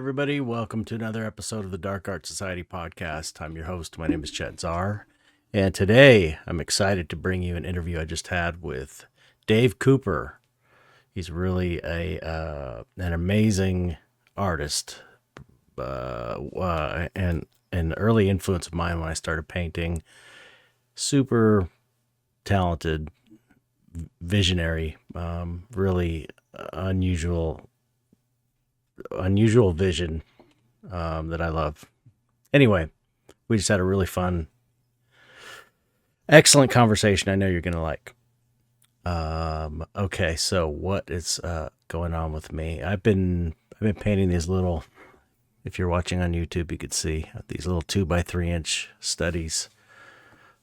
everybody. Welcome to another episode of the Dark Art Society podcast. I'm your host. My name is Chet Zar. And today I'm excited to bring you an interview I just had with Dave Cooper. He's really an amazing artist and an early influence of mine when I started painting. Super talented, visionary, really unusual vision that I love. Anyway, we just had a really fun, excellent conversation I know you're going to like. Okay, so what is going on with me? I've been painting these little, if you're watching on YouTube, you could see these little 2x3 inch studies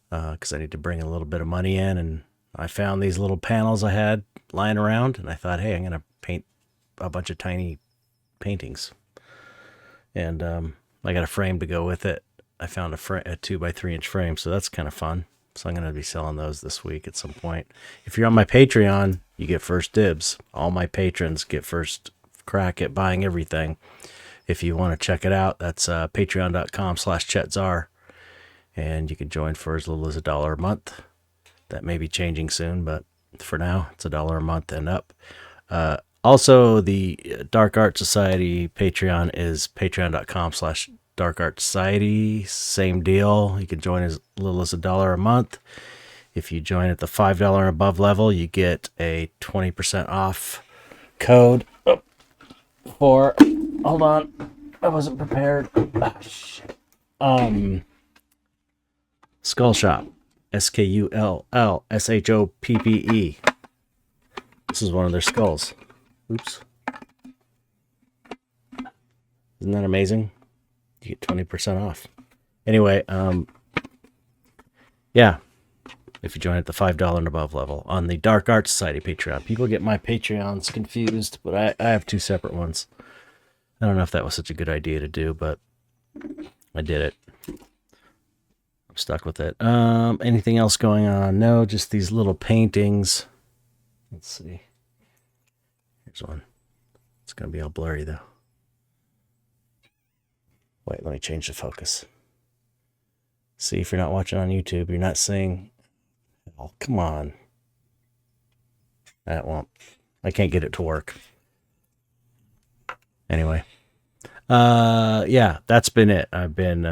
because I need to bring a little bit of money in, and I found these little panels I had lying around, and I thought, hey, I'm going to paint a bunch of tiny paintings, and I got a frame to go with it. I found a 2x3 inch frame, so that's kind of fun. So I'm going to be selling those this week at some point. If you're on my Patreon, you get first dibs. All my patrons get first crack at buying everything. If you want to check it out, that's patreon.com/ChetZar, and you can join for as little as $1 a month. That may be changing soon, but for now, it's $1 a month and up. Also, the Dark Art Society Patreon is patreon.com/Dark Art Society. Same deal. You can join as little as $1 a month. If you join at the $5 and above level, you get a 20% off code for, hold on, I wasn't prepared. Oh, shit. Skull Shop. SKULLSHOPPE. This is one of their skulls. Oops. Isn't that amazing? You get 20% off. Anyway, yeah. If you join at the $5 and above level on the Dark Art Society Patreon. People get my Patreons confused, but I have two separate ones. I don't know if that was such a good idea to do, but I did it. I'm stuck with it. Anything else going on? No, just these little paintings. Let's see. Here's one. It's going to be all blurry, though. Wait, let me change the focus. See, if you're not watching on YouTube, you're not seeing... Oh, come on. That won't... I can't get it to work. Anyway. Yeah, that's been it. I've been...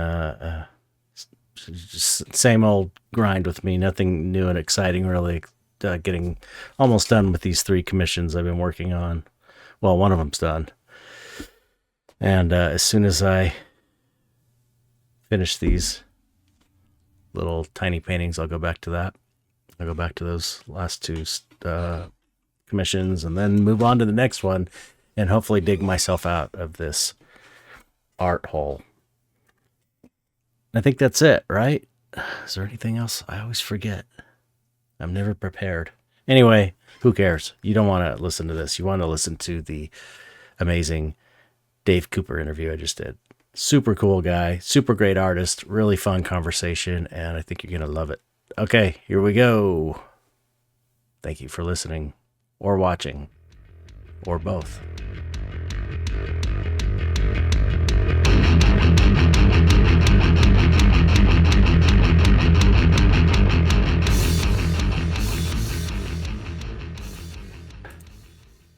just same old grind with me. Nothing new and exciting, really. Getting almost done with these 3 commissions I've been working on. Well, one of them's done. And as soon as I finish these little tiny paintings, I'll go back to that. I'll go back to those last 2 commissions and then move on to the next one and hopefully dig myself out of this art hole. I think that's it, right? Is there anything else? I always forget. I'm never prepared. Anyway, who cares? You don't want to listen to this. You want to listen to the amazing Dave Cooper interview I just did. Super cool guy, super great artist, really fun conversation, and I think you're going to love it. Okay, here we go. Thank you for listening or watching or both.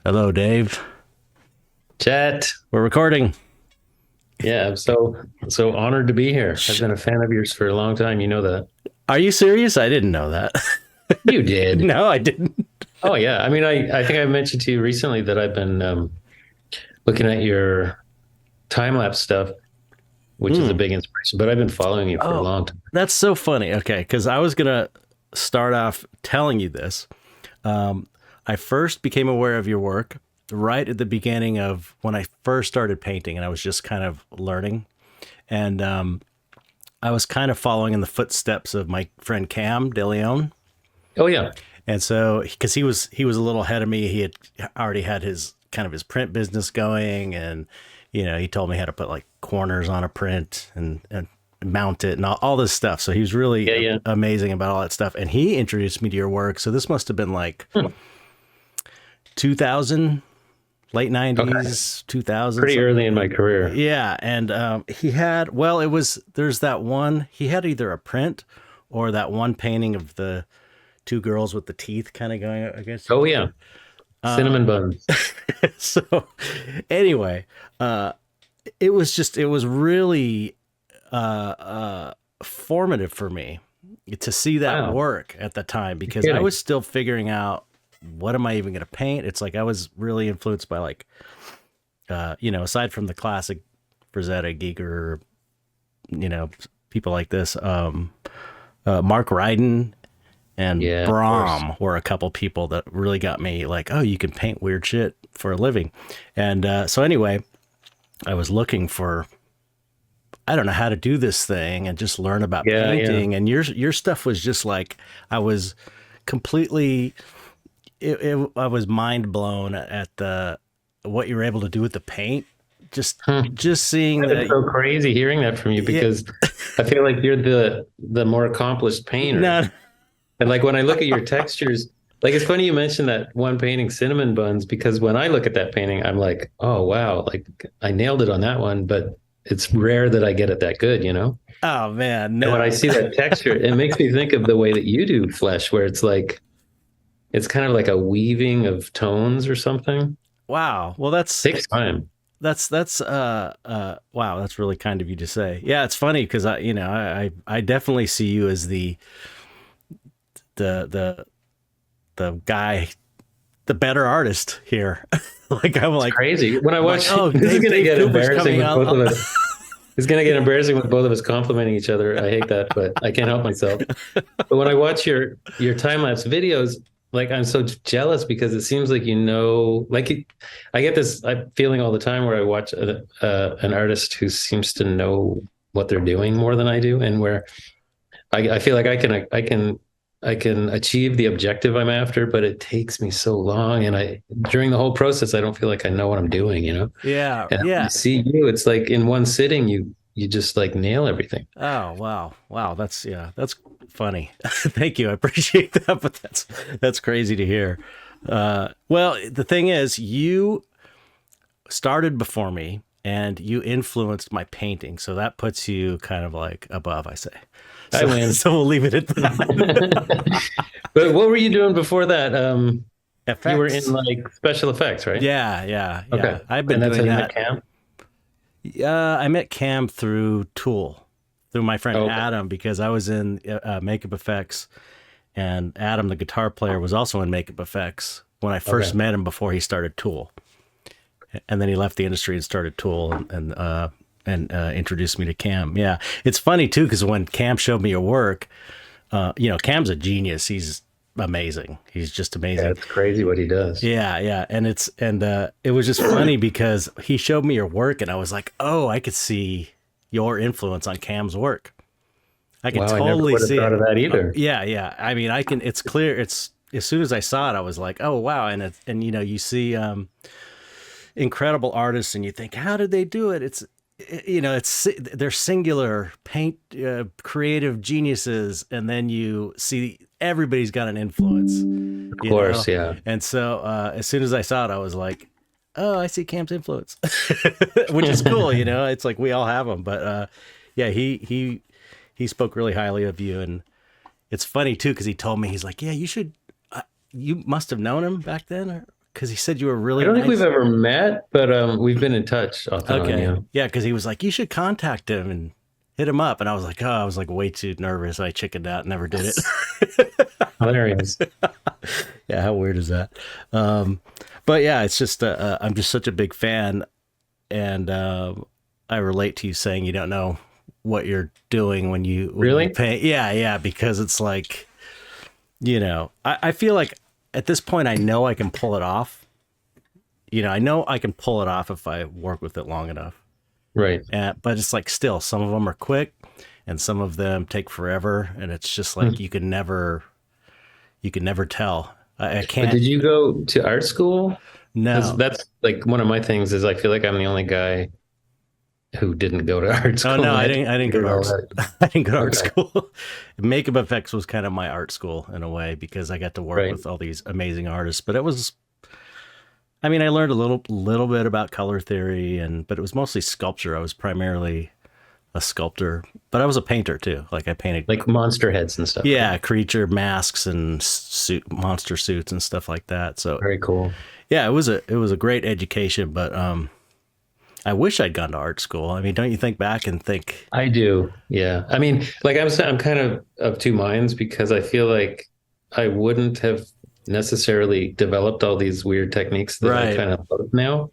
Hello, Dave. Chet. We're recording. Yeah, I'm so honored to be here. I've been a fan of yours for a long time. You know that. Are you serious? I didn't know that. You did. No, I didn't. Oh, yeah. I mean, I think I mentioned to you recently that I've been looking at your time-lapse stuff, which is a big inspiration, but I've been following you for a long time. That's so funny. Okay, because I was going to start off telling you this. I first became aware of your work right at the beginning of when I first started painting, and I was just kind of learning. And I was kind of following in the footsteps of my friend Cam DeLeon. Oh, yeah. And so, because he was a little ahead of me, he had already had his print business going, and he told me how to put like corners on a print and mount it and all this stuff. So he was really amazing about all that stuff. And he introduced me to your work. So this must have been like 2000, late 90s, 2000s. Pretty early in my career. Yeah, and he had, well, there's that one, he had either a print or that one painting of the two girls with the teeth kind of going against each Oh yeah, cinnamon buns. So anyway, it was really formative for me to see that Wow. work at the time, because You're I kidding. was still figuring out what am I even going to paint. It's like I was really influenced by like, aside from the classic Frazetta, Giger, people like this, Mark Ryden and Yeah, of Brahm were a couple people that really got me like, oh, you can paint weird shit for a living. And so anyway, I was looking for, I don't know how to do this thing and just learn about Yeah, painting. And your stuff was just like, I was completely, I was mind blown at what you were able to do with the paint. Just seeing It's that. so crazy hearing that from you, because I feel like you're the more accomplished painter. No, And like when I look at your textures, like it's funny you mentioned that one painting, Cinnamon Buns, because when I look at that painting, I'm like, oh wow, like I nailed it on that one, but it's rare that I get it that good, you know? oh man, And no. when I see that texture, it makes me think of the way that you do flesh, where it's like it's kind of like a weaving of tones or something. Wow. Well, Takes time. that's wow, that's really kind of you to say. Yeah, it's funny because I definitely see you as the guy, the better artist here. Like I'm like Crazy. When I watch, like, oh, this is Dave, gonna Dave get Cooper's embarrassing coming with out. both of us. It's gonna get embarrassing with both of us complimenting each other. I hate that, but I can't help myself. But when I watch your time lapse videos, like I'm so jealous because it seems like I get this feeling all the time where I watch an artist who seems to know what they're doing more than I do, and where I feel like I can achieve the objective I'm after, but it takes me so long, and during the whole process I don't feel like I know what I'm doing, you know. Yeah, And when yeah. you see you, it's like in one sitting you just like nail everything. Oh wow. That's funny. Thank you. I appreciate that, but that's crazy to hear. Well, the thing is, you started before me, and you influenced my painting, so that puts you kind of like above, I say. I win. So we'll leave it at that. But what were you doing before that? Effects. You were in like special effects, right? Yeah. Okay. I've been And that's doing how you that. met Cam? I met Cam through Tool, through my friend Okay. Adam, because I was in makeup effects, and Adam, the guitar player, was also in makeup effects when I first Okay. met him before he started Tool, and then he left the industry and started Tool, and introduced me to Cam. Yeah, it's funny too, because when Cam showed me your work, Cam's a genius. He's amazing. He's just amazing. Yeah, it's crazy what he does. Yeah, and it was just funny because he showed me your work, and I was like, oh, I could see your influence on Cam's work. I can Wow, I never totally would have see thought it. of that either. Yeah. I mean, I can. It's clear. It's as soon as I saw it, I was like, oh wow, and you see incredible artists, and you think, how did they do it? They're singular paint creative geniuses, and then you see everybody's got an influence. Of course, yeah. And so as soon as I saw it, I was like, oh, I see Cam's influence, which is cool. It's like we all have them, but yeah, he spoke really highly of you, and it's funny too because he told me, he's like, yeah, you should. You must have known him back then, because he said you were really. I don't think nice. we've ever met, but we've been in touch off and on, Okay. yeah. Yeah, because he was like, you should contact him and hit him up. And I was like, way too nervous. I chickened out and never did it. Hilarious. Yeah, how weird is that? But yeah, it's just, I'm just such a big fan. And I relate to you saying you don't know what you're doing when you Really? paint. Yeah, because it's like, I feel like at this point, I know I can pull it off. I know I can pull it off if I work with it long enough. Right. But it's like still, some of them are quick and some of them take forever. And it's just like, you can never tell. I But can't. did you go to art school? 'Cause No. that's like one of my things is I feel like I'm the only guy who didn't go to art school. Oh no, I didn't go to art. Figured I didn't go to art Okay. school. Makeup effects was kind of my art school in a way, because I got to work Right. with all these amazing artists. But it was, I mean, I learned a little bit about color theory, but it was mostly sculpture. I was primarily a sculptor, but I was a painter too. Like I painted, Like monster heads and stuff, right? yeah, creature masks and monster suits and stuff like that. So Very cool. yeah, it was a great education, but I wish I'd gone to art school. I mean, don't you think back and think, I do. Yeah. I mean, like I'm kind of two minds because I feel like I wouldn't have necessarily developed all these weird techniques that I right? kind of love now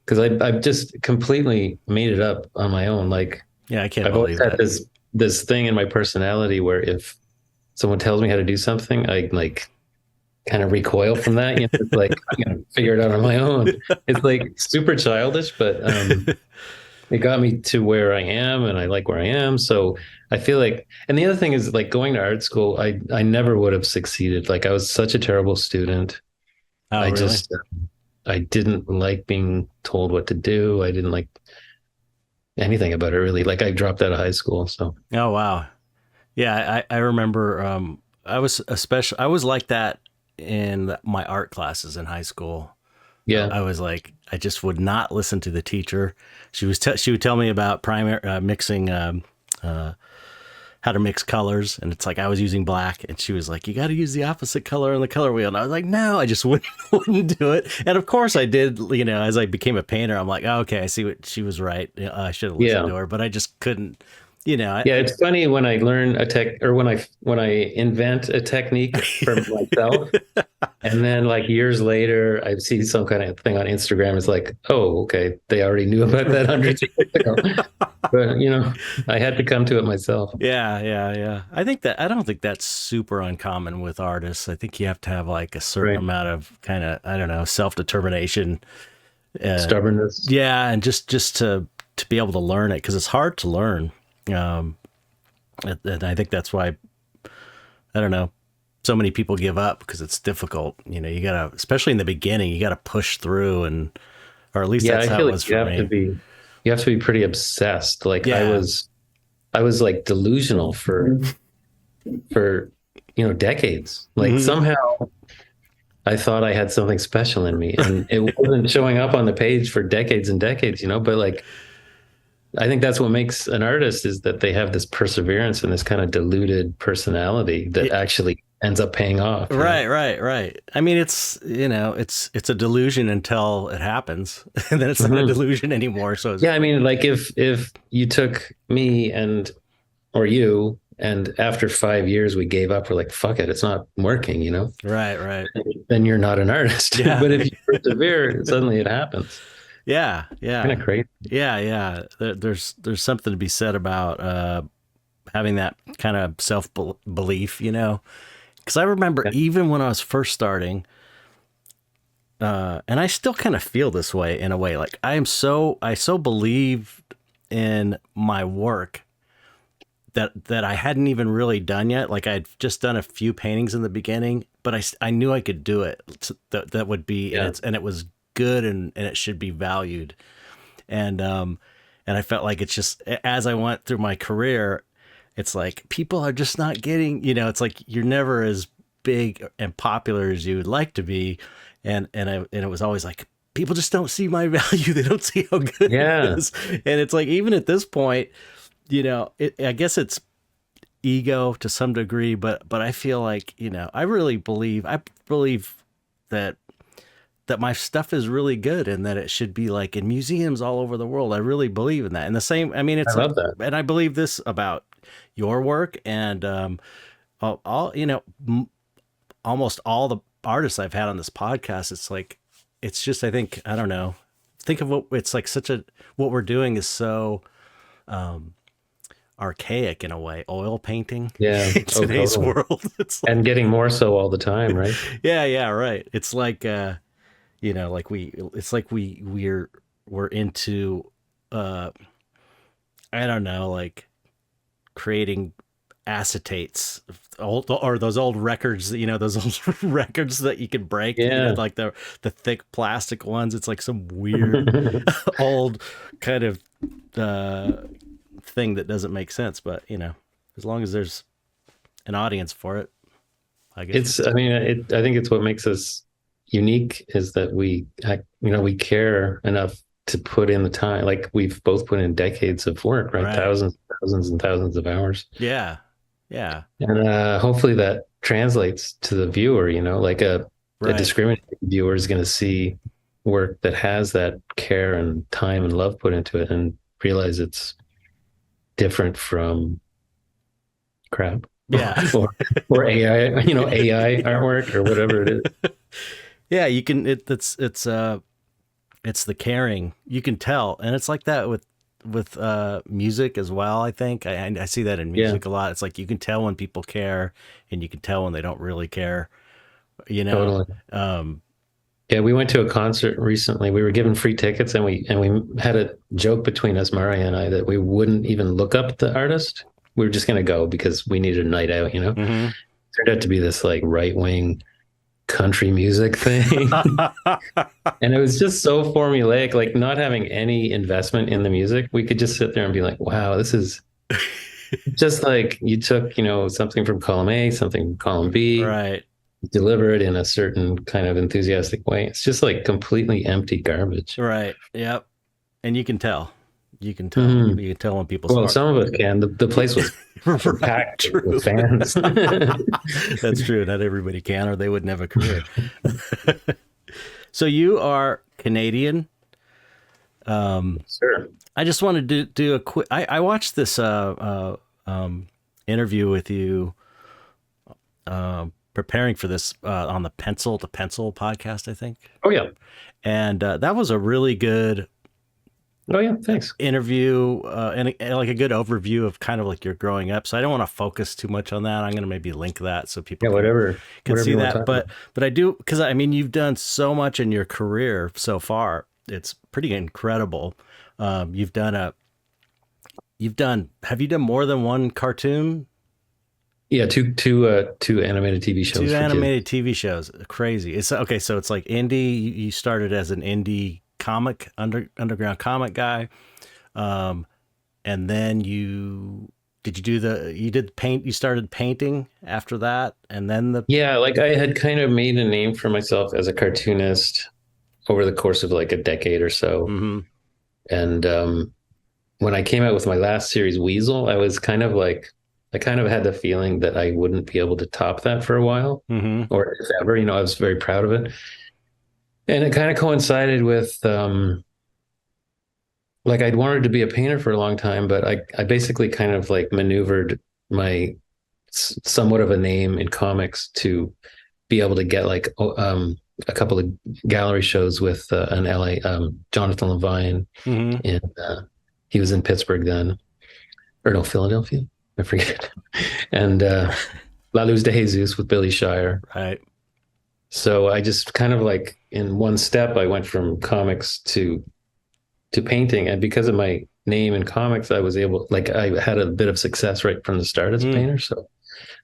because I've just completely made it up on my own. Like Yeah, I can't I've always believe had that. this thing in my personality where if someone tells me how to do something, I like kind of recoil from that. You know, it's like I'm gonna figure it out on my own. It's like super childish, but it got me to where I am and I like where I am. So I feel like, and the other thing is like going to art school, I never would have succeeded. Like I was such a terrible student. Oh, I really? just, I didn't like being told what to do. I didn't like anything about it really. Like I dropped out of high school. So Oh, wow. Yeah, I remember. I was like that in my art classes in high school. yeah, I was like, I just would not listen to the teacher. She would tell me about primary mixing, uh, how to mix colors, and it's like I was using black, and she was like, you got to use the opposite color on the color wheel, and I was like, no, I just wouldn't wouldn't do it. And of course, I did. You know, as I became a painter, I'm like, oh, okay, I see what she was right. I should have listened yeah. to her, but I just couldn't. You know, Yeah, it's funny when I learn a tech or when I invent a technique for myself. And then like years later, I see some kind of thing on Instagram. It's like, oh, okay, they already knew about that hundreds of years ago. But you know, I had to come to it myself. yeah, yeah, yeah. I don't think that's super uncommon with artists. I think you have to have like a certain Right. amount of kind of, I don't know, self determination. Uh, Stubbornness. yeah, and just to be able to learn it because it's hard to learn. Um, and I think that's why I don't know. So many people give up because it's difficult. You know, you gotta, especially in the beginning, you gotta push through, and or at least Yeah, that's I how feel it like was for me. you have to be pretty obsessed. Like Yeah. I was like delusional for you know decades. Like Hmm. somehow I thought I had something special in me, and it wasn't showing up on the page for decades and decades. You know, but like I think that's what makes an artist is that they have this perseverance and this kind of deluded personality that Yeah, actually ends up paying off, you know? right, right, right. I mean, it's you know, it's a delusion until it happens, and then it's not a Hmm. delusion anymore. So it's Yeah, I mean, like if you took me and or you and after 5 years we gave up, we're like, fuck it, it's not working, you know? right, right. Then you're not an artist. Yeah, But if you persevere, suddenly it happens. yeah, Kind yeah, of crazy. yeah, yeah. There's something to be said about having that kind of self belief, you know. Because I remember Yeah. even when I was first starting, and I still kind of feel this way in a way. Like I so believed in my work that I hadn't even really done yet. Like I'd just done a few paintings in the beginning, but I knew I could do it. That would be Yeah. and it was good and it should be valued. And and I felt like it's just as I went through my career, it's like people are just not getting. You know, it's like you're never as big and popular as you would like to be, and it was always like people just don't see my value. They don't see how good it Yeah. is, and it's like even at this point, you know, I guess it's ego to some degree, but I feel like you know I believe that my stuff is really good and that it should be like in museums all over the world. I really believe in that. And the same, I mean, I it's like, love that. and I believe this about your work and all you know, almost all the artists I've had on this podcast. It's like, it's just I think I don't know. Think of what it's like. Such a what we're doing is so archaic in a way. Oil painting Yeah. in Oh, today's totally. world. It's like, And getting more so all the time, right? yeah, yeah, right. It's like you know, like it's like we're into uh I don't know, like creating acetates, old or those old records, you know, those old records that you can break, you know, Yeah. like the thick plastic ones. It's like some weird old kind of uh thing that doesn't make sense, but you know, as long as there's an audience for it, I guess. I mean, I think it's what makes us unique is that we care enough to put in the time. Like we've both put in decades of work, right? Right. Thousands and thousands of hours. Yeah. Yeah. And hopefully that translates to the viewer, like a Right. discriminating viewer is going to see work that has that care and time and love put into it and realize it's different from crap. Yeah. or AI, AI artwork or whatever it is. Yeah, you can it's the caring. You can tell. And it's like that with music as well, I think. I see that in music a lot. It's like you can tell when people care and you can tell when they don't really care, Totally. Yeah, we went to a concert recently. We were given free tickets, and we had a joke between us, Maria and I, that we wouldn't even look up the artist. We were just going to go because we needed a night out. Mm-hmm. Turned out to be this like right wing country music thing, and it was just so formulaic. Like not having any investment in the music, we could just sit there and be like, "Wow, this is." Just like you took, something from column A, something from column B, Right. deliver it in a certain kind of enthusiastic way. It's just like completely empty garbage. Right. Yep. And you can tell. You can tell. Mhm. You can tell when people Well, start. some of us can. The place was packed with fans. That's true. Not everybody can, or they wouldn't have a career. So you are Canadian. Sure. I just wanted to do a quick. I watched this interview with you preparing for this on the Pencil to Pencil podcast, I think. Oh yeah. And that was a really good Oh yeah. Thanks. interview and like a good overview of kind of like your growing up. So I don't want to focus too much on that. I'm going to maybe link that so people Yeah. Whatever. can Whatever see you want to that. talk But I do, because I mean, you've done so much in your career so far. It's pretty incredible. Have you done more than one cartoon? Yeah. Two animated TV shows. Two animated TV shows. Crazy. It's okay. So it's like indie. You started as an indie comic, underground comic guy. And then you did paint, you started painting after that. And then Yeah. Like I had kind of made a name for myself as a cartoonist over the course of like a decade or so. Mhm. And when I came out with my last series, Weasel, I kind of had the feeling that I wouldn't be able to top that for a while, or if ever. I was very proud of it, and it kind of coincided with like I'd wanted to be a painter for a long time, but I basically kind of like maneuvered my somewhat of a name in comics to be able to get like a couple of gallery shows with an LA Jonathan Levine, and he was in Pittsburgh then, or no, Philadelphia, I forget, and La Luz de Jesus with Billy Shire. Right. So I just kind of like in one step, I went from comics to painting, and because of my name in comics, I was able, like, I had a bit of success right from the start as a painter. So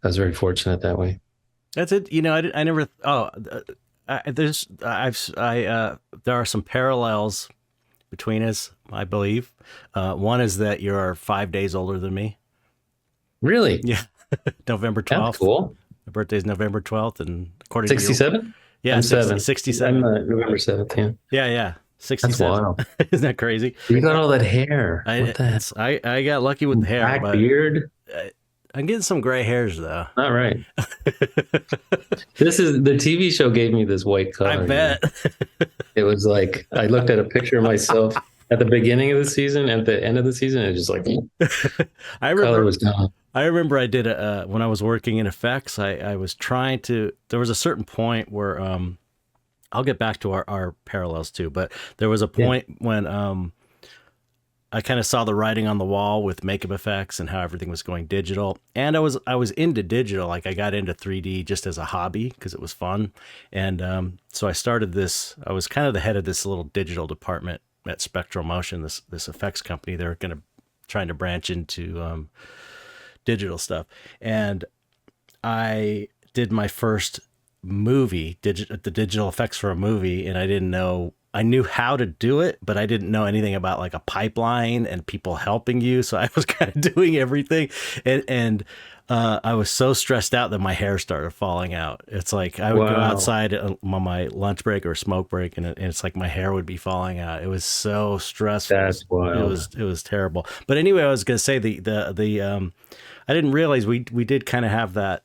I was very fortunate that way. That's it. I never. Oh, there are some parallels between us, I believe. One is that you're 5 days older than me. Really? Yeah. November 12th. That's cool. My birthday is November 12th, and according 67? to yeah, I'm 7. 67. I'm November 7th. Yeah. Yeah. 67. That's wild. Isn't that crazy? You got all that hair. I got lucky with the hair. Black but beard. I'm getting some gray hairs though. Not right. This is the TV show gave me this white color. I bet. It was like I looked at a picture of myself at the beginning of the season, at the end of the season, and it just like color was gone. I remember I did when I was working in effects, I was trying to, there was a certain point where, I'll get back to our parallels too, but there was a point when, I kind of saw the writing on the wall with makeup effects and how everything was going digital. And I was into digital. Like I got into 3D just as a hobby because it was fun. And, so I started I was kind of the head of this little digital department at Spectral Motion, this effects company. They're trying to branch into, digital stuff. And I did my first movie, the digital effects for a movie. And I knew how to do it, but I didn't know anything about like a pipeline and people helping you. So I was kind of doing everything. And I was so stressed out that my hair started falling out. It's like I would go Wow. outside on my lunch break or smoke break, and it's like my hair would be falling out. It was so stressful. That's wild. It was terrible. But anyway, I was gonna say I didn't realize we did kind of have that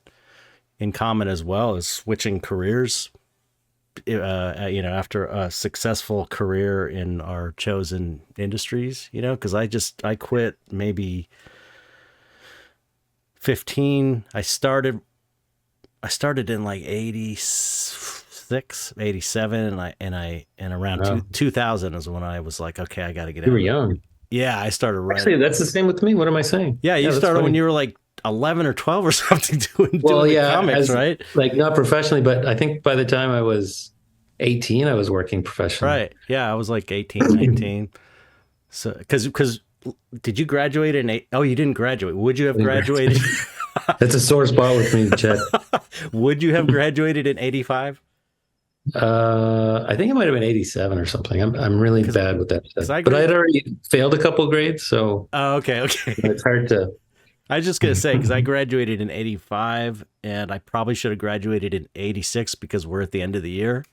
in common as well as switching careers. After a successful career in our chosen industries, because I quit maybe 15. I started in like 86, 87, and around Wow. 2000 is when I was like, okay, I got to get You out were of it. young. Yeah, I started running. Actually, that's the same with me. What am I saying? Yeah, you that's started when funny. you were like 11 or 12 or something doing Well, the yeah, comics, right? like not professionally, but I think by the time I was 18, I was working professionally. Right. Yeah, I was like 18, 19. So, because did you graduate in eight? Oh, you didn't graduate. Would you have graduated? That's a sore spot with me, Chet. Would you have graduated in 85? I think it might have been 87 or something. I'm really bad with that stuff. But I had already failed a couple grades, so Oh, okay. it's hard to. I was just gonna say because I graduated in 85, and I probably should have graduated in 86 because we're at the end of the year,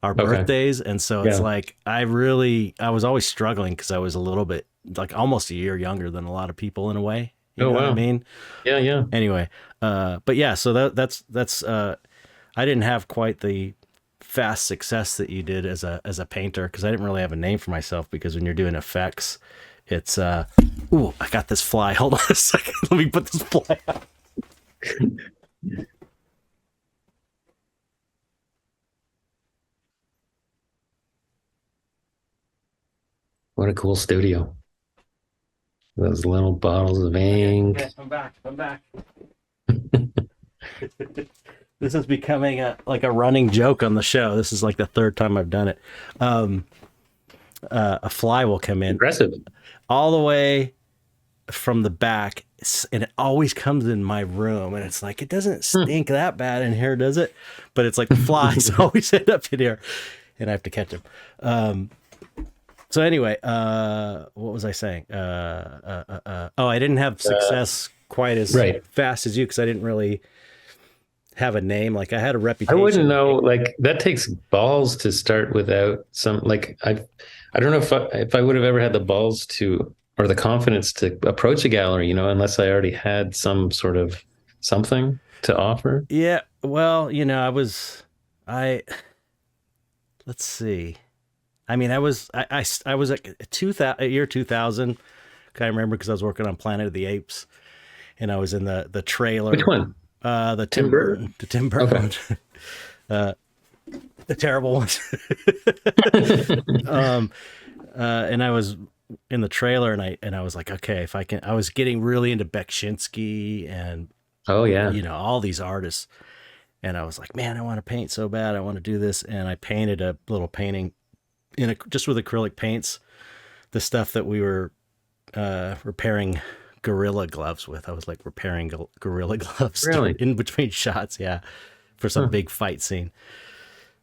our birthdays, and so it's like I was always struggling because I was a little bit like almost a year younger than a lot of people in a way. You know what I mean? Yeah, yeah. Anyway, but yeah, so that's I didn't have quite the fast success that you did as a painter because I didn't really have a name for myself because when you're doing effects, it's ooh, I got this fly. Hold on a second. Let me put this fly out. What a cool studio. Those little bottles of ink. Okay, I'm back. This is becoming like a running joke on the show. This is like the third time I've done it. A fly will come in Impressive. all the way from the back, and it always comes in my room, and it's like it doesn't stink that bad in here, does it? But it's like the flies always end up in here, and I have to catch them. So anyway, what was I saying? I didn't have success quite as fast as you because I didn't really have a name. Like I had a reputation. I wouldn't know. Like that takes balls to start without some. Like I don't know if I would have ever had the balls to or the confidence to approach a gallery. Unless I already had some sort of something to offer. Yeah. Well, let's see. I mean, I was like 2000, year 2000. I remember because I was working on Planet of the Apes, and I was in the trailer. Which one? The Tim Burton. The Tim Burton. Okay. The terrible ones. And I was in the trailer, and I was like, okay, if I can. I was getting really into Beksinski and all these artists, and I was like, man, I want to paint so bad. I want to do this, and I painted a little painting just with acrylic paints, the stuff that we were repairing Gorilla gloves with. I was like repairing Gorilla gloves in between shots, for some big fight scene.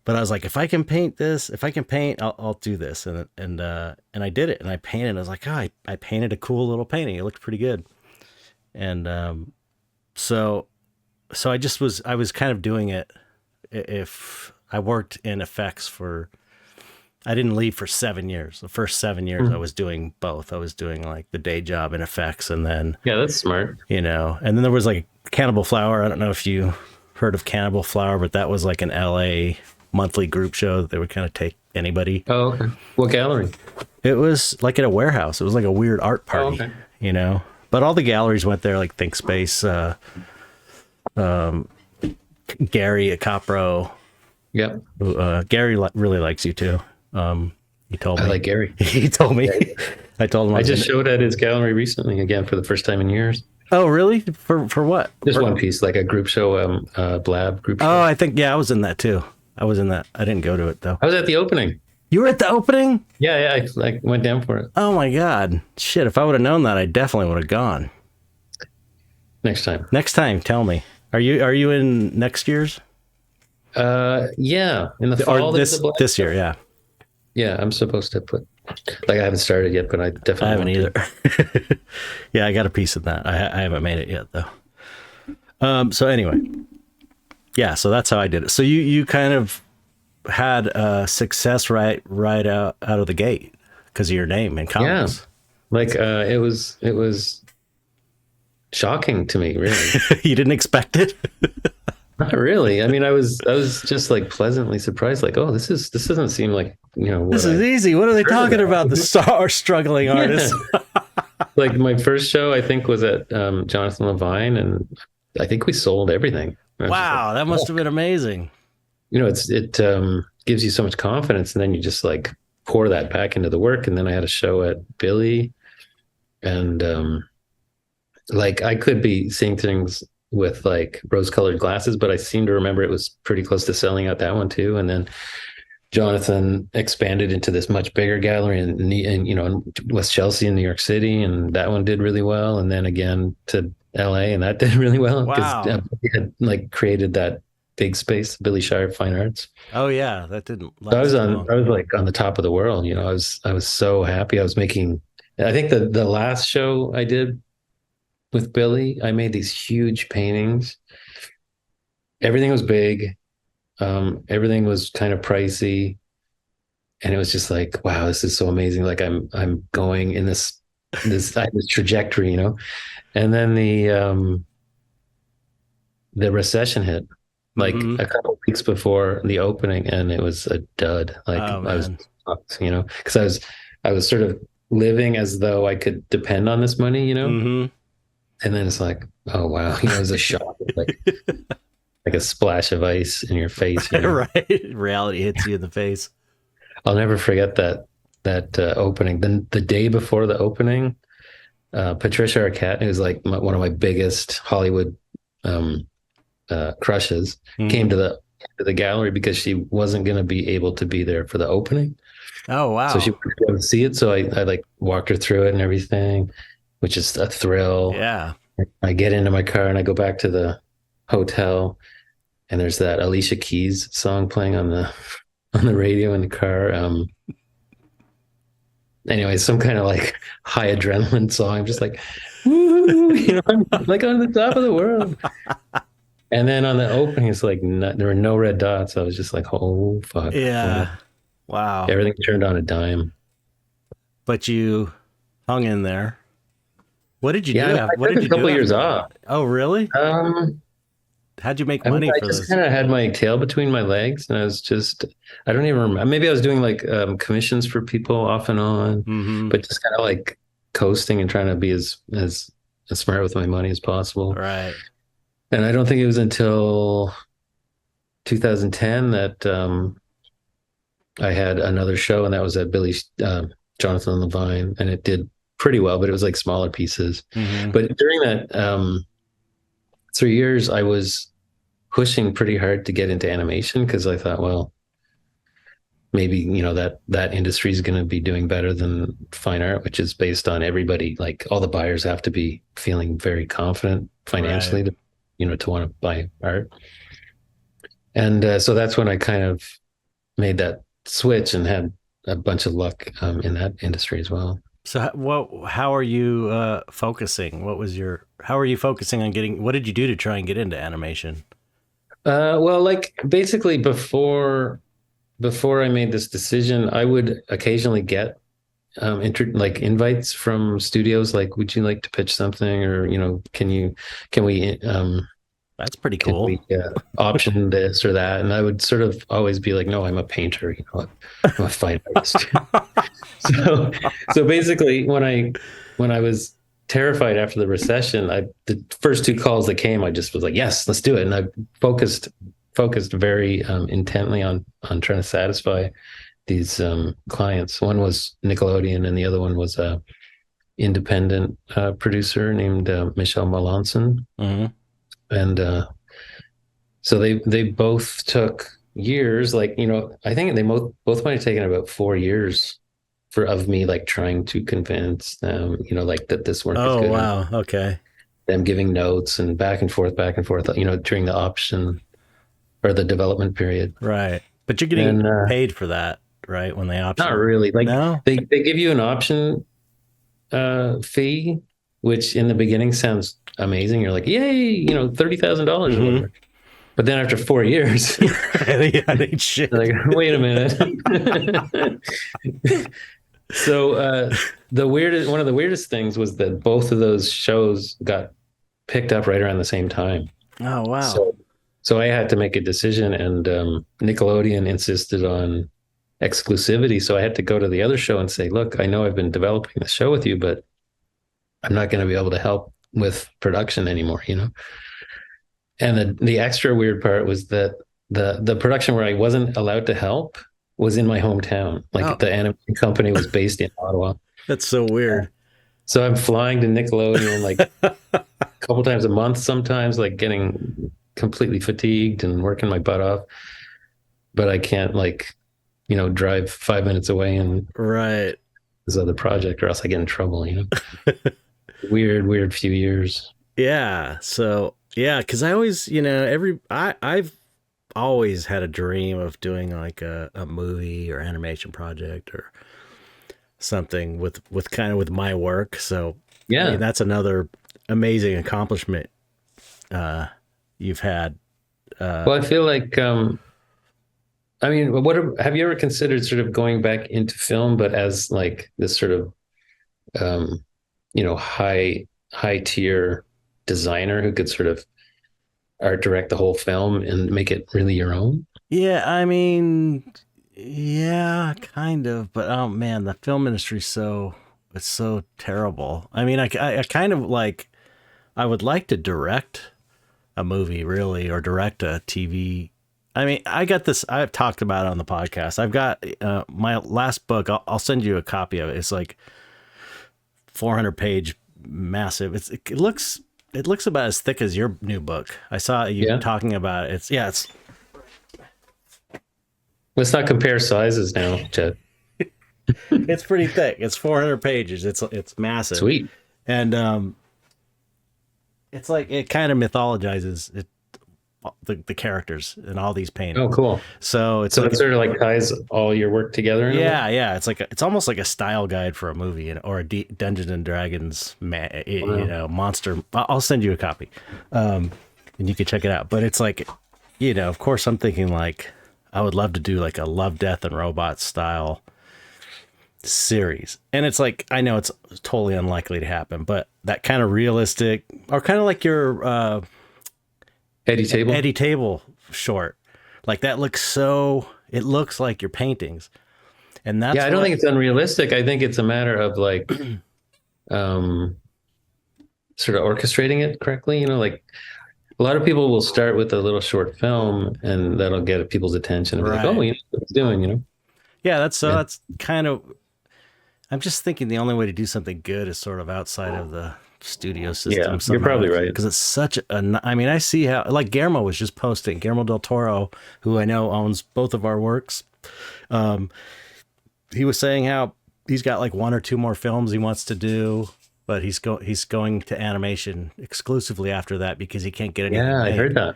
But I was like, if I can paint, I'll do this, and I did it, and I painted. And I was like, oh, I painted a cool little painting. It looked pretty good, and so I was kind of doing it. If I worked in effects I didn't leave for 7 years. The first 7 years I was doing both. I was doing like the day job in effects, and then that's smart. And then there was like Cannibal Flower. I don't know if you heard of Cannibal Flower, but that was like an LA monthly group show that they would kind of take anybody. Oh, okay. What gallery? It was like at a warehouse. It was like a weird art party, But all the galleries went there, like Think Space, Gary at Copro. Yep. Gary really likes you too. He told me. I like Gary. He told me. I told him. I just showed at his gallery recently again for the first time in years. Oh, really? For what? Just one piece, like a group show, Blab group show. Oh, I think I was in that too. I didn't go to it though. I was at the opening. You were at the opening? Yeah, I went down for it. Oh my God. Shit, if I would have known that, I definitely would have gone. Next time. Next time, tell me. Are you in next year's? Yeah, in the fall. Or this year, yeah. Yeah, I'm supposed to put. Like I haven't started yet, but I definitely haven't either. Yeah, I got a piece of that. I haven't made it yet though. So anyway, yeah, so that's how I did it. So you kind of had success right out of the gate because of your name in Yeah. comics. Like it was shocking to me, really. You didn't expect it? Not really. I mean, I was just like pleasantly surprised, like, oh, this doesn't seem like, This what is I easy. What are they heard talking about? The about. star struggling artist. Yeah. Like my first show, I think, was at Jonathan Levine, and I think we sold everything. And I was just like, Wow, that must have been amazing. it gives you so much confidence, and then you just like pour that back into the work. And then I had a show at Billy, and like I could be seeing things with like rose-colored glasses, but I seem to remember it was pretty close to selling out that one too. And then Jonathan expanded into this much bigger gallery in West Chelsea in New York City, and that one did really well. And then again to LA, and that did really well because Wow. he had like created that big space, Billy Shire Fine Arts. Oh yeah, that didn't So last too long. I was like on the top of the world. I was so happy. I was making. I think the last show I did with Billy, I made these huge paintings. Everything was big. Everything was kind of pricey, and it was just like, wow, this is so amazing. Like I'm going in this trajectory, And then the recession hit, like Hmm. a couple of weeks before the opening, and it was a dud. Like Oh I was, man. because I was sort of living as though I could depend on this money. Hmm. And then it's like, oh wow, it was a shock, like a splash of ice in your face. Right. Reality hits you in the face. I'll never forget that opening. Then the day before the opening, Patricia Arquette, who's like one of my biggest Hollywood um, crushes, came Hmm. to the gallery because she wasn't going to be able to be there for the opening. Oh So she wow. wanted to go and see it. So I like walked her through it and everything, which is a thrill. Yeah. I get into my car and I go back to the hotel, and there's that Alicia Keys song playing on the radio in the car. Anyway, some kind of like high adrenaline song. I'm just like, woo, I'm like on the top of the world. And then on the opening, it's like there were no red dots. I was just like, oh fuck, Yeah. Wow. everything turned on a dime. But you hung in there. What did you Yeah, do? I What took did a you do couple years after off. that? Oh, really? Um, How'd you make I mean, money I for just this? kind of had my tail between my legs, and I don't even remember. Maybe I was doing like commissions for people off and on, Hmm. but just kind of like coasting and trying to be as smart with my money as possible. Right. And I don't think it was until 2010 that I had another show, and that was at Billy Jonathan Levine, and it did pretty well, but it was like smaller pieces. Hmm. But during that 3 years, I was pushing pretty hard to get into animation because I thought, well, maybe that industry is going to be doing better than fine art, which is based on everybody. Like all the buyers have to be feeling very confident Right. financially to want to buy art. And so that's when I kind of made that switch and had a bunch of luck in that industry as well. So how are you focusing? How are you focusing on what did you do to try and get into animation? Well, like basically before I made this decision, I would occasionally get like invites from studios, like, would you like to pitch something, or can we That's pretty can cool. we option this or that? And I would sort of always be like, no, I'm a painter, I'm a fine artist. So, so basically, when I was terrified after the recession, the first two calls that came, I just was like, yes, let's do it, and I focused very intently on trying to satisfy these clients. One was Nickelodeon, and the other one was a independent producer named Michelle Melanson, Hmm. and so they both took years. Like I think they both might have taken about 4 years of me like trying to convince them, like that this work is Oh good, and wow. Okay. them giving notes and back and forth, during the option or the development period. Right. But you're getting And paid for that, right? When they not option. really. Like No. they give you an option fee, which in the beginning sounds amazing. You're like, yay, $30,000 or Hmm. whatever. But then after 4 years, Yeah, I think shit. you're like, wait a minute. So one of the weirdest things was that both of those shows got picked up right around the same time. Oh wow. So so I had to make a decision, and Nickelodeon insisted on exclusivity. So I had to go to the other show and say, look, I know I've been developing the show with you, but I'm not going to be able to help with production anymore. And the extra weird part was that the production where I wasn't allowed to help was in my hometown. Like Oh, the animation company was based in Ottawa. that's so weird. So I'm flying to Nickelodeon like a couple times a month sometimes, like getting completely fatigued and working my butt off. But I can't drive 5 minutes away and Right. this other project or else I get in trouble. Weird few years. Yeah. So yeah, because I always, I've always had a dream of doing like a movie or animation project or something with kind of with my work. So I Yeah. mean, that's another amazing accomplishment you've had. Well, I feel like I mean, have you ever considered sort of going back into film, but as like this sort of um, high tier designer who could sort of art direct the whole film and make it really your own? Yeah, I mean, yeah, kind of, but oh man, the film industry it's so terrible. I mean, I kind of like I would like to direct a movie really or direct a TV. I mean, I got this. I've talked about it on the podcast. I've got my last book. I'll send you a copy of it. It's like 400-page, massive. It looks about as thick as your new book. I saw you Yeah. talking about it. It's Let's not compare sizes now, Jed. it's pretty thick. It's 400 pages. It's massive. Sweet. And it's like it kind of mythologizes the characters in all these paintings. Oh, cool. So it's So like it sort of like ties all your work together in a way? yeah. It's like it's almost like a style guide for a movie or a Dungeons and Dragons Wow. monster. I'll send you a copy, and you can check it out. But it's like, of course, I'm thinking like I would love to do like a Love, Death, and Robots style series, and it's like I know it's totally unlikely to happen, but that kind of realistic or kind of like your Eddie Table? Eddie Table short, like that it looks like your paintings, and that's Yeah, I don't what- think it's unrealistic. I think it's a matter of like um sort of orchestrating it correctly. Like a lot of people will start with a little short film and that'll get people's attention and be like, Right. oh, you know what it's doing. yeah, that's Yeah. that's kind of. I'm just thinking the only way to do something good is sort of outside of the studio system. Yeah, you're probably right. Because it's such I mean, I see how, like Guillermo was just posting, Guillermo del Toro, who I know owns both of our works. He was saying how he's got like one or two more films he wants to do, but he's going to animation exclusively after that because he can't get anything Yeah, I made. heard that.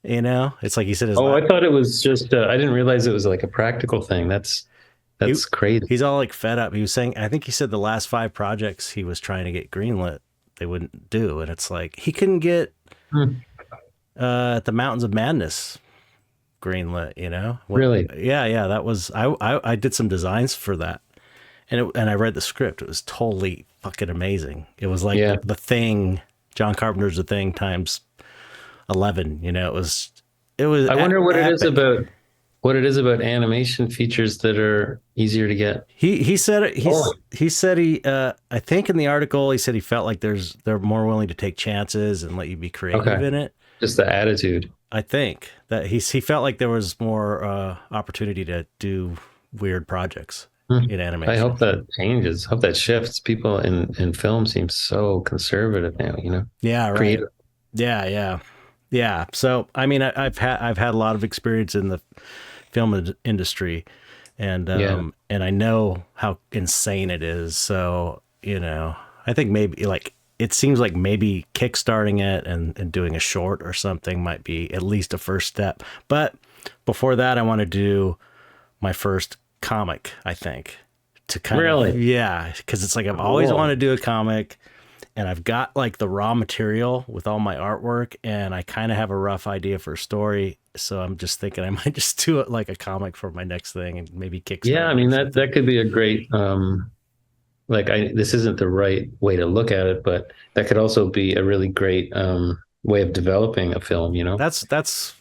It's like he said his Oh, I thought it was just I didn't realize it was like a practical thing. That's crazy. he's all like fed up. He was saying, I think he said the last 5 projects he was trying to get greenlit, they wouldn't do. And it's like, he couldn't get Hmm. at the Mountains of Madness greenlit. Really? Yeah. That was, I did some designs for that. And I read the script. It was totally fucking amazing. It was like Yeah. The Thing, John Carpenter's The Thing times 11, it was I wonder epic. what it is about animation features that are easier to get. He said Oh. he said I think in the article he said he felt like they're more willing to take chances and let you be creative Okay. in it. Just the attitude. I think that he felt like there was more opportunity to do weird projects Hmm. in animation. I hope that changes. Hope that shifts. People in film seem so conservative now. Yeah, right. Creative. Yeah. So I mean, I've had a lot of experience in the film industry, and and I know how insane it is. So I think maybe like it seems like maybe kickstarting it and doing a short or something might be at least a first step. But before that, I want to do my first comic. I think to kind Really? of because it's like I've always Cool. wanted to do a comic. and I've got like the raw material with all my artwork, and I kind of have a rough idea for a story. So I'm just thinking I might just do it like a comic for my next thing and maybe Kickstarter. Yeah, I mean that could be a great this isn't the right way to look at it, but that could also be a really great way of developing a film, you know?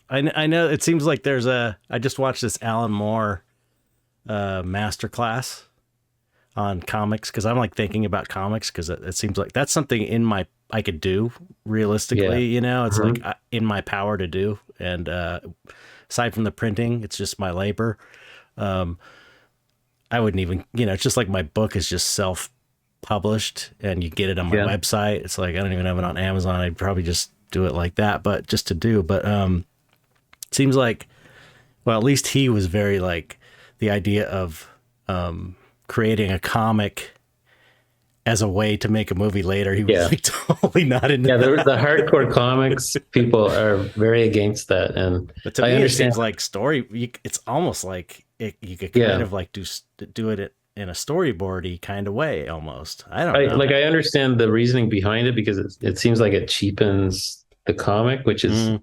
I know it seems like I just watched this Alan Moore masterclass on comics, because I'm like thinking about comics, because it seems like that's something I could do realistically, you know, it's like in my power to do. And aside from the printing, it's just my labor. I wouldn't even, you know, it's just like my book is just self-published and you get it on my website. It's like, I don't even have it on Amazon. I'd probably just do it like that, but just to do. But it seems like, well, at least he was very like the idea of creating a comic as a way to make a movie later. He was like totally not into that. The hardcore comics people are very against that. And but to me, it seems like it's almost like you could kind of like do it in a storyboardy kind of way almost. I don't know. Like I understand the reasoning behind it, because it seems like it cheapens the comic, which is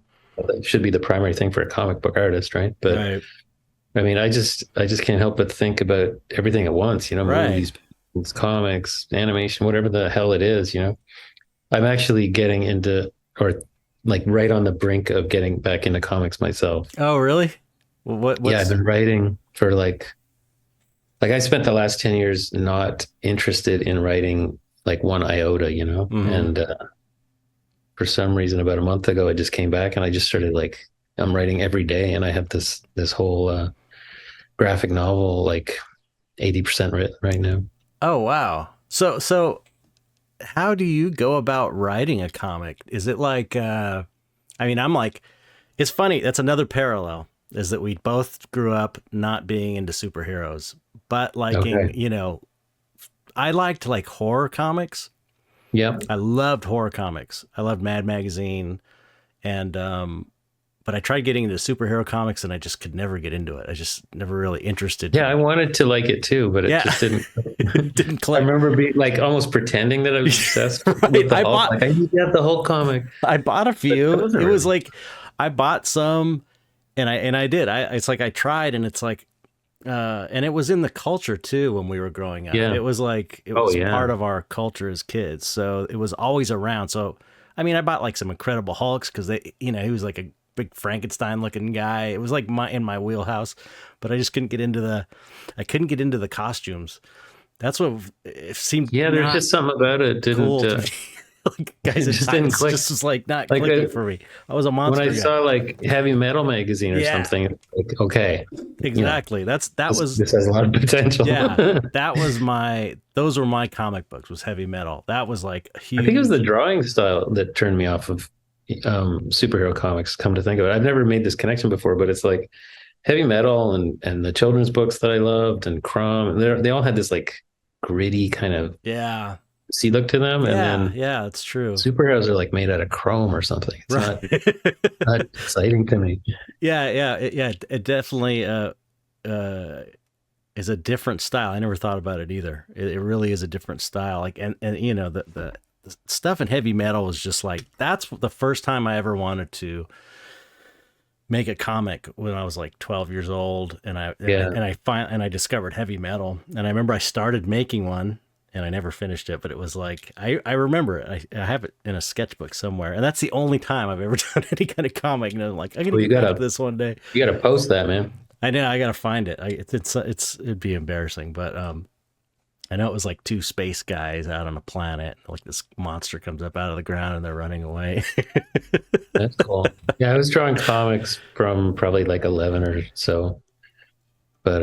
should be the primary thing for a comic book artist, right? But I mean, I just can't help but think about everything at once, you know, movies, comics, animation, whatever the hell it is, you know. I'm actually getting into, or like right on the brink of getting back into comics myself. Oh, really? Well, yeah, I've been writing for like I spent the last 10 years not interested in writing like one iota, you know. And for some reason about a month ago I just came back and I just started like, I'm writing every day, and I have this whole graphic novel like 80% written right now. Oh, wow. So how do you go about writing a comic? Is it like, I mean, I'm like, it's funny. That's another parallel, is that we both grew up not being into superheroes, but liking, you know, I liked like horror comics. Yeah. I loved horror comics. I loved Mad Magazine. And, but I tried getting into superhero comics and I just could never get into it. I just never really interested. Yeah, I wanted to like it too, but it just didn't. It didn't click. I remember being like almost pretending that I was obsessed with the Hulk. Like I need to have the whole comic. I bought a few. It was like I bought some, and I did. It's like I tried, and it's like, and it was in the culture too when we were growing up. Yeah. It was like it was part of our culture as kids, so it was always around. So I mean, I bought like some Incredible Hulks because they, you know, he was like a big Frankenstein looking guy. It was like in my wheelhouse, but I just couldn't get into the costumes. That's what it seemed. Yeah, there's just something about it didn't cool like, guys, it just didn't click. Just was like not like clicking for me. I was a monster. When I saw like Heavy Metal magazine or something, like okay, exactly. You know, this has a lot of potential. Yeah, those were my comic books. Was Heavy Metal. That was like huge. I think it was the drawing style that turned me off of superhero comics. Come to think of it, I've never made this connection before, but it's like Heavy Metal and the children's books that I loved and Crom. They all had this like gritty kind of see look to them, and then it's true. Superheroes are like made out of chrome or something. It's not exciting to me. It definitely is a different style. I never thought about it either. It really is a different style. Like and you know the stuff in Heavy Metal was just like, that's the first time I ever wanted to make a comic, when I was like 12 years old, and I discovered Heavy Metal, and I remember I started making one and I never finished it, but it was like I remember it. I have it in a sketchbook somewhere, and that's the only time I've ever done any kind of comic. And I'm like, I'm gonna get this one day. You gotta post that, man. I know, I gotta find it. It'd be embarrassing, but I know it was like two space guys out on a planet. Like this monster comes up out of the ground and they're running away. That's cool. Yeah, I was drawing comics from probably like 11 or so. But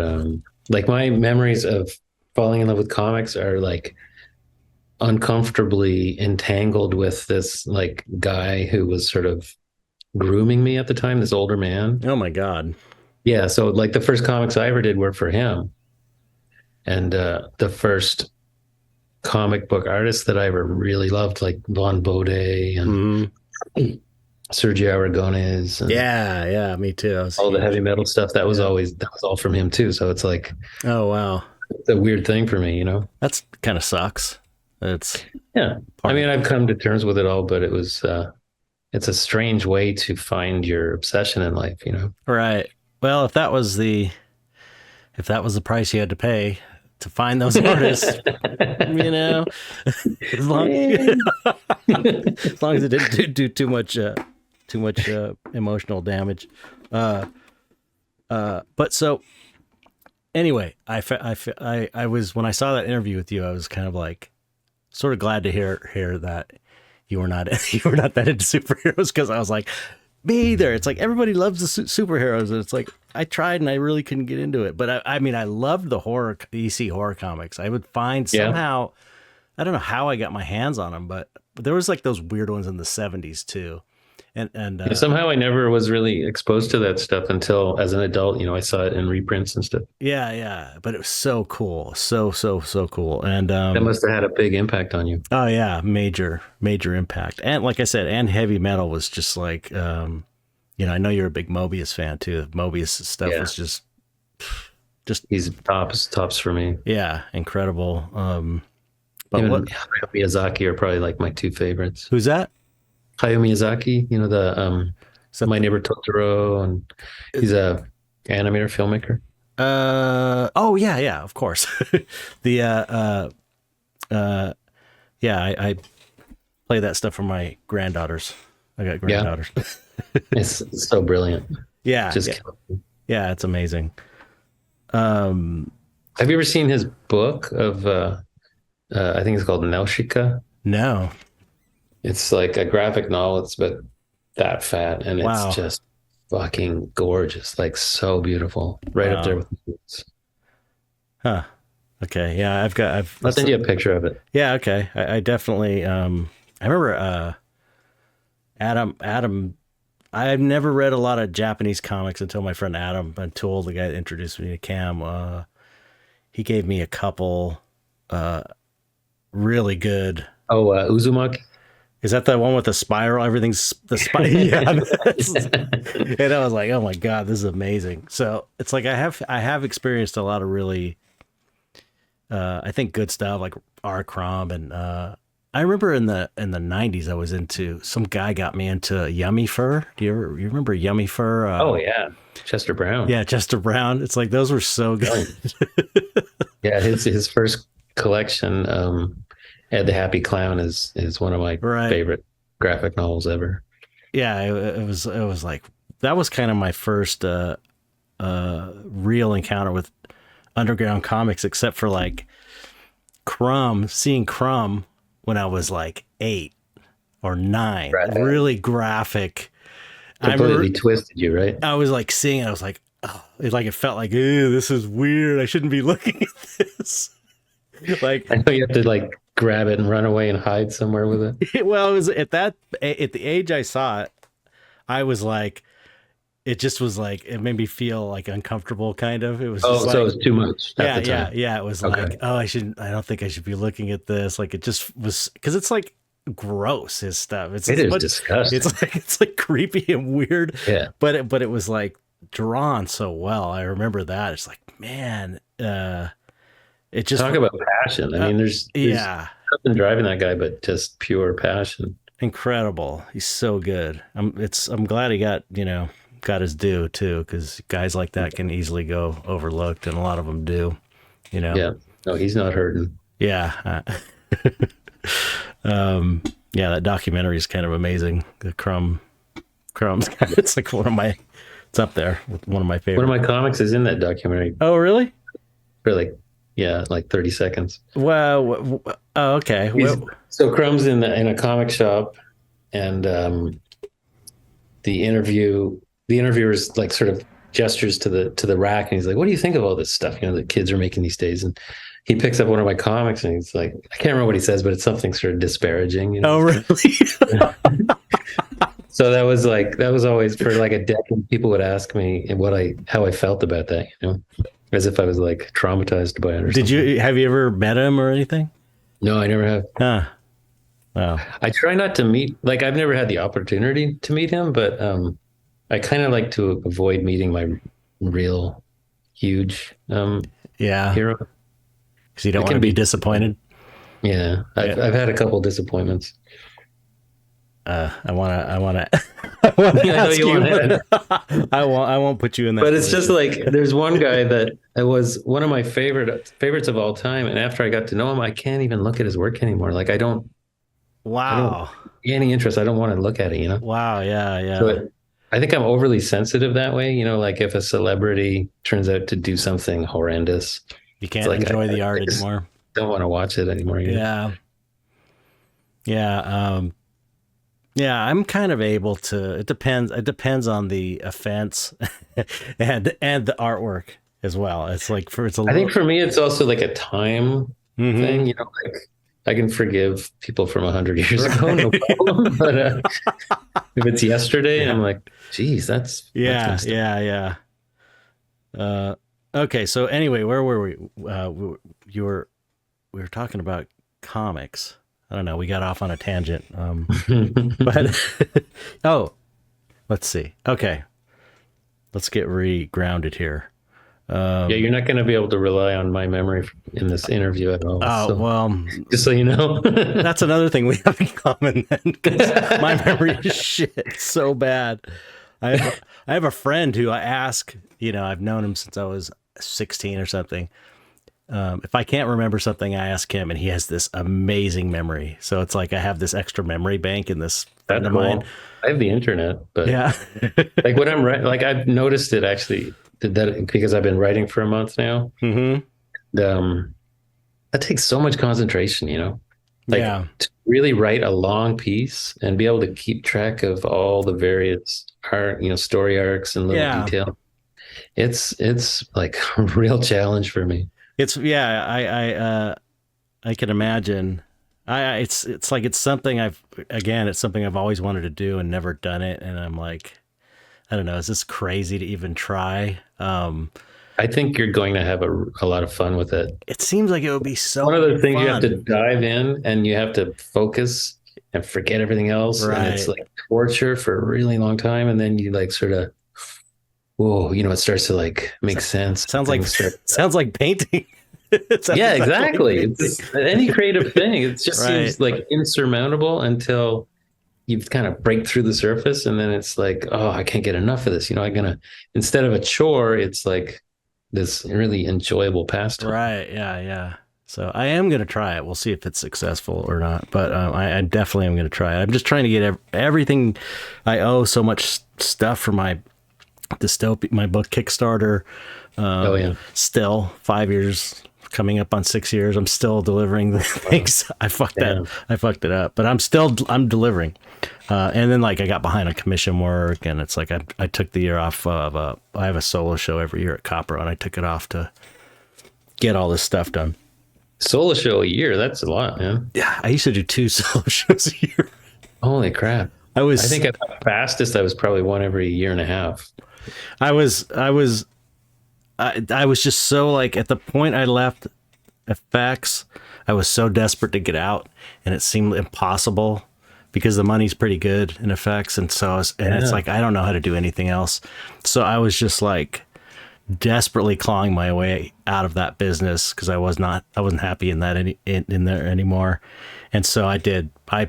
like my memories of falling in love with comics are like uncomfortably entangled with this like guy who was sort of grooming me at the time, this older man. Oh my God. Yeah. So like the first comics I ever did were for him. And the first comic book artists that I ever really loved, like Von Bode and Sergio Aragonés. And yeah, me too. All the Heavy Metal stuff, that was all from him too. So it's like, oh wow, it's a weird thing for me, you know. That's kind of sucks. It's Yeah. I mean, I've come to terms with it all, but it's a strange way to find your obsession in life, you know? right. Well, if that was the price you had to pay to find those artists, you know, as long as long as it didn't do too much emotional damage. But so anyway, I was, when I saw that interview with you, I was kind of like sort of glad to hear that you were not you were not that into superheroes, because I was like, me either. It's like everybody loves the superheroes, and it's like I tried and I really couldn't get into it. But I mean, I loved the EC horror comics. I would find somehow, I don't know how I got my hands on them, but there was like those weird ones in the 70s too. And somehow I never was really exposed to that stuff until as an adult, you know, I saw it in reprints and stuff. yeah, but it was so cool, so cool. And That must have had a big impact on you. oh yeah, major impact. And like I said, and heavy metal was just like, you know, I know you're a big Mobius fan too. Mobius stuff was just he's tops for me. Yeah, incredible. But Even Hayao Miyazaki are probably like my two favorites. Who's that? Hayao Miyazaki, you know, the My Neighbor Totoro, and he's a animator filmmaker. Oh yeah, of course. The I play that stuff for my granddaughters. I got granddaughters. It's so brilliant. Yeah, Just yeah, it's amazing. Have you ever seen his book of I think it's called Nausicaa? No. It's like a graphic novel. It's about that fat, and it's just fucking gorgeous. Like so beautiful, right up there with the boots. Huh. Okay. Yeah, I'll send you a picture of it. Yeah. Okay. I definitely. I remember Adam. I've never read a lot of Japanese comics until my friend Adam, until the guy that introduced me to Cam. He gave me a couple really good. Oh, Uzumaki. Is that the one with the spiral? Everything's the spiral. Yeah. And I was like, oh my God, this is amazing. So it's like I have experienced a lot of really, I think, good stuff like R. Crumb, and I remember in the 90s I was into, some guy got me into Yummy Fur. Do you remember Yummy Fur? Oh yeah, Chester Brown. Yeah, Chester Brown. It's like those were so good. Yeah, his first collection, Ed the Happy Clown, is one of my favorite graphic novels ever. Yeah, it was like, that was kind of my first real encounter with underground comics, except for like seeing Crumb when I was like 8 or 9. Right. Really graphic. Completely twisted you, right? I was like seeing it, I was like, oh, it felt like, ew, this is weird. I shouldn't be looking at this. Like, I know you have to like grab it and run away and hide somewhere with it. Well, it was at the age I saw it, I was like, it just was like, it made me feel like uncomfortable, kind of. It was so it was too much. Yeah. It was like, oh, I don't think I should be looking at this. Like, it just was, because it's like gross, his stuff. It is disgusting. It's like creepy and weird. Yeah. But it was like drawn so well. I remember that. It's like, man, it just talk about passion. I mean, there's nothing driving that guy but just pure passion. Incredible. He's so good. I'm glad he got his due too, because guys like that can easily go overlooked, and a lot of them do. Yeah. No, he's not hurting. Yeah. Yeah, that documentary is kind of amazing. The Crumbs. It's like it's up there with one of my favorites. One of my comics is in that documentary. Oh, really? For like 30 seconds. Well, oh, okay. So Crumb's in a comic shop, and the interviewer's like sort of gestures to the rack, and he's like, "What do you think of all this stuff? The kids are making these days." And he picks up one of my comics, and he's like, I can't remember what he says, but it's something sort of disparaging. Oh, really? So that was always, for like a decade, people would ask me how I felt about that, as if I was like traumatized by it. Have you ever met him or anything? No, I never have. Huh. Wow. I try not to meet, like, I've never had the opportunity to meet him, but I kind of like to avoid meeting my real huge hero. Because you don't want to be disappointed. Yeah, I've had a couple disappointments. I wanna, I wanna I know ask you you. want to, I won't put you in that but it's just position. like there's one guy that I was one of my favorites of all time, and after I got to know him, I can't even look at his work anymore. Like I don't Wow. any interest. I don't want to look at it, you know. Wow. Yeah. So Yeah. I think I'm overly sensitive that way, you know. Like if a celebrity turns out to do something horrendous, You it's can't like enjoy the I art just anymore. don't want to watch it anymore. You know? Yeah. Yeah. Yeah. I'm kind of able to. It depends. It depends on the offense, and the artwork as well. It's like it's a I little. think for me, it's also like a time Hmm. thing, you know. Like I can forgive people from 100 years ago, no Right. problem. But if it's yesterday, Yeah. I'm like, geez, that's Yeah. messed up. Yeah. Yeah. Uh, okay. So anyway, where were we? You were we were talking about comics. I don't know. We got off on a tangent. But oh, let's see. Okay, let's get re-grounded here. Yeah, Um, you're not going to be able to rely on my memory in this interview at all. oh So well, just so you know. that's another thing we have in common then, because my memory is shit so bad. I have a friend who I ask. You know, I've known him since I was 16 or something. If I can't remember something, I ask him, and he has this amazing memory. So it's like I have this extra memory bank in this friend That's of mine. cool. I have the internet, but Yeah. like when I'm writing, like I've noticed it actually that because I've been writing for a month now. Hmm. Um, that takes so much concentration, you know, like Yeah. to really write a long piece and be able to keep track of all the various art, you know, story arcs and little Yeah. detail. It's like a real challenge for me. It's yeah, I can imagine. It's like it's something it's something I've always wanted to do and never done it, and I'm like, I don't know, is this crazy to even try? I think you're going to have a lot of fun with it. It seems like it would be One so of the things you have to fun. dive in and you have to focus and forget everything else. And it's Right. like torture for a really long time. And then you like sort of, whoa, you know, it starts to like make sense. Sounds like Things start. sounds like painting. It sounds Yeah, exactly like exactly. painting. It's any creative thing. It just Right. seems like insurmountable until you kind of break through the surface. And then it's like, oh, I can't get enough of this. You know, instead of a chore, it's like this really enjoyable pastime. Right. Yeah. Yeah. So I am going to try it. We'll see if it's successful or not. But I definitely am going to try it. I'm just trying to get everything. I owe so much stuff for my dystopia, my book Kickstarter. Oh, yeah. Still 5 years, coming up on 6 years. I'm still delivering the things. Yeah. I fucked it up, but I'm delivering. And then like I got behind on commission work, and it's like I took the year off of I have a solo show every year at Copper, and I took it off to get all this stuff done. Solo show a year. That's a lot, man. Yeah, I used to do 2 solo shows a year. Holy crap. I I was think at the fastest, I was probably one every year and a half. I was just so like at the point I left FX, I was so desperate to get out, and it seemed impossible because the money's pretty good in FX, and it's Yeah. like I don't know how to do anything else. So I was just like desperately clawing my way out of that business because I wasn't happy in that in there anymore, and so I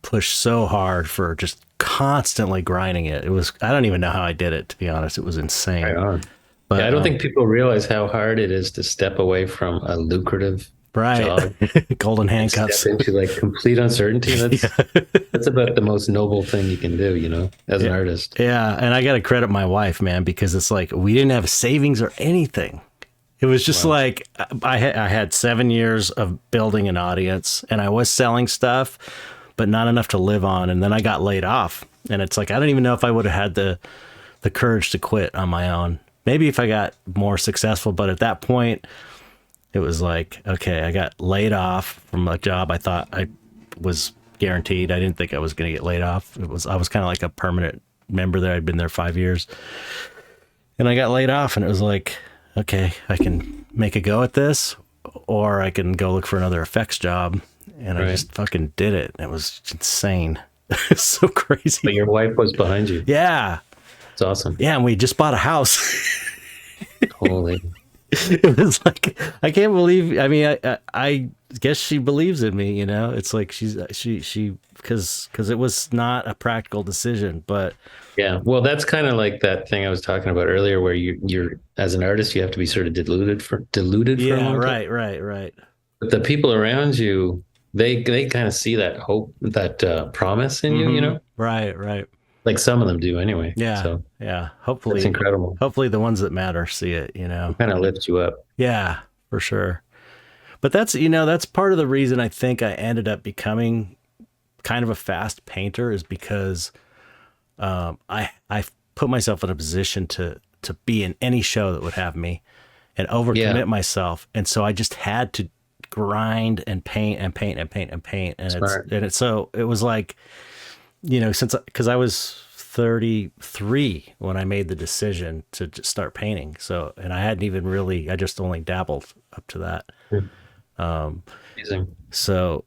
pushed so hard for just constantly grinding it. It was I don't even know how I did it, to be honest. It was insane. Right on. Yeah, But I don't think people realize how hard it is to step away from a lucrative right. job Golden and step handcuffs. into like complete uncertainty. That's about the most noble thing you can do, you know, as an artist. Yeah, and I got to credit my wife, man, because it's like we didn't have savings or anything. It was just Wow. like I had 7 years of building an audience, and I was selling stuff, but not enough to live on. And then I got laid off, and it's like I don't even know if I would have had the courage to quit on my own. Maybe if I got more successful, but at that point, it was like, okay, I got laid off from a job I thought I was guaranteed. I didn't think I was going to get laid off. I was kind of like a permanent member there. I'd been there 5 years, and I got laid off, and it was like, okay, I can make a go at this, or I can go look for another effects job. And I Right. just fucking did it. It was insane. It's so But crazy. your wife was behind you. Yeah. It's awesome. Yeah. And we just bought a house. Holy. It was like, I can't believe. I mean, I guess she believes in me. You know, it's like she because it was not a practical decision, but Yeah. Well, that's kind of like that thing I was talking about earlier, where you're as an artist, you have to be sort of deluded for a yeah, long time. right. But the people around you, they kind of see that hope, that promise in you, you Mm-hmm. know, Right. like some of them do anyway. Yeah, So yeah. that's incredible. Hopefully the ones that matter see it. You know. It kind of lifts you up. Yeah, for sure. But that's part of the reason I think I ended up becoming kind of a fast painter is because I put myself in a position to be in any show that would have me and Yeah. overcommit myself, and so I just had to grind and paint and paint and paint and paint, and Smart. it's so it was like, you know, since because I was 33 when I made the decision to just start painting, so and I hadn't even really, I just only dabbled up to that. Amazing. So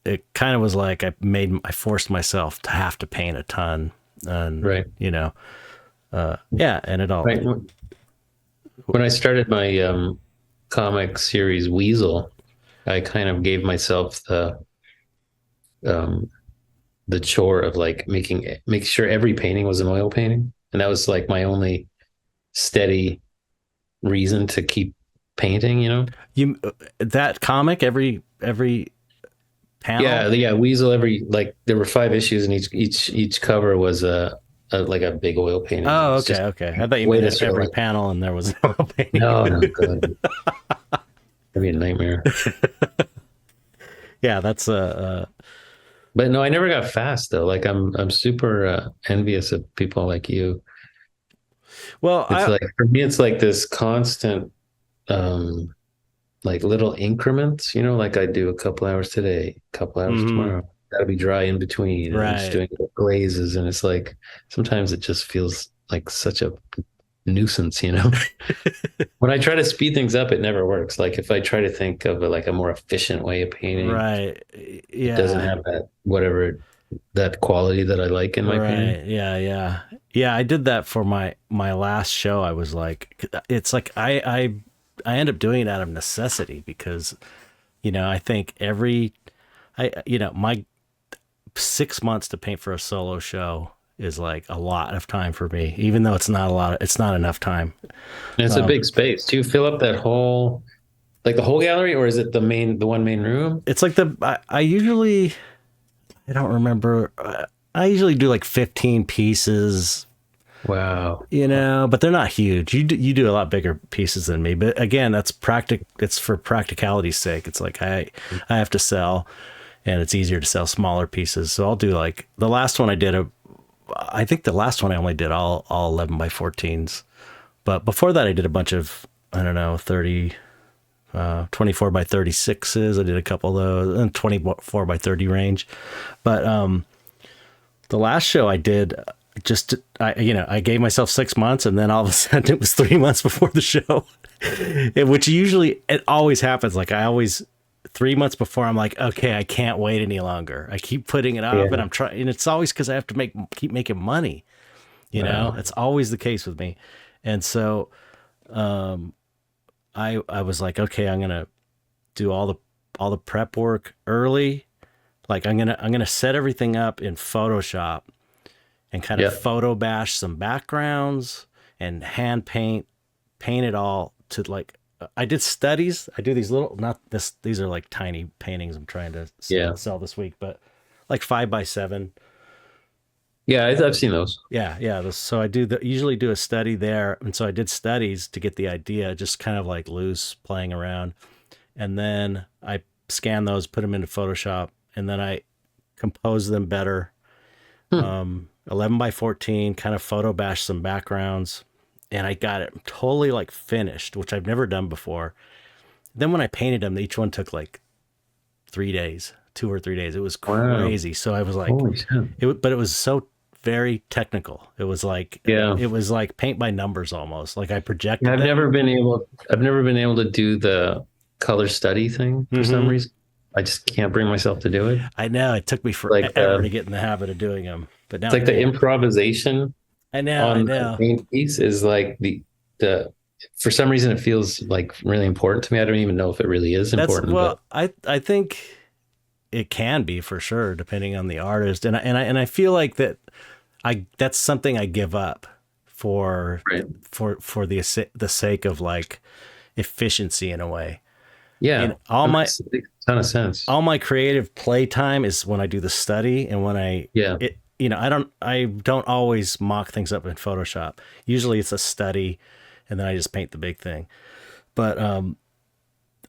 it kind of was like I forced myself to have to paint a ton, and Right. you know, yeah, and it all. Right. When I started my comic series Weasel, I kind of gave myself um, the chore of like make sure every painting was an oil painting, and that was like my only steady reason to keep painting. You know? You that comic every panel. Yeah. Weasel. Every like there were 5 issues, and each cover was a like a big oil painting. Oh, It's just okay. I thought you way meant to sort of every like, panel and there was no painting. no, no, God, that'd be a nightmare. Yeah, that's But no, I never got fast though. Like I'm super envious of people like you. well, It's I like for me, it's like this constant, um, like little increments. You know, like I do a couple hours today, a couple hours mhm, tomorrow. Got to be dry in between, and I'm just right. doing glazes, and it's like sometimes it just feels like such a nuisance. You know, when I try to speed things up, it never works. Like if I try to think of like a more efficient way of painting, Right. it doesn't Yeah. have that quality that I like in my painting. Right. Yeah. Yeah, I did that for my last show. I was like, it's like I end up doing it out of necessity because, you know, I think my 6 months to paint for a solo show is like a lot of time for me, even though it's not enough time. And it's a big space. Do you fill up that whole, like the whole gallery, or is it the one main room? It's like I usually, I don't remember. I usually do like 15 pieces, Wow. you know, but they're not huge. You do a lot bigger pieces than me, but again, it's for practicality's sake. It's like I have to sell, and it's easier to sell smaller pieces. So I'll do like the last one I did. I think the last one I only did all 11 by 14s, but before that I did a bunch of, I don't know, 24 by 36s. I did a couple of those, and 24 by 30 range. But the last show I did, I gave myself 6 months, and then all of a sudden it was 3 months before the show, which usually it always happens. Like I always 3 months before, I'm like, okay, I can't wait any longer. I keep putting it off, and Yeah. I'm trying, and it's always because I have to keep making money. You know, Wow. it's always the case with me, and so I was like, okay, I'm gonna do all the prep work early. Like I'm gonna set everything up in Photoshop and kind of Yeah. photo bash some backgrounds and hand paint it all to like I did studies. I do these little, not this, these are like tiny paintings I'm trying to Yeah. sell this week, but like 5 by 7. Yeah. I've seen those. Yeah. So I usually do a study there, and so I did studies to get the idea, just kind of like loose playing around, and then I scan those, put them into Photoshop, and then I compose them better. Hmm. 11 by 14, kind of photo bash some backgrounds, and I got it totally like finished, which I've never done before. Then when I painted them, each one took like 3 days, 2 or 3 days. It was Wow. crazy. So I was like, Holy shit. but it was so very technical. Yeah. It was like paint by numbers almost. Like I Yeah, projected them. I've never been able to do the color study thing for some Hmm. reason. I just can't bring myself to do it. I know it took me Like forever to get in the habit of doing them, but it's now, like the yeah, improvisation I on the know. main piece is like the for some reason it feels like really important to me. I don't even know if it really is That's important, well, but I think it can be for sure, depending on the artist, and I feel like that that's something I give up for right. the sake of like efficiency in a way. Yeah, And all that my makes a ton of sense. all my creative playtime is when I do the study and when Yeah, I don't always mock things up in Photoshop. Usually it's a study and then I just paint the big thing. But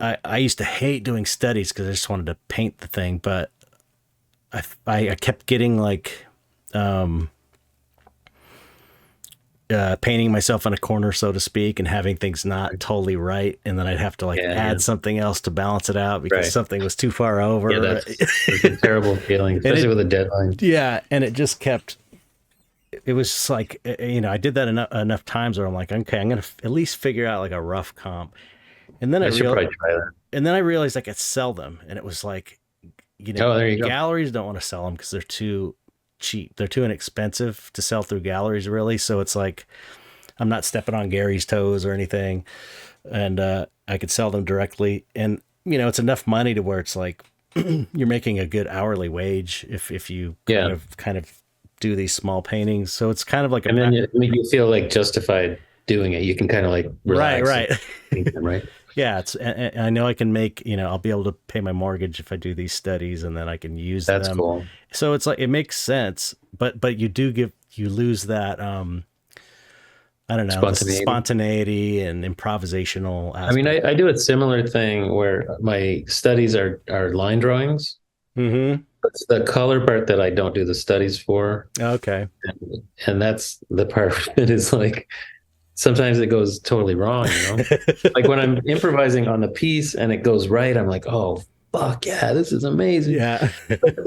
I used to hate doing studies because I just wanted to paint the thing, but I kept getting like painting myself in a corner, so to speak, and having things not totally right. And then I'd have to like yeah, yeah. add something else to balance it out because Right. something was too far over. Yeah, that's a terrible feeling, And especially with a deadline. yeah. And it just kept, it was just like, I did that enough times where I'm like, okay, I'm going to at least figure out like a rough comp. And then I should probably try that. I realized I could sell them. And it was like, Oh, there you go. galleries don't want to sell them because they're too cheap. They're too inexpensive to sell through galleries, really. So it's like I'm not stepping on Gary's toes or anything, and I could sell them directly. And it's enough money to where it's like you're making a good hourly wage if you Yeah, kind of do these small paintings. So it's kind of like and then it make you feel like justified doing it. You can kind of like right, relax, right. and paint them, right? Yeah, and I know I can make, I'll be able to pay my mortgage if I do these studies and then I can use That's them. cool. So it's like it makes sense, but you lose that I don't know, the Spontaneity. spontaneity and improvisational I mean, aspect. I do a similar thing where my studies are line drawings. Mm-hmm. It's the color part that I don't do the studies for, Okay. and that's the part that is like sometimes it goes totally wrong, you know? Like when I'm improvising on the piece and it goes right, I'm like, oh, fuck yeah, this is amazing. Yeah.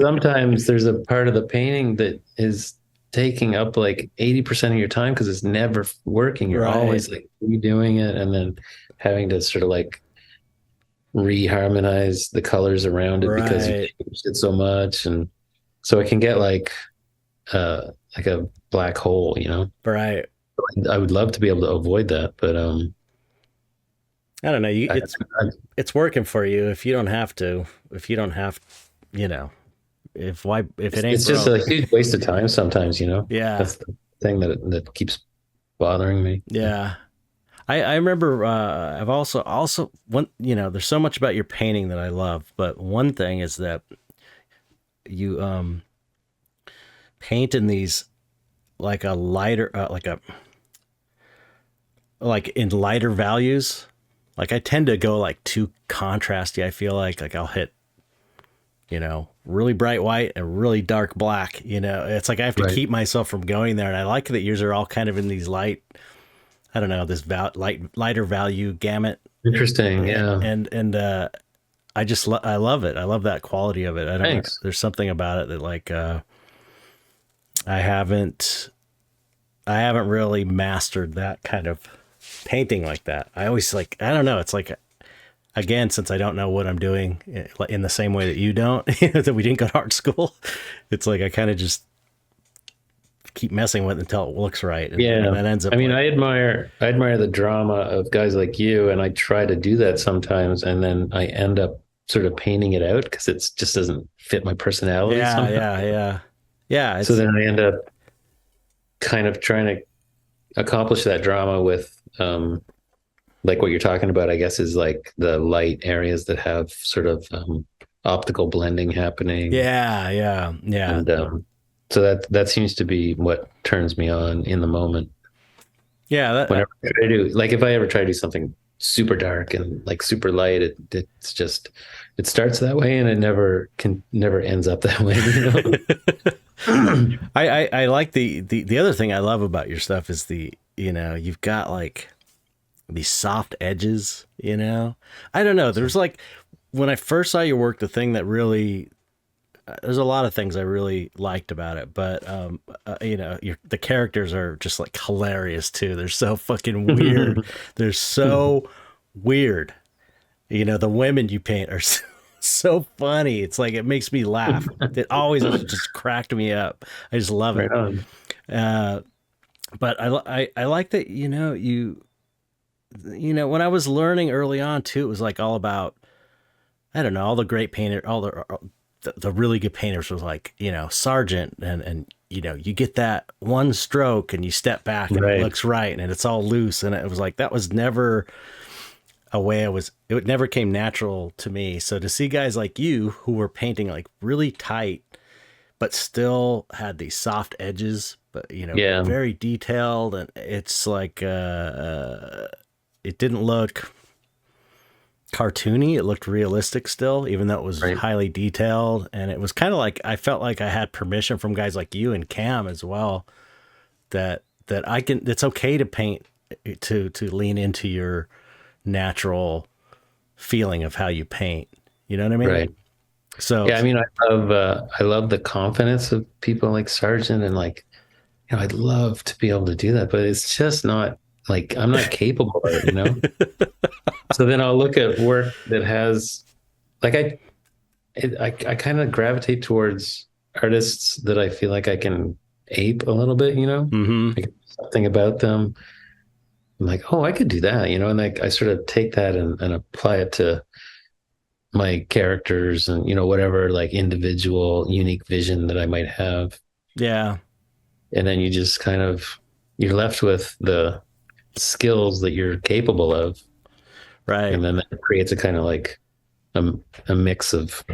Sometimes there's a part of the painting that is taking up like 80% of your time because it's never working. You're Right. always like redoing it and then having to sort of like reharmonize the colors around it because you Right. changed it so much. And so it can get like a black hole, you know? Right. I would love to be able to avoid that, but I don't know. I, I, It's working for you if you don't have to. If you don't have, you know, if it ain't it's just broke. a huge waste of time sometimes, you know? Yeah. That's the thing that keeps bothering me. Yeah. I remember I've also one there's so much about your painting that I love, but one thing is that you paint in these like a lighter like in lighter values. Like I tend to go like too contrasty. I feel like I'll hit really bright white and really dark black. It's like I have to Right. keep myself from going there. And I like that yours are all kind of in these I don't know, this lighter value gamut. Interesting. Yeah. And I love it. I love that quality of it. I don't know. Thanks. There's something about it that like I haven't really mastered that kind of painting like that. I always like, I don't know. It's like, again, since I don't know what I'm doing in the same way that you don't, that we didn't go to art school, it's like I kind of just keep messing with it until it looks right. Yeah. And that ends up. I mean, like, I admire the drama of guys like you, and I try to do that sometimes, and then I end up sort of painting it out because it just doesn't fit my personality. yeah, Somehow. yeah. So then I end up kind of trying to accomplish that drama with like what you're talking about, I guess, is like the light areas that have sort of optical blending happening. yeah. And so that seems to be what turns me on in the moment. Yeah, Whenever I try to do, like if I ever try to do something super dark and like super light, it's just it starts that way and it never ends up that way. I like the other thing I love about your stuff is you've got like these soft edges. I don't know. There's like when I first saw your work, the thing that really there's a lot of things I really liked about it, but the characters are just like hilarious too. They're so fucking weird. They're so weird. The women you paint are so funny. It's like it makes me laugh. It always just cracked me up. I just love it. Right on. But I like that when I was learning early on too, it was like all about, I don't know, all the great painter, all the really good painters was like, Sargent and you get that one stroke and you step back and it Right. looks right and it's all loose. And it was like, that was never a way it never came natural to me. So to see guys like you who were painting like really tight, but still had these soft edges, but Yeah. very detailed, and it's like it didn't look cartoony. It looked realistic still, even though it was Right. highly detailed. And it was kind of like I felt like I had permission from guys like you and Cam as well that I can. It's okay to paint to lean into your natural feeling of how you paint. You know what I mean? Right. So Yeah, I mean, I love the confidence of people like Sargent, and like, I'd love to be able to do that, but it's just not like I'm not capable of it. So then I'll look at work that has, like, I kind of gravitate towards artists that I feel like I can ape a little bit, mhm. like something about them. I'm like, oh, I could do that, and like I sort of take that and apply it to my characters and whatever like individual unique vision that I might have. Yeah. And then you just kind of you're left with the skills that you're capable of. Right. And then that creates a kind of like a mix of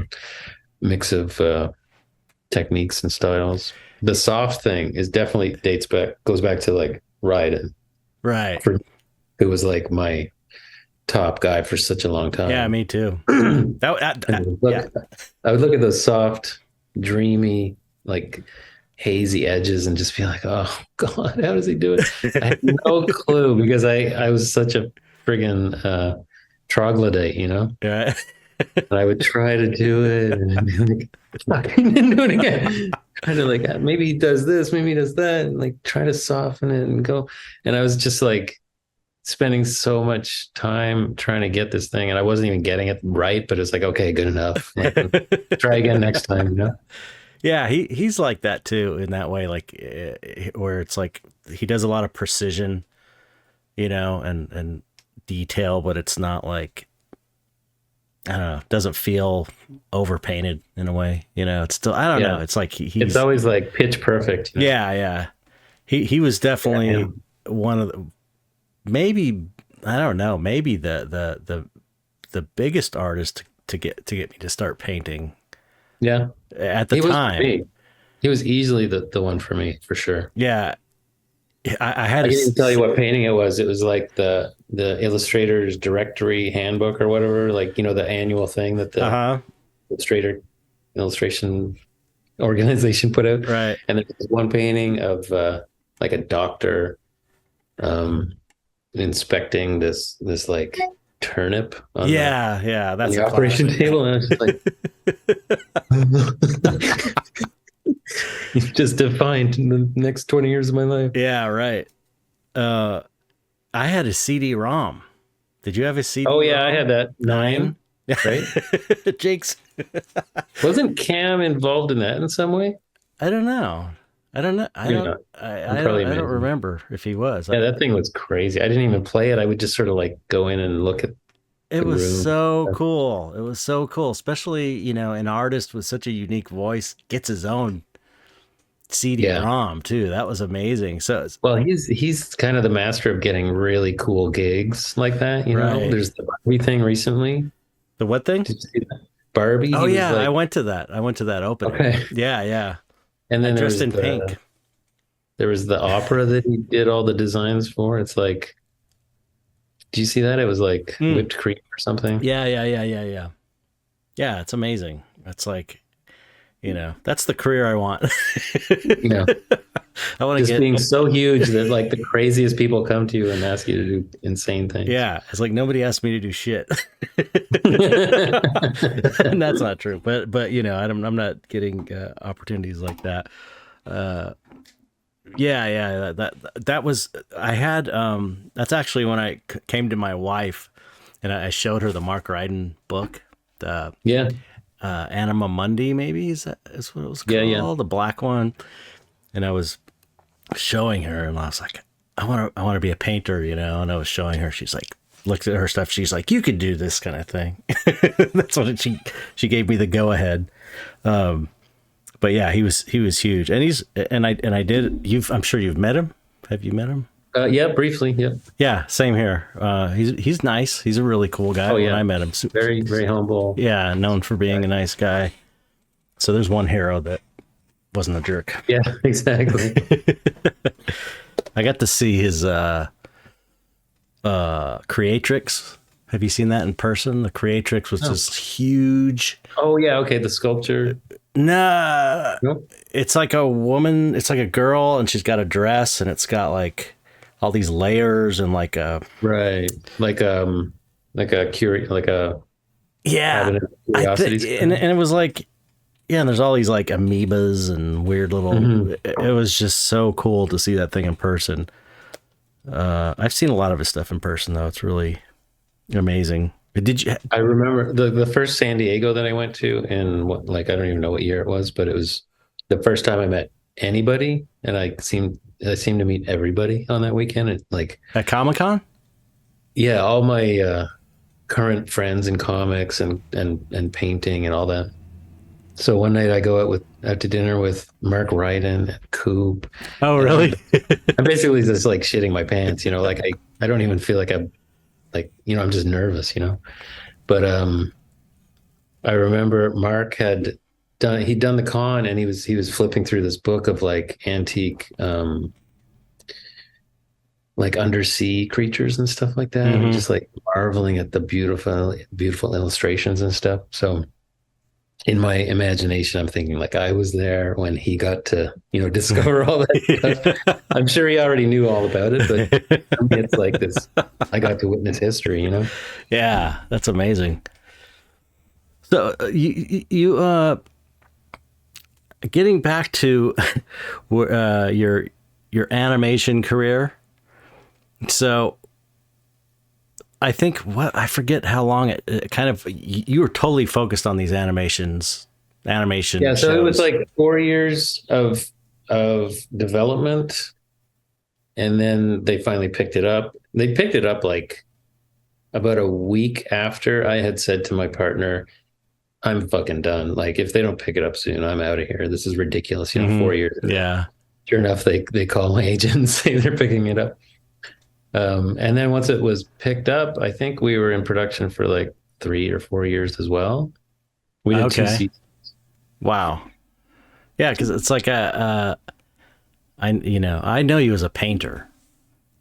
techniques and styles. The soft thing is definitely goes back to like Ryden, Right. who was like my top guy for such a long time. Yeah, me too. Yeah. I would look at those soft, dreamy, like hazy edges and just be like, oh God, how does he do it? I have no clue because I was such a friggin' troglodyte, Yeah. and I would try to do it and I'd be like, fucking do it again. Kind of like, maybe he does this, maybe he does that, and like try to soften it and go. And I was just like, spending so much time trying to get this thing and I wasn't even getting it right, but it's like, okay, good enough. Like, try again next time, Yeah, he's like that too in that way, like where it's like he does a lot of precision, and detail, but it's not like, I don't know, doesn't feel overpainted in a way, it's still, I don't know. It's like he's it's always like pitch perfect. Yeah, yeah. He was definitely one of the, maybe, I don't know, maybe the biggest artist to get me to start painting. Yeah. At the time. He was easily the one for me, for sure. Yeah. I can't even tell you what painting it was. It was like the illustrator's directory handbook or whatever, like, the annual thing that the illustration organization put out. Right. And there's one painting of like a doctor inspecting this like turnip on that's the operation table, and I was just like you've just defined the next 20 years of my life. Yeah, right. I had a CD-ROM. Did you have a CD-ROM? Oh yeah, I had that 9, right? Jake's wasn't Cam involved in that in some way? I don't know. I don't remember if he was. Yeah, that thing was crazy. I didn't even play it. I would just sort of like go in and look at it. Was so cool. It was so cool, especially, an artist with such a unique voice gets his own CD-ROM too. That was amazing. So well, he's kind of the master of getting really cool gigs like that. Right. There's the Barbie thing recently. The what thing? Did you see that? Barbie. Oh yeah, I went to that opening. Okay. Yeah. And then dressed in pink. There was the opera that he did all the designs for. It's like, do you see that? It was like whipped cream or something. Yeah. Yeah, it's amazing. It's like, that's the career I want. I want to get being so huge that like the craziest people come to you and ask you to do insane things. Yeah, it's like nobody asked me to do shit. And that's not true. But I'm not getting opportunities like that. Yeah. That was, I had. That's actually when I came to my wife, and I showed her the Mark Ryden book. Anima Mundi, maybe is what it was called. Yeah. The black one. And I was showing her, and I was like, I want to be a painter, you know. And I was showing her. She's like, looks at her stuff. She's like, you could do this kind of thing. That's what she gave me the go ahead. But yeah, he was huge, and I did. I'm sure you've met him. Have you met him? Yeah, briefly. Yeah. Yeah, same here. He's nice. He's a really cool guy. Oh, yeah. When I met him, Very, very humble. yeah, known for being a nice guy. So there's one hero that wasn't a jerk. Yeah, exactly. I got to see his Creatrix. Have you seen that in person? The Creatrix was just huge. Oh yeah, okay. The sculpture. Nah, Nope. it's like a woman. It's like a girl, and she's got a dress, and it's got like all these layers and like a Right. Like a like a yeah. cabinet of curiosities. And it was like, yeah, and there's all these like amoebas and weird little. It was just so cool to see that thing in person. I've seen a lot of his stuff in person though. It's really amazing. Did you? I remember the first San Diego that I went to in what, like, I don't even know what year it was, but it was the first time I met anybody, and I seemed to meet everybody on that weekend. It, like, At Comic-Con? yeah, all my current friends in comics and painting and all that. So one night I go out to dinner with Mark Ryden and Coop. Oh, really? I'm basically just like shitting my pants, you know, like I don't even feel like I'm like, you know, I'm just nervous, you know. But I remember Mark he'd done the con, and he was flipping through this book of like antique like undersea creatures and stuff like that. And just like marveling at the beautiful illustrations and stuff. So in my imagination, I'm thinking like I was there when he got to, you know, discover all that stuff. I'm sure he already knew all about it, but for me, it's like this, I got to witness history, you know? Yeah, that's amazing. So you getting back to your animation career. So I think I forget how long it kind of, you were totally focused on these animation. Yeah. So it was like 4 years of development, and then they finally picked it up. They picked it up like about a week after I had said to my partner, I'm fucking done. Like, if they don't pick it up soon, I'm out of here. This is ridiculous. You know, 4 years. Yeah. Sure enough, they call my agent and say they're picking it up. And then once it was picked up, I think we were in production for like 3 or 4 years as well. We did 2 seasons. Wow. Yeah, because it's like I know you as a painter.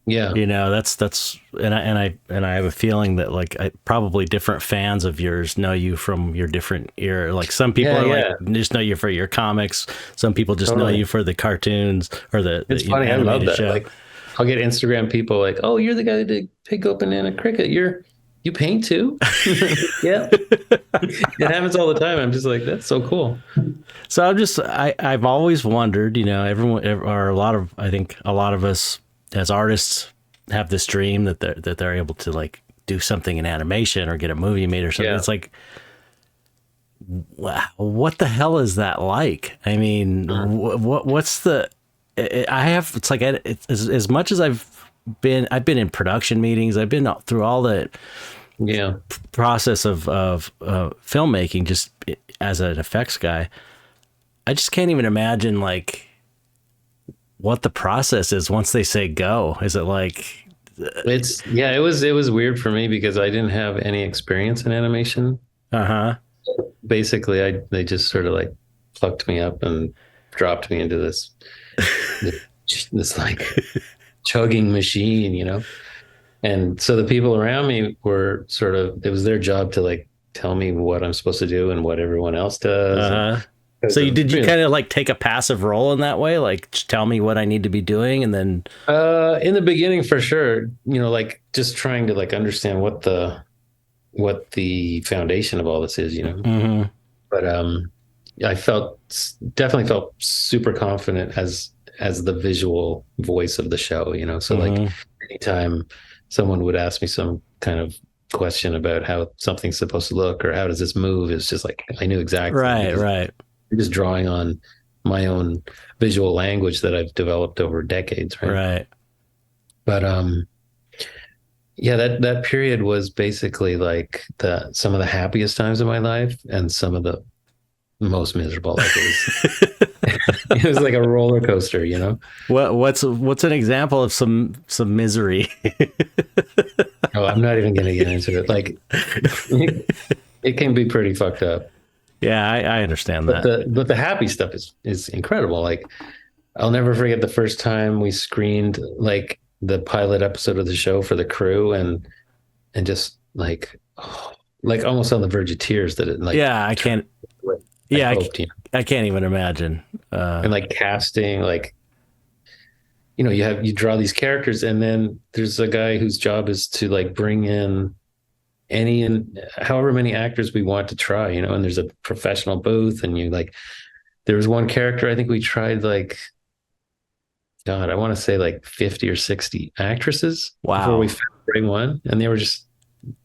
Yeah. You know, that's and I have a feeling that like probably different fans of yours know you from your different era. Like some people like just know you for your comics. Some people just know you for the cartoons or the It's funny. I love that. Show. Like, I'll get Instagram people like, "Oh, you're the guy that did Pig Banana Cricket. You paint too?" Yeah. It happens all the time. I'm just like, that's so cool. So I've always wondered, you know, everyone or I think a lot of us as artists have this dream that they're able to like do something in animation or get a movie made or something. Yeah. It's like, wow, what the hell is that like? I mean, what's the? It's like as much as I've been in production meetings. I've been through all the process of filmmaking just as an effects guy. I just can't even imagine like what the process is once they say go. Is it like it was weird for me because I didn't have any experience in animation. Basically they just sort of like plucked me up and dropped me into this like chugging machine, you know? And so the people around me were sort of, it was their job to like tell me what I'm supposed to do and what everyone else does. So did you kind of like take a passive role in that way? Like tell me what I need to be doing and then in the beginning for sure, you know, like just trying to like understand what the foundation of all this is, you know? But I definitely felt super confident as the visual voice of the show, you know? So like anytime someone would ask me some kind of question about how something's supposed to look or how does this move, it's just like, I knew exactly. Right. I'm just drawing on my own visual language that I've developed over decades. Right. But yeah, that period was basically like some of the happiest times of my life and some of the most miserable. Like it was like a roller coaster, you know. What's an example of some misery? Oh, I'm not even going to get into it. Like it can be pretty fucked up. Yeah, I understand But that. the happy stuff is incredible. Like I'll never forget the first time we screened like the pilot episode of the show for the crew, and just like like almost on the verge of tears that it like Yeah, I can't. I Yeah, hoped, you know. I can't even imagine. And like casting, like you know, you draw these characters, and then there's a guy whose job is to like bring in any and however many actors we want to try, you know, and there's a professional booth, and you like there was one character I think we tried like God, I want to say like 50 or 60 actresses before Wow. we found the right one. And they were just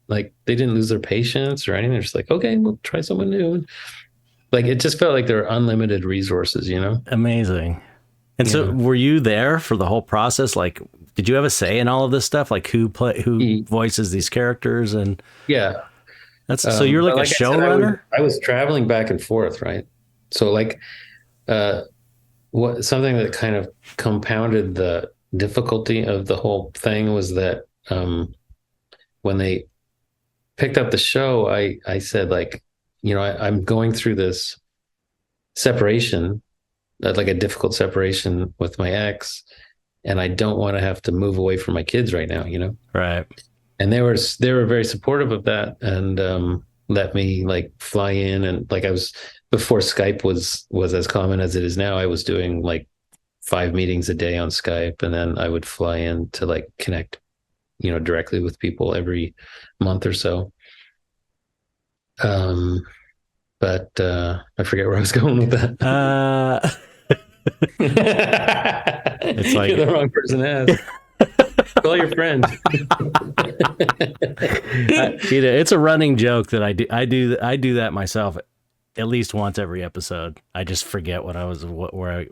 like, they didn't lose their patience or anything. They're just like, okay, we'll try someone new. Like, it just felt like there were unlimited resources, you know? Amazing. And so, Yeah. were you there for the whole process? Like, did you have a say in all of this stuff? Like, who voices these characters? And Yeah. so you're like But a I said, showrunner? I was traveling back and forth, right? So, like, uh, something that kind of compounded the difficulty of the whole thing was that when they picked up the show, I said like, you know, I'm going through this separation, like a difficult separation with my ex, and I don't want to have to move away from my kids right now, you know. Right. And they were very supportive of that, and let me like fly in, and like I was before Skype was as common as it is now. I was doing like 5 meetings a day on Skype, and then I would fly in to like connect, you know, directly with people every month or so. But I forget where I was going with that. It's like You're the wrong person to ask. Call your friend. it's a running joke that I do that myself at least once every episode. I just forget where I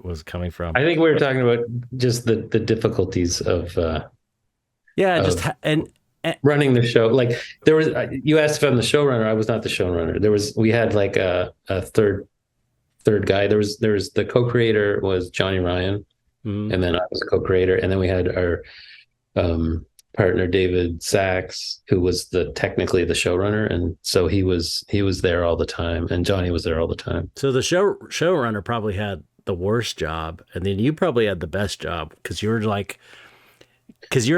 was coming from. I think we were talking about just the difficulties of and running the show. Like there was, you asked if I'm the showrunner. I was not the showrunner. We had like a third guy. There was the co-creator was Johnny Ryan, and then I was a co-creator, and then we had our partner David Sachs, who was technically the showrunner, and so he was there all the time, and Johnny was there all the time. So the showrunner probably had the worst job, and then you probably had the best job because you're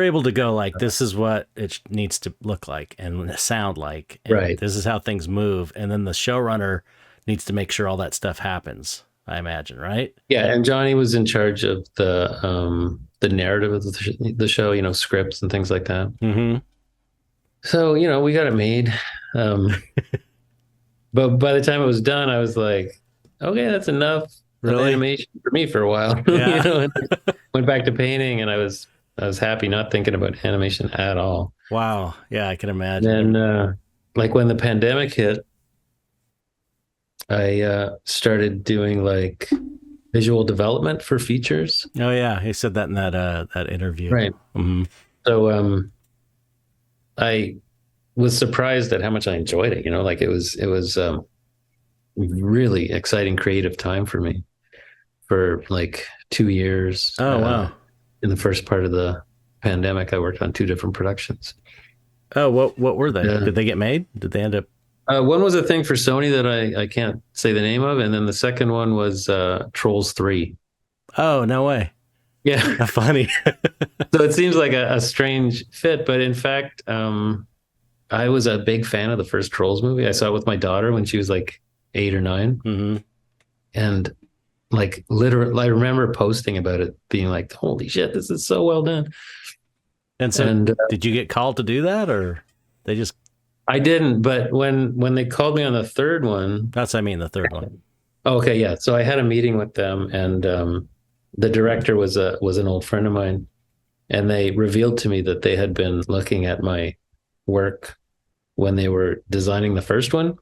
able to go like, this is what it needs to look like and sound like, and right? This is how things move, and then the showrunner needs to make sure all that stuff happens. I imagine, right? Yeah, and Johnny was in charge of the narrative of the show, you know, scripts and things like that. Mm-hmm. So, you know, we got it made. But by the time it was done, I was like, okay, that's enough of animation for me for a while. Yeah. You know, and went back to painting, and I was happy, not thinking about animation at all. Wow. Yeah, I can imagine. And like when the pandemic hit, I started doing like visual development for features. Oh yeah, he said that in that interview. Right. Mm-hmm. So I was surprised at how much I enjoyed it. You know, like it was really exciting creative time for me for like 2 years. Oh wow. In the first part of the pandemic, I worked on 2 different productions. Oh, what were they? Did they get made? Did they end up? One was a thing for Sony that I can't say the name of, and then the second one was Trolls 3. Oh, no way. Yeah. Funny. So it seems like a strange fit, but in fact, I was a big fan of the first Trolls movie. I saw it with my daughter when she was like 8 or 9. Mm-hmm. And like literally, I remember posting about it, being like, holy shit, this is so well done. And so did you get called to do that, or they just... I didn't, but when they called me on the third one... That's what I mean, the third one. Okay, yeah. So I had a meeting with them, and the director was an old friend of mine, and they revealed to me that they had been looking at my work when they were designing the first one.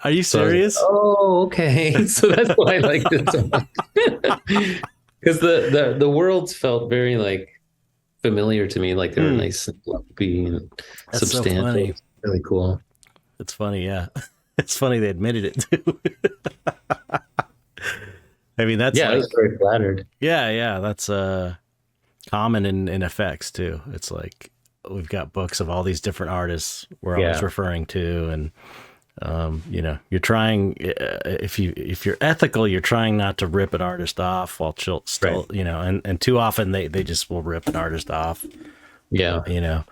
Are you serious? Like, oh, okay. So that's why I liked it so much. Because the worlds felt very like familiar to me. Like they were nice and lumpy and That's so substantial. funny. Really cool. It's funny, yeah. It's funny they admitted it too. I mean, that's Yeah, I like, was very flattered. yeah, that's common in effects too. It's like we've got books of all these different artists we're always Yeah. referring to, and you know, you're trying if you're ethical, you're trying not to rip an artist off while still, Right. you know, and too often they just will rip an artist off, Yeah. you know,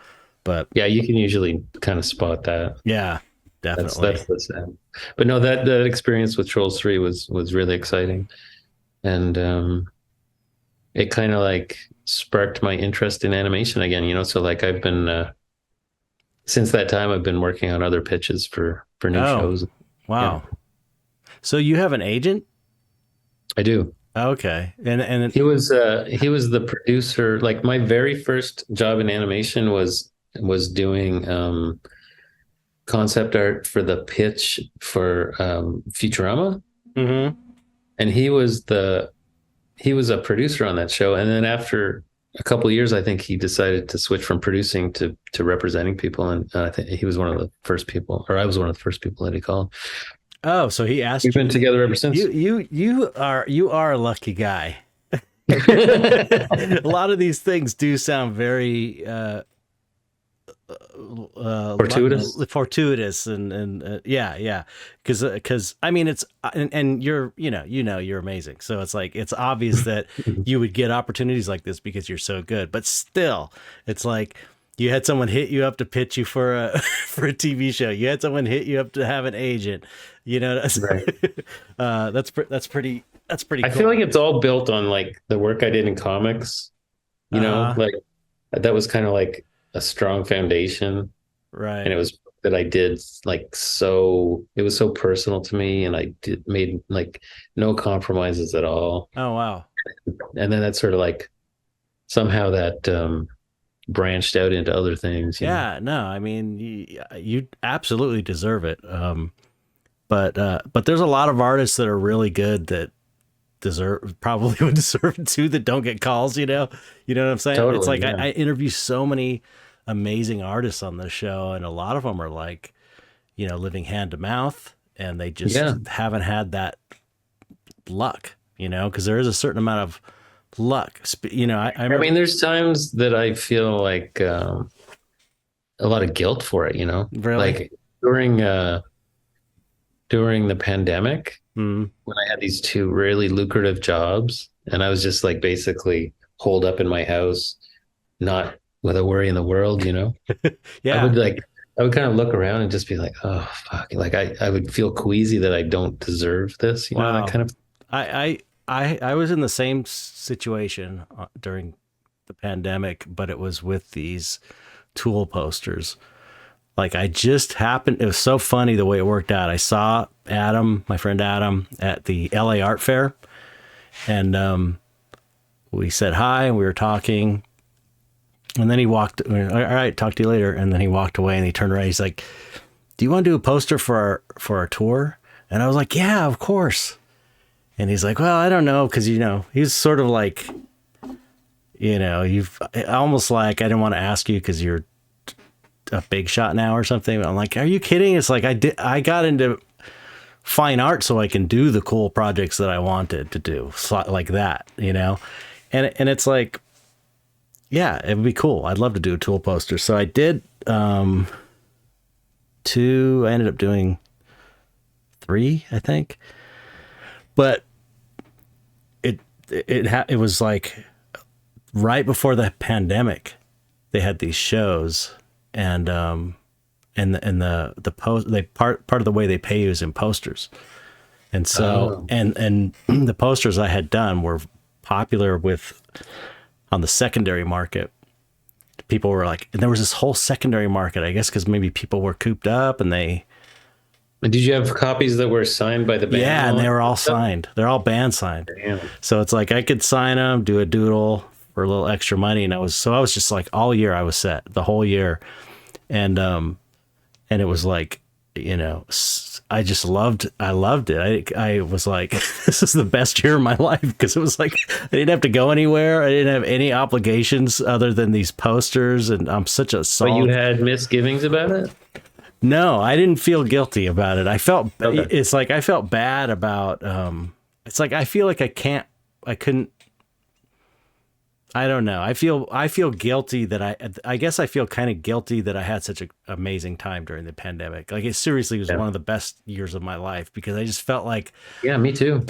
but Yeah, you can usually kind of spot that. yeah, definitely. That's the sad. But no, that experience with Trolls 3 was really exciting. And it kind of like sparked my interest in animation again, you know. So like I've been since that time I've been working on other pitches for new Oh, shows. wow. So you have an agent? I do. Okay. And He was the producer. Like my very first job in animation was doing concept art for the pitch for Futurama, mhm. and he was a producer on that show. And then after a couple of years, I think he decided to switch from producing to representing people. And I think he was one of the first people, or I was one of the first people that he called. Oh, so he asked We've you. been together ever since. You are a lucky guy. A lot of these things do sound very fortuitous and yeah, because I mean it's and you're you're amazing, so it's like it's obvious that you would get opportunities like this because you're so good, but still it's like you had someone hit you up to pitch you for a for a TV show, you had someone hit you up to have an agent, you know. That's Right. that's pretty I cool. feel like it's all built on like the work I did in comics, you know, like that was kind of like a strong foundation. Right. And it was that I did like so it was so personal to me, and I made like no compromises at all. Oh wow. And then that sort of like somehow that branched out into other things. Yeah, no, I mean you absolutely deserve it. But there's a lot of artists that are really good that probably would deserve it too, that don't get calls, you know what I'm saying? Totally, it's like yeah. I interview so many amazing artists on this show, and a lot of them are like, you know, living hand to mouth, and they just haven't had that luck, you know, because there is a certain amount of luck, you know. I mean, there's times that I feel like a lot of guilt for it, you know. Really? Like during the pandemic, when I had these two really lucrative jobs, and I was just like basically holed up in my house, not with a worry in the world, you know. Yeah. I would kind of look around and just be like, oh fuck, like I would feel queasy that I don't deserve this, you know, that kind of. I was in the same situation during the pandemic, but it was with these Tool posters. Like I just happened, it was so funny the way it worked out. I saw Adam, my friend Adam, at the LA Art Fair, and we said hi and we were talking, and then he walked, all right, talk to you later. And then he walked away and he turned around. He's like, do you want to do a poster for our tour? And I was like, yeah, of course. And he's like, well, I don't know. Cause you know, he's sort of like, you know, you've almost like, I didn't want to ask you cause you're a big shot now or something. I'm like, are you kidding? It's like I got into fine art so I can do the cool projects that I wanted to do, like that, you know. And it's like, yeah, it would be cool. I'd love to do a Tool poster. So I did I ended up doing 3, I think. But it was like right before the pandemic, they had these shows. And the post, they part of the way they pay you is in posters, and so and the posters I had done were popular on the secondary market. People were like, and there was this whole secondary market, I guess, because maybe people were cooped up and they. Did you have copies that were signed by the band? Yeah, and they were all signed. They're all band signed. Damn. So it's like I could sign them, do a doodle for a little extra money, and I was just like all year I was set, the whole year. And it was like, you know, I loved it. I was like, this is the best year of my life, because it was like I didn't have to go anywhere. I didn't have any obligations other than these posters, and I'm such a But solid. you had misgivings about it? No, I didn't feel guilty about it. I felt Okay. it's like I felt bad about it's like I feel like I couldn't I don't know. I feel guilty that I guess I feel kind of guilty that I had such an amazing time during the pandemic. Like it seriously was Yeah. one of the best years of my life, because I just felt like Yeah, me too.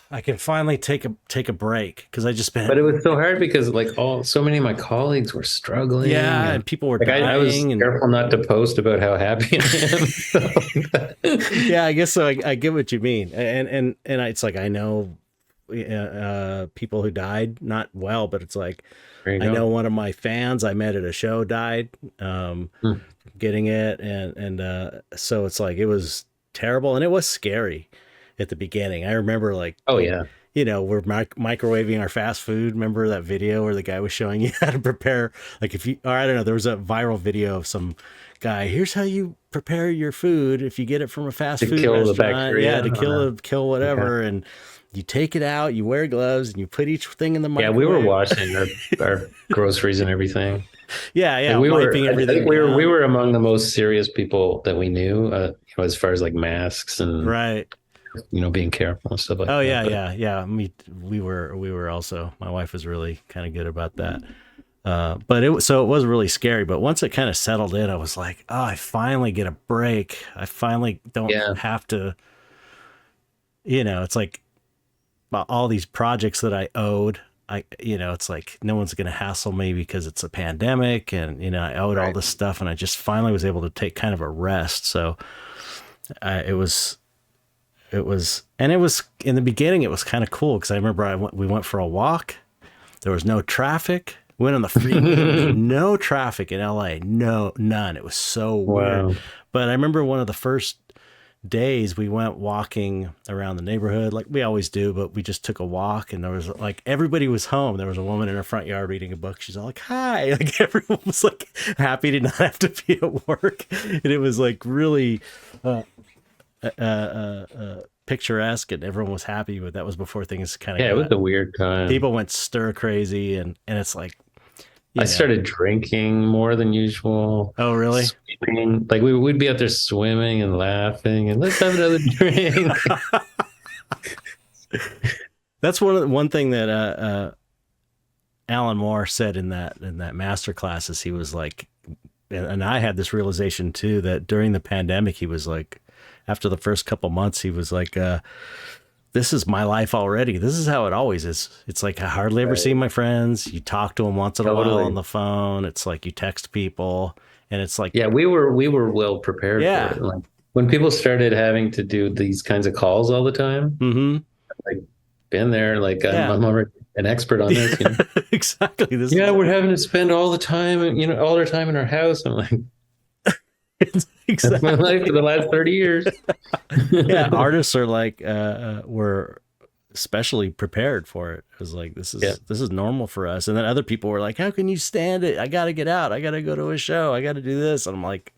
I can finally take a break, because I just been But it was so hard because like so many of my colleagues were struggling. yeah, and and people were like I was dying and careful not to post about how happy I am. yeah, I guess so. I get what you mean, and it's like I know people who died, not well, but it's like There you I go. know one of my fans I met at a show died, getting it, and so it's like it was terrible, and it was scary at the beginning. I remember like Oh yeah. we're microwaving our fast food. Remember that video where the guy was showing you how to prepare, like if you, or I don't know, there was a viral video of some guy. Here's how you prepare your food if you get it from a fast To food kill the restaurant. bacteria. Yeah, to kill whatever, and you take it out. You wear gloves and you put each thing in the Yeah, microwave. we were washing our groceries and everything. Yeah, Like, we were, wiping I everything. think we down. were among the most serious people that we knew, as far as like masks and right. being careful and stuff like Oh that. yeah, But yeah. We were also. My wife was really kind of good about that. But it was really scary. But once it kind of settled in, I was like, oh, I finally get a break. I finally don't Yeah. have to. It's like all these projects that I owed. It's like no one's going to hassle me because it's a pandemic, and I owed all Right. this stuff, and I just finally was able to take kind of a rest. So it was in the beginning, it was kind of cool, because I remember we went for a walk. There was no traffic. We went on the freeway. There was no traffic in LA. No, none. It was so Wow. weird. But I remember one of the first days we went walking around the neighborhood like we always do, but we just took a walk, and there was like everybody was home. There was a woman in her front yard reading a book. She's all like, hi. Like everyone was like happy to not have to be at work. And it was like really picturesque, and everyone was happy, but that was before things kind of Yeah, it was a weird time. people went stir crazy, and it's like I started drinking more than usual. oh really? Swimming. Like we'd be out there swimming and laughing and let's have another drink. That's one thing that Alan Moore said in that master class, is he was like, and I had this realization too, that during the pandemic he was like, after the first couple months he was like, this is my life already. This is how it always is. It's like I hardly ever see my friends. You talk to them once in a while Totally. on the phone. It's like you text people, and it's like Yeah, we were well prepared Yeah. for it. Like when people started having to do these kinds of calls all the time, mm-hmm. been there, like Yeah. I'm already an expert on this. exactly. This Yeah, we're having to spend all the time, all our time in our house. I'm like, is that's my life for the last 30 years. yeah, artists are like were especially prepared for it. It was like this is normal for us, and then other people were like, how can you stand it? I gotta get out. I gotta go to a show. I gotta do this. And I'm like,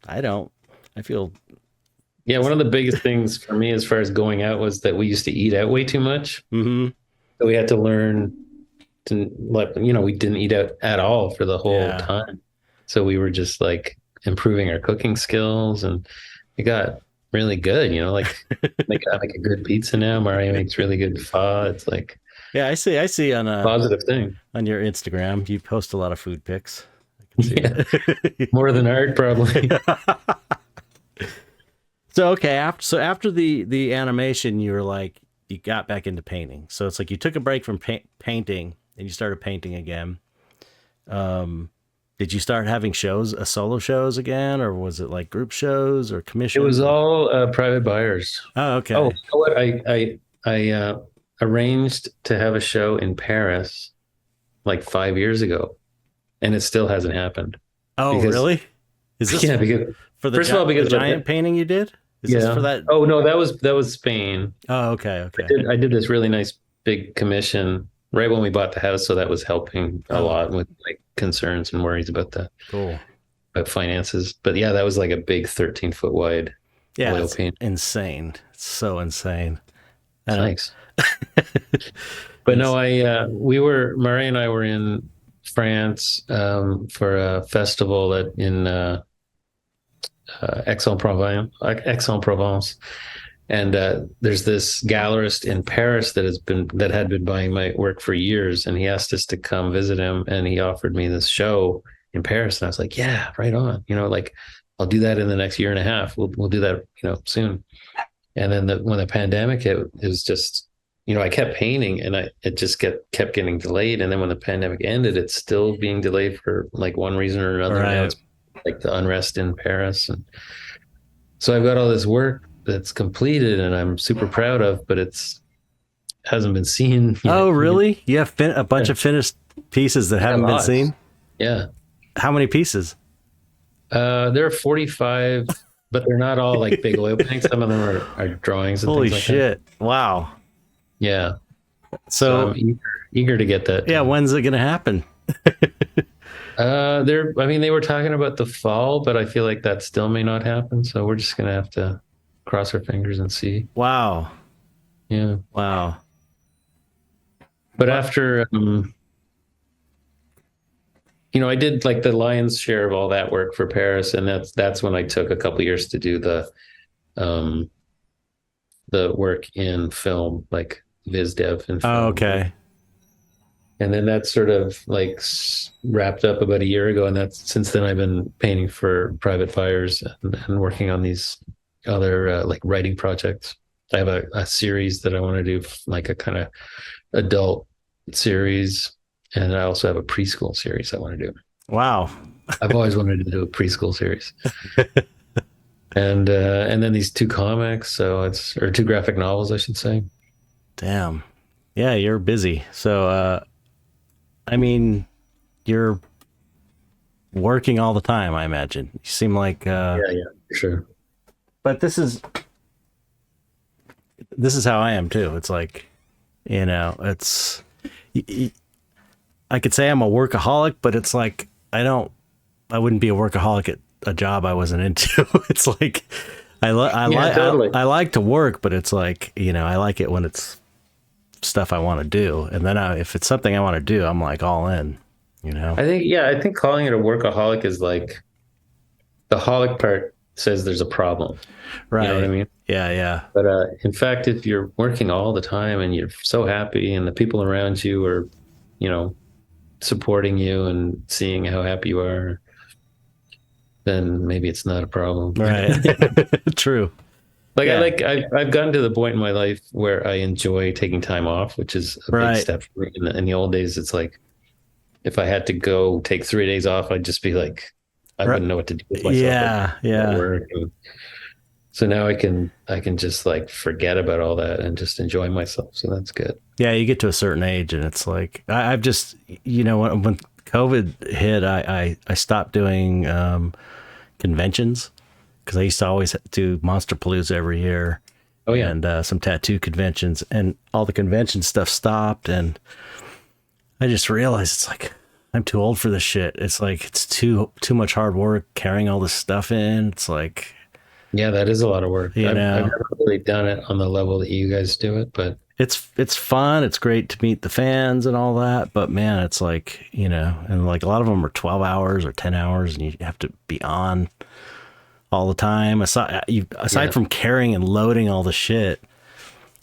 I feel Yeah, one of the biggest things for me as far as going out was that we used to eat out way too much. mm-hmm. So we had to learn to we didn't eat out at all for the whole Yeah. time. So we were just like improving our cooking skills, and it got really good, like I make a good pizza now. Mario makes really good pho. It's like Yeah, I see on positive thing. on your Instagram, you post a lot of food pics. I can see it. More than art, probably. So okay, after the animation, you were like, you got back into painting. So it's like you took a break from painting and you started painting again. Did you start having solo shows again, or was it like group shows or commission? It was all private buyers. Oh, okay. Oh, you know what? I arranged to have a show in Paris like 5 years ago, and it still hasn't happened. Oh, because- really? Is this Yeah, because for the first of all, because the giant painting you did? Is this for that? Oh no, that was Spain. Oh, okay. I did this really nice big commission right when we bought the house, so that was helping a lot with like concerns and worries about Cool. about finances. But yeah, that was like a big 13-foot wide Yeah, oil it's paint. insane. It's so insane. I don't, Thanks. But no, Murray and I were in France for a festival in Aix-en-Provence, and there's this gallerist in Paris that had been buying my work for years, and he asked us to come visit him, and he offered me this show in Paris, and I was like, yeah, right on, like I'll do that in the next year and a half. We'll do that, soon. And then when the pandemic hit, it was just, I kept painting, and it just kept getting delayed. And then when the pandemic ended, it's still being delayed for like one reason or another. Right. Now it's like the unrest in Paris, and so I've got all this work that's completed, and I'm super proud of, but hasn't been seen yet. Oh, really? You have a bunch of finished pieces that haven't been seen? Yeah. How many pieces? There are 45, but they're not all like big oil paintings. Some of them are drawings and Holy things like shit. that. Wow. Yeah. So I'm eager to get that. Yeah, when's it going to happen? They were talking about the fall, but I feel like that still may not happen. So we're just going to have to cross our fingers and see. Wow. Yeah. Wow. But after, I did like the lion's share of all that work for Paris, and that's when I took a couple years to do the work in film, like Viz Dev and film. Oh, okay. And then that sort of like wrapped up about a year ago, and since then I've been painting for private buyers and working on these other like writing projects. I have a series that I want to do, like a kind of adult series, and I also have a preschool series I want to do. Wow. I've always wanted to do a preschool series. And then these 2 comics, or 2 graphic novels, I should say. Damn. Yeah, you're busy. So, you're working all the time, I imagine. You seem like... Yeah, for sure. But this is how I am, too. It's like, it's... I could say I'm a workaholic, but it's like, I wouldn't be a workaholic at a job I wasn't into. It's like, Totally. I like to work, but it's like, I like it when it's stuff I want to do. And then if it's something I want to do, I'm like all in, I think calling it a workaholic is like, the holic part says there's a problem. Right. You know what I mean? Yeah. But in fact, if you're working all the time and you're so happy and the people around you are, supporting you and seeing how happy you are, then maybe it's not a problem. Right. True. Like Yeah. I've gotten to the point in my life where I enjoy taking time off, which is a Right. big step for me. In the old days, it's like if I had to go take 3 days off, I'd just be like, I wouldn't know what to do with myself. Yeah. Work. So now I can just like forget about all that and just enjoy myself. So that's good. Yeah, you get to a certain age and it's like, I've just, when COVID hit, I stopped doing conventions because I used to always do Monsterpalooza every year. Oh yeah. And some tattoo conventions, and all the convention stuff stopped. And I just realized it's like, I'm too old for this shit. It's like, it's too much hard work carrying all this stuff in. It's like, yeah, that is a lot of work. I've never really done it on the level that you guys do it, but it's fun. It's great to meet the fans and all that. But man, it's like, and like a lot of them are 12 hours or 10 hours and you have to be on all the time. Aside from carrying and loading all the shit,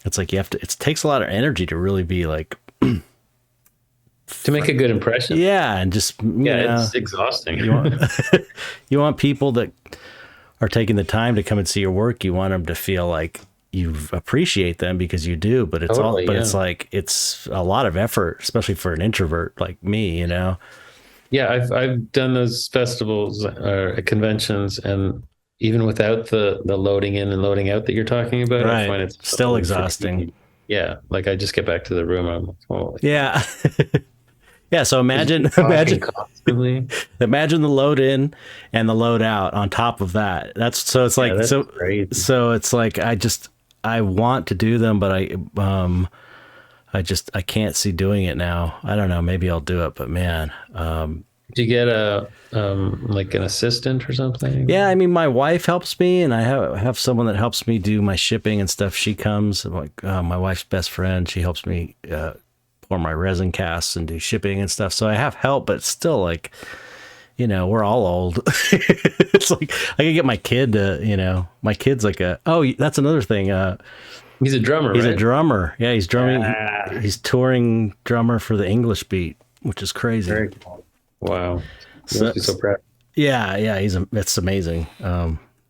it's like it takes a lot of energy to really be like, to make a good impression. Yeah. And just, it's exhausting. You want people that are taking the time to come and see your work. You want them to feel like you appreciate them, because you do, but it's Totally, it's like, it's a lot of effort, especially for an introvert like me, Yeah. I've done those festivals or conventions, and even without the loading in and loading out that you're talking about, right. I find it's still exhausting. Yeah. Like I just get back to the room. I'm like, oh, yeah. Yeah. So imagine constantly. Imagine the load in and the load out on top of that. It's like, that's crazy. So it's like, I want to do them, but I can't see doing it now. I don't know. Maybe I'll do it, but man, Did you get a like an assistant or something? Yeah, I mean, my wife helps me, and I have someone that helps me do my shipping and stuff. She comes, like my wife's best friend. She helps me pour my resin casts and do shipping and stuff. So I have help, but still, like, we're all old. It's like I can get my kid to, my kid's like that's another thing. He's a drummer, He's right? a drummer. Yeah, he's drumming. Ah, He's touring drummer for the English Beat, which is crazy. very cool. Wow. You So, must be so proud. yeah, it's amazing.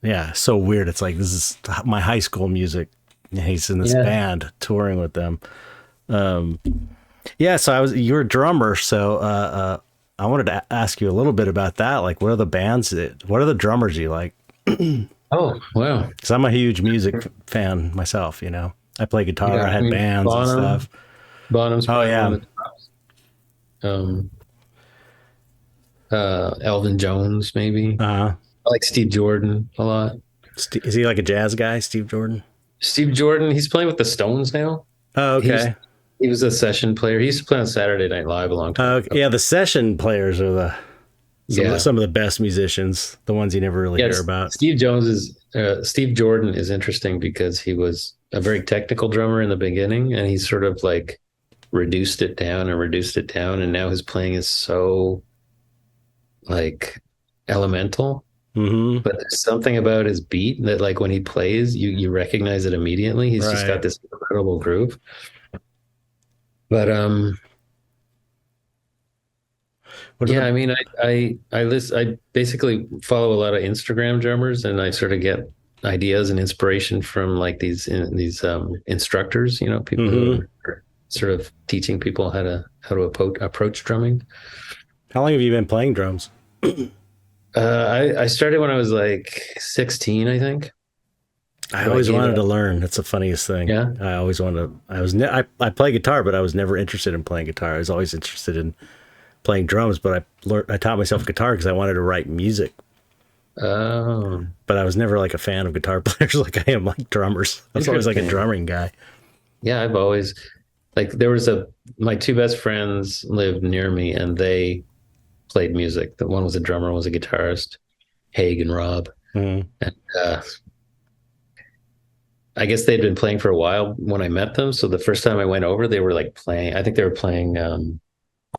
Yeah, so weird. It's like this is my high school music. Yeah, he's in this Yeah. band touring with them. Yeah, so you're a drummer, so I wanted to ask you a little bit about that. Like, what are the what are the drummers you like? Oh, wow. Because I'm a huge music fan myself. I play guitar. Yeah, I I had mean, bands and Bonham. stuff. Bonham's Oh probably yeah, one of the tops. Um, Elvin Jones, maybe. uh, I like Steve Jordan a lot. is he like a jazz guy, Steve Jordan? Steve Jordan, he's playing with the Stones now. Oh, He was okay. he was a session player. He used to play on Saturday Night Live a long time ago. Yeah, the session players are Yeah. some of the best musicians, the ones you never really hear Yes, about. Steve Jordan is interesting because he was a very technical drummer in the beginning, and he sort of like reduced it down and reduced it down, and now his playing is so like elemental. Hmm. But there's something about his beat that, like, when he plays, you recognize it immediately. He's just got Right. this incredible groove. But What are yeah, the I mean, I basically follow a lot of Instagram drummers, and I sort of get ideas and inspiration from like these instructors, people who are sort of teaching people how to approach drumming. How long have you been playing drums? I started when I was like 16, I think. I But I always gave it wanted to up. learn. That's the funniest thing. Yeah. I always wanted. I play guitar, but I was never interested in playing guitar. I was always interested in playing drums, but I taught myself guitar because I wanted to write music. Oh, But I was never like a fan of guitar players like I am like drummers. I was always like a interesting. drumming guy. Yeah, I've always like my two best friends lived near me, and they played music. The one was a drummer, one was a guitarist, Haig and Rob. Mhm. And I guess they'd been playing for a while when I met them. So the first time I went over, they were like playing. I think they were playing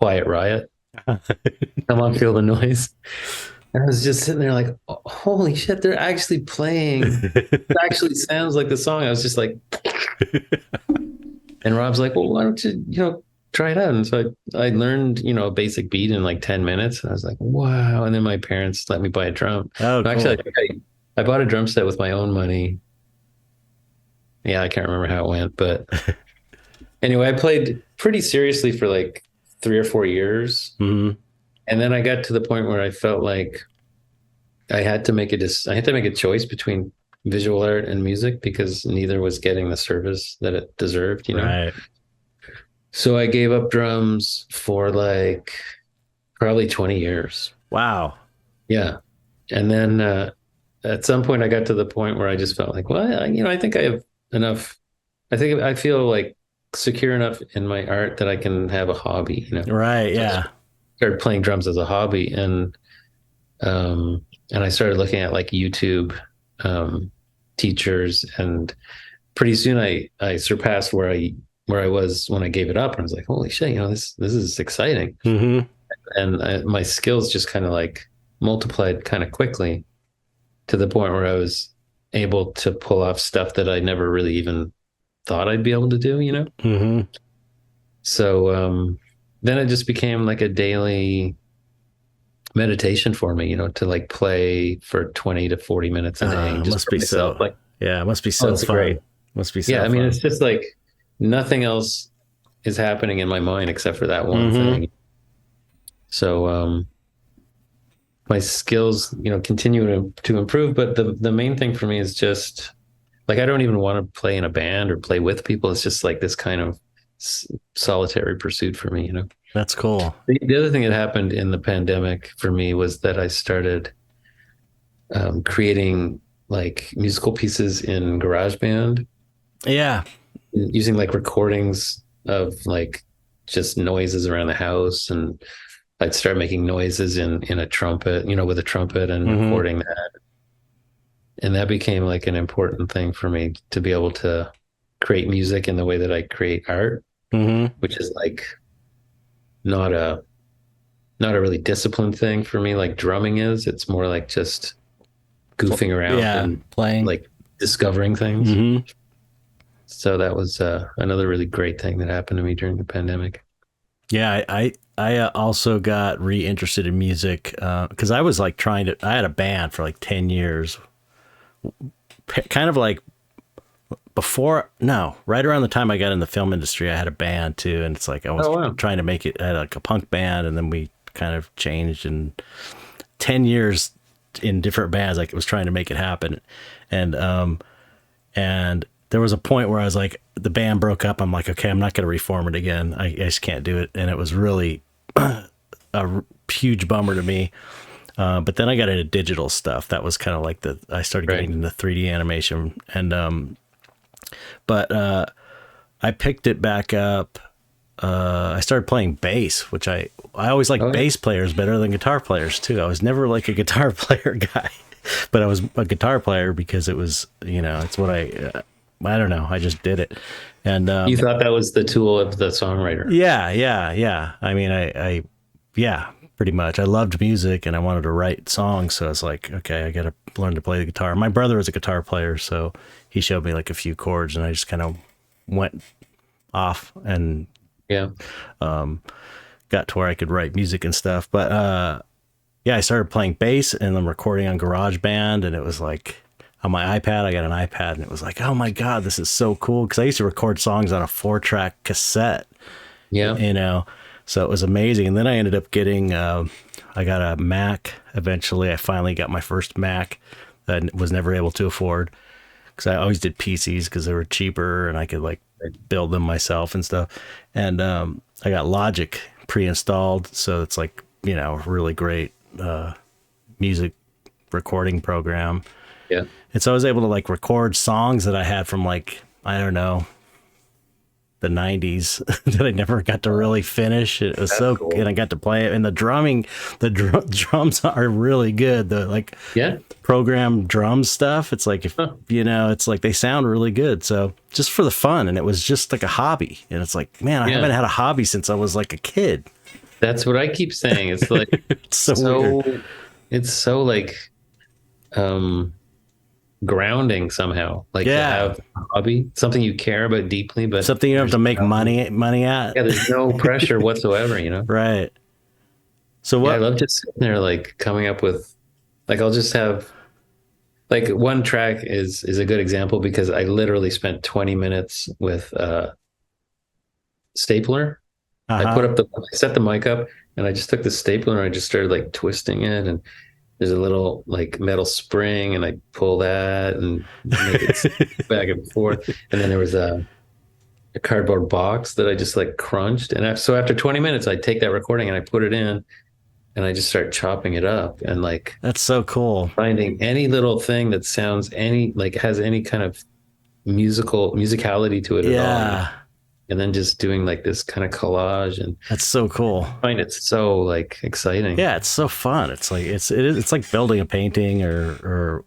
Quiet Riot. Come on, feel the noise. And I was just sitting there like, "Oh, holy shit, they're actually playing. It actually sounds like the song." I was just like, and Rob's like, "Well, why don't you, try it out?" And so I learned, a basic beat in like 10 minutes. And I was like, wow. And then my parents let me buy a drum. Oh, cool. Actually, I think I bought a drum set with my own money. Yeah, I can't remember how it went, but anyway, I played pretty seriously for like 3 or 4 years. Mhm. And then I got to the point where I felt like I had to make a choice between visual art and music because neither was getting the service that it deserved. Right. So I gave up drums for like probably 20 years. Wow. Yeah. And then at some point I got to the point where I just felt like, well, I think I have enough. I feel like secure enough in my art that I can have a hobby. Right. So I Yeah. started playing drums as a hobby, and I started looking at like YouTube teachers, and pretty soon I surpassed where I was when I gave it up, and I was like, holy shit, this is exciting. Hmm. And my skills just kind of like multiplied kind of quickly to the point where I was able to pull off stuff that I never really even thought I'd be able to do. Hmm. So then it just became like a daily meditation for me, to like play for 20 to 40 minutes a day, just must for be myself. so. Like, Yeah, it must be so it's fun. great. Must be so Yeah, I mean, fun. it's just like nothing else is happening in my mind except for that one thing. So my skills, continue to improve, but the main thing for me is just like I don't even want to play in a band or play with people. It's just like this kind of solitary pursuit for me. That's cool. The other thing that happened in the pandemic for me was that I started creating like musical pieces in GarageBand Yeah. using like recordings of like just noises around the house and I'd start making noises in a trumpet, with a trumpet and Mm-hmm. recording that. And that became like an important thing for me to be able to create music in the way that I create art, Mm-hmm. which is like not a not a really disciplined thing for me like drumming is. It's more like just goofing around Yeah, and playing. like discovering things. Mm-hmm. So that was another really great thing that happened to me during the pandemic. Yeah, I also got reinterested in music because I was like I had a band for like 10 years, kind of like right around the time I got in the film industry, I had a band too. And it's like I was Oh, wow. trying to make it, I had like a punk band, and then we kind of changed, and 10 years in different bands, like, it was trying to make it happen. And there was a point where I was like, the band broke up. I'm like, okay, I'm not going to reform it again. I just can't do it. And it was really huge bummer to me. But then I got into digital stuff. That was kind of like I started getting into 3D animation. And, but I picked it back up. I started playing bass, which I always liked bass players better than guitar players too. I was never like a guitar player guy, but I was a guitar player because it was, it's what I don't know. I just did it. And, You thought that was the tool of the songwriter. yeah. I mean, yeah, pretty much. I loved music and I wanted to write songs. So I was like, okay, I got to learn to play the guitar. My brother was a guitar player, so he showed me like a few chords, and I just kind of went off and Yeah. got to where I could write music and stuff. But yeah, I started playing bass and then recording on GarageBand, and it was like on my iPad. I got an iPad, and it was like, oh my God, this is so cool. Because I used to record songs on a 4-track cassette, Yeah. So it was amazing. And then I ended up getting, I got a Mac eventually. I finally got my first Mac that I was never able to afford, because I always did PCs because they were cheaper and I could like build them myself and stuff. And I got Logic pre-installed, so it's like, a really great music recording program. Yeah. And so I was able to like record songs that I had from like, I don't know, the 90s that I never got to really finish. It was so cool. And I got to play it, and the drumming, drums are really good. The like program drum stuff, it's like, if it's like they sound really good. So just for the fun, and it was just like a hobby. And it's like, man, I haven't had a hobby since I was like a kid. That's what I keep saying. It's like It's so weird. It's so like grounding somehow. Like to have a hobby, something you care about deeply, but something you don't have to make money at. Yeah, there's no pressure whatsoever, Right. So what I love just sitting there like coming up with, like, I'll just have like one track is a good example, because I literally spent 20 minutes with stapler. I set the mic up, and I just took the stapler and I just started like twisting it, and there's a little like metal spring, and I pull that and make it back and forth. And then there was a cardboard box that I just like crunched. And so after 20 minutes, I take that recording and I put it in, and I just start chopping it up, and like, that's so cool. Finding any little thing that sounds has any kind of musicality to it at all. And then just doing like this kind of collage, and that's so cool. I find it so like exciting. Yeah, it's so fun. It's like it's like building a painting or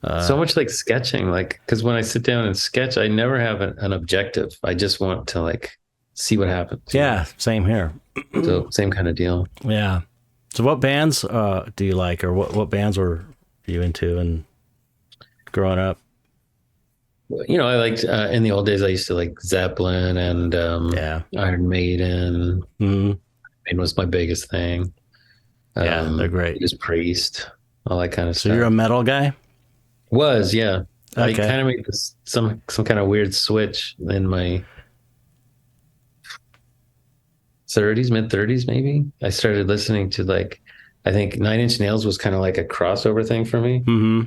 so much like sketching, like, because when I sit down and sketch, I never have an objective. I just want to like see what happens. Yeah, same here. So same kind of deal. Yeah. So what bands do you like, or what bands were you into and growing up? I liked in the old days, I used to like Zeppelin and Iron Maiden. Mm-hmm. Maiden was my biggest thing. They're great. Judas Priest, all that kind of stuff. So you're a metal guy? Yeah. Okay. I kind of made some kind of weird switch in my 30s, mid 30s, maybe. I started listening to like, I think Nine Inch Nails was kind of like a crossover thing for me. Mm-hmm.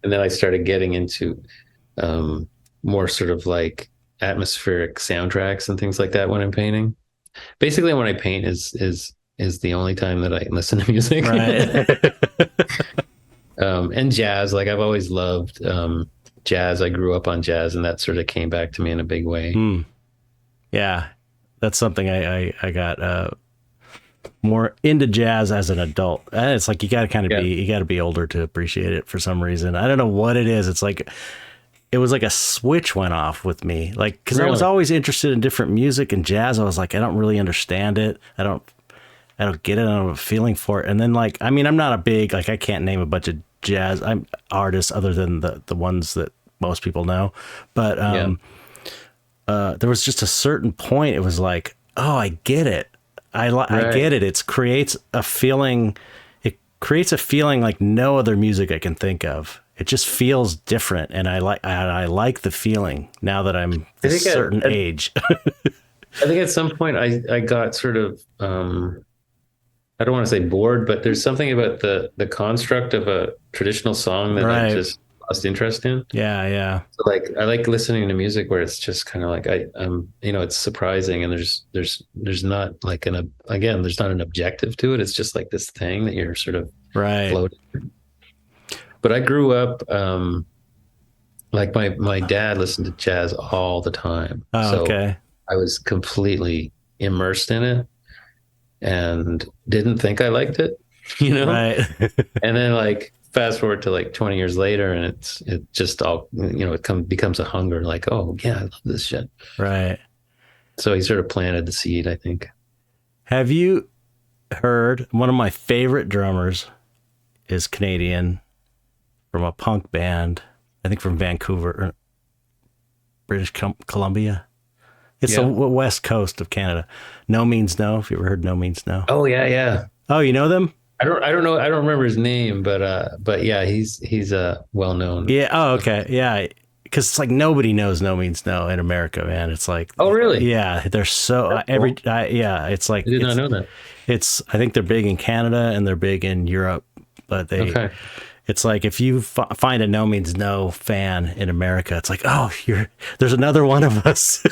And then I started getting into more sort of like atmospheric soundtracks and things like that when I'm painting. Basically, when I paint is the only time that I listen to music. Right. And jazz, like I've always loved jazz. I grew up on jazz, and that sort of came back to me in a big way. Yeah, that's something I got more into jazz as an adult. And it's like you got to kind of you got to be older to appreciate it for some reason. I don't know what it is. It's like it was like a switch went off with me. Like cuz I was always interested in different music, and jazz I was like I don't really understand it. I don't get it. I don't have a feeling for it. And then like I mean I'm not a big like I can't name a bunch of jazz artists other than the ones that most people know. But there was just a certain point it was like, oh, I get it. I get it. It creates a feeling like no other music I can think of. It just feels different, and I like the feeling now that I'm a certain age. I think at some point I got sort of I don't want to say bored, but there's something about the construct of a traditional song that I just lost interest in. Yeah. So like I like listening to music where it's just kind of like it's surprising, and there's not like there's not an objective to it. It's just like this thing that you're sort of floating. But I grew up like my dad listened to jazz all the time. Oh, okay. I was completely immersed in it and didn't think I liked it, Right. And then like fast forward to like 20 years later, and it just all it becomes a hunger, like, oh yeah, I love this shit. Right. So he sort of planted the seed, I think. Have you heard one of my favorite drummers is Canadian from a punk band, I think from Vancouver, British Columbia. It's the west coast of Canada. No Means No. Have you ever heard No Means No? Oh yeah. Oh, you know them? I don't know. I don't remember his name, but yeah, he's well known. Yeah. Oh, okay. Yeah. Because it's like nobody knows No Means No in America, man. It's like, oh really? Yeah. They're so it's like, I did not know that. I think they're big in Canada and they're big in Europe, but it's like if you find a No Means No fan in America, it's like, oh, there's another one of us.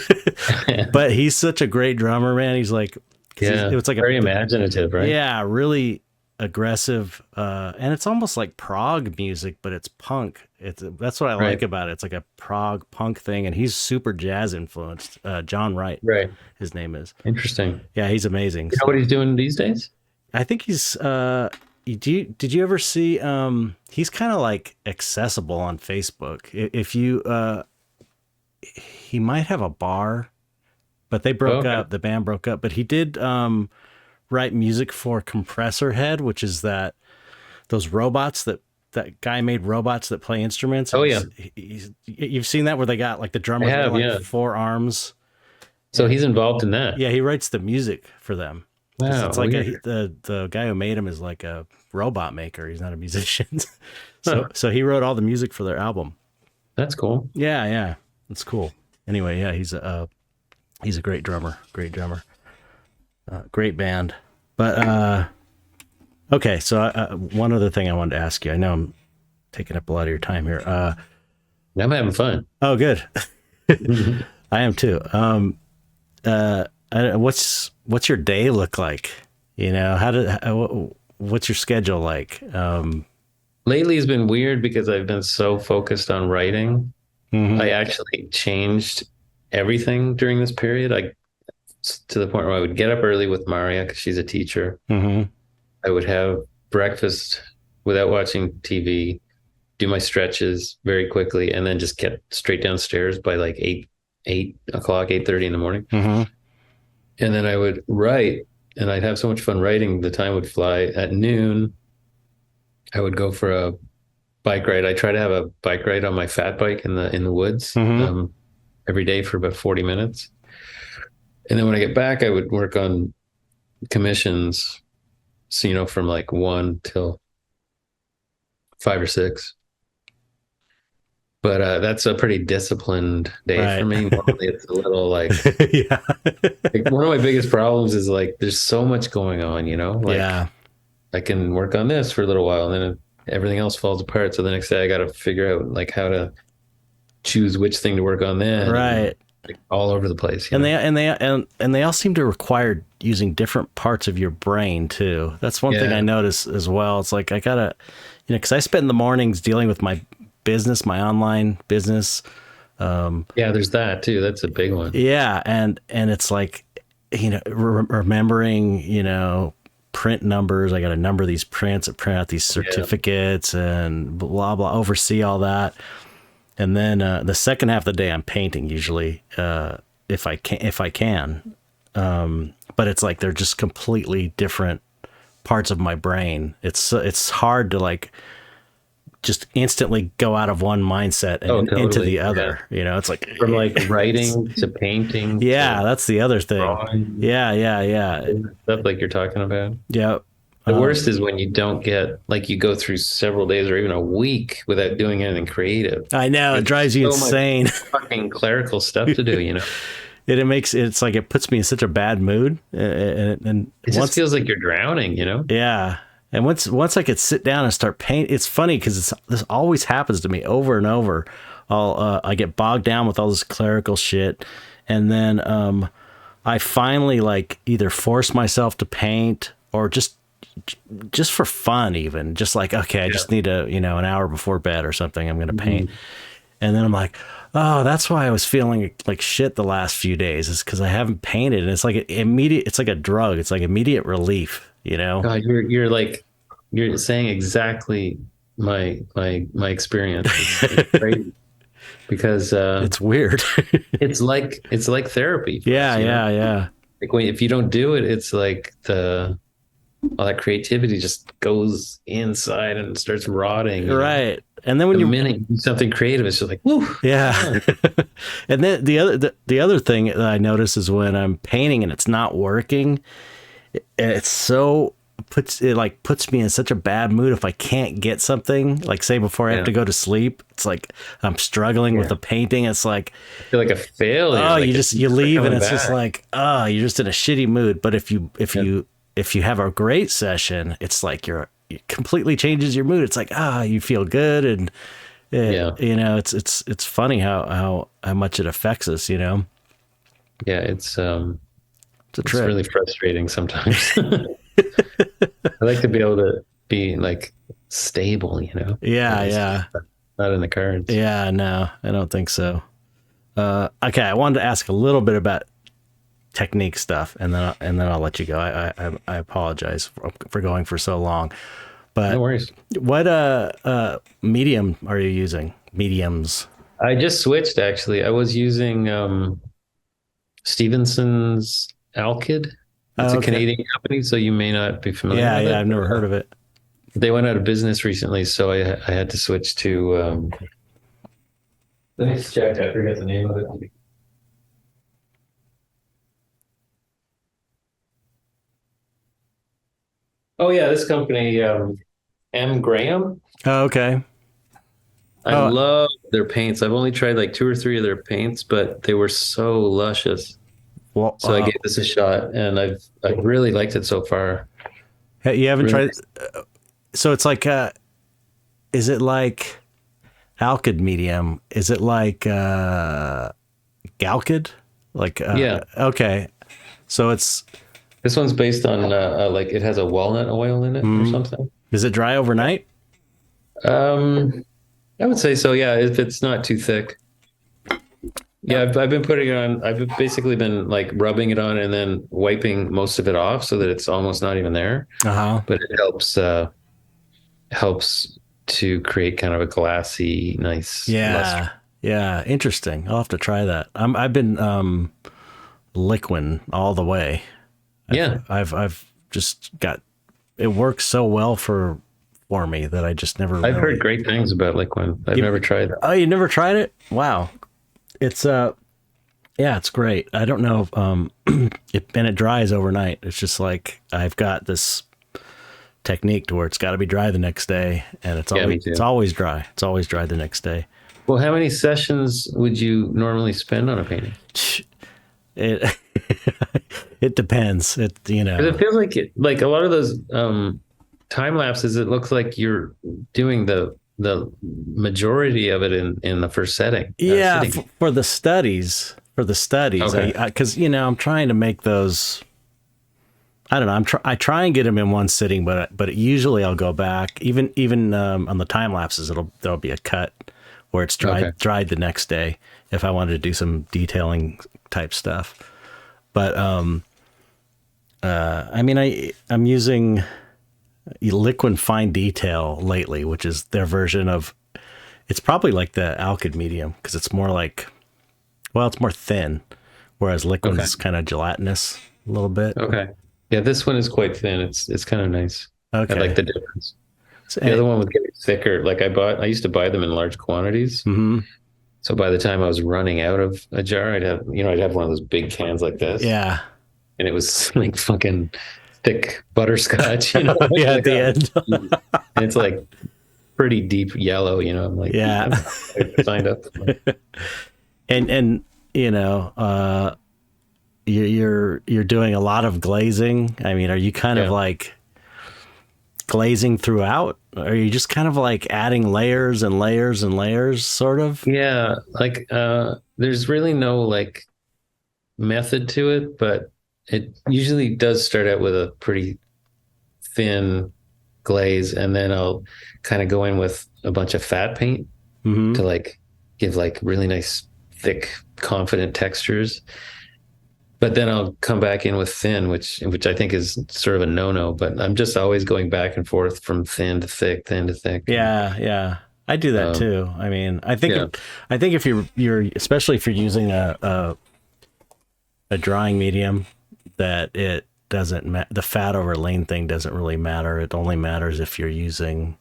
But he's such a great drummer, man. He's like, it was like very imaginative, right? Yeah, really aggressive, and it's almost like prog music, but it's punk. That's what I like about it. It's like a prog punk thing, and he's super jazz influenced. John Wright, his name is. Interesting. Yeah, he's amazing. You know what he's doing these days? I think he's. Did you ever see? He's kind of like accessible on Facebook. If you, he might have a bar, but they broke up. The band broke up. But he did write music for Compressor Head, which is those robots that guy made robots that play instruments. Oh yeah, you've seen that where they got like the drummer with like 4 arms. So he's involved in that. Yeah, he writes the music for them. Wow, it's like the guy who made him is like a robot maker. He's not a musician. So he wrote all the music for their album. That's cool. Yeah. That's cool. Anyway, yeah, he's a great drummer. Great band. But okay, so one other thing I wanted to ask you. I know I'm taking up a lot of your time here. I'm having fun. Oh, good. I am too. What's your day look like? What's your schedule like? Lately has been weird because I've been so focused on writing. Mm-hmm. I actually changed everything during this period. To the point where I would get up early with Maria because she's a teacher. Mm-hmm. I would have breakfast without watching TV, do my stretches very quickly, and then just get straight downstairs by like 8:30 in the morning. Mm-hmm. And then I would write, and I'd have so much fun writing. The time would fly. At noon, I would go for a bike ride. I try to have a bike ride on my fat bike in the woods every day for about 40 minutes. And then when I get back, I would work on commissions, so, from like 1 till 5 or 6. But that's a pretty disciplined day for me. Normally it's a little like, yeah. Like one of my biggest problems is like, there's so much going on, like I can work on this for a little while and then everything else falls apart. So the next day I got to figure out like how to choose which thing to work on then. Right. Like all over the place. And they all seem to require using different parts of your brain too. That's one thing I notice as well. It's like I gotta, because I spend the mornings dealing with my business, my online business. There's that too. That's a big one. Yeah, and it's like remembering print numbers. I got to number these prints and print out these certificates and blah, blah, oversee all that. And then the second half of the day, I'm painting usually, if I can. But it's like they're just completely different parts of my brain. It's hard to like just instantly go out of one mindset and into the other. You know, it's like from like writing to painting. Yeah, that's the other thing. Drawing. Yeah. Stuff like you're talking about. Yeah. The worst is when you don't get, like, you go through several days or even a week without doing anything creative. I know, it drives you insane. Fucking clerical stuff to do, you know. It's like it puts me in such a bad mood, and it just feels like you're drowning, you know. Yeah, and once I could sit down and start paint, it's funny because this always happens to me over and over. I get bogged down with all this clerical shit, and then I finally like either force myself to paint or just for fun, even just like, okay, I just need an hour before bed or something, I'm gonna paint. And then I'm like, oh, that's why I was feeling like shit the last few days, is because I haven't painted. And it's like it's like a drug. It's like immediate relief, you know? God, you're saying exactly my experience. It's crazy. Because it's weird. it's like therapy. Yeah. Like if you don't do it, it's like all that creativity just goes inside and starts rotting. Right. And then when the minute you do something creative, it's just like, woo. Yeah. And then the other thing that I notice is when I'm painting and it's not working, puts me in such a bad mood if I can't get something, like say before I have to go to sleep. It's like I'm struggling with the painting. It's like I feel like a failure. Oh, like you leave and it's back. just like, oh, you're just in a shitty mood. But if you have a great session, it's like it completely changes your mood. It's like, you feel good. And you know, it's funny how much it affects us, you know? Yeah. It's trip. Really frustrating sometimes. I like to be able to be like stable, you know? Yeah. Not in the cards. Yeah, no, I don't think so. Okay. I wanted to ask a little bit about technique stuff, and then I'll let you go. I apologize for going for so long, but no worries. What medium are you using? Mediums. I just switched, actually. I was using Stevenson's Alkyd. It's a Canadian company, so you may not be familiar with it. Yeah, I've never heard of it. They went out of business recently, so I had to switch to let me just check. I forget the name of it. Oh yeah, this company, M. Graham. Oh, okay. I love their paints. I've only tried like 2 or 3 of their paints, but they were so luscious. Well, so I gave this a shot, and I've really liked it so far. You haven't tried? So it's like, is it like Alkyd medium? Is it like Galkyd? Like yeah. Okay. So it's. This one's based on like it has a walnut oil in it or something. Does it dry overnight? I would say so. Yeah, if it's not too thick. Yeah, I've been putting it on. I've basically been like rubbing it on and then wiping most of it off so that it's almost not even there. But it helps to create kind of a glassy, nice. Yeah, yeah, interesting. I'll have to try that. I've been liquid all the way. Yeah, I've just got it works so well for me that I just never. I've heard great things about liquid. I've never tried it. Oh, you never tried it? Wow. It's it's great. I don't know and it dries overnight. It's just like I've got this technique to where it's got to be dry the next day, and it's always dry. It's always dry the next day. Well, how many sessions would you normally spend on a painting? It it depends. It it feels like a lot of those time lapses. It looks like you're doing the majority of it in the first setting. For the studies, okay. Because I'm trying to make those. I don't know. I try and get them in one sitting, but usually I'll go back. Even on the time lapses, there'll be a cut where it's dried the next day if I wanted to do some detailing type stuff. But I mean, I'm using Liquid Fine Detail lately, which is their version of. It's probably like the Alkyd medium because it's more like, well, it's more thin, whereas Liquid is kind of gelatinous a little bit. Okay. Yeah, this one is quite thin. It's kind of nice. Okay. I like the difference. So, The other one was getting thicker. Like I used to buy them in large quantities. Mm-hmm. So by the time I was running out of a jar, I'd have one of those big cans like this. Yeah. And it was like fucking thick butterscotch, Yeah, at the end. And it's like pretty deep yellow, I'm like, yeah. I signed up. And you're doing a lot of glazing. I mean, are you kind of like glazing throughout? Or are you just kind of like adding layers and layers and layers, sort of? Yeah, like there's really no like method to it, but it usually does start out with a pretty thin glaze, and then I'll kind of go in with a bunch of fat paint to like give like really nice, thick, confident textures. But then I'll come back in with thin, which I think is sort of a no-no. But I'm just always going back and forth from thin to thick, thin to thick. Yeah, yeah, I do that too. I mean, I think if you're especially if you're using a drying medium, that it doesn't the fat over lane thing doesn't really matter. It only matters if you're using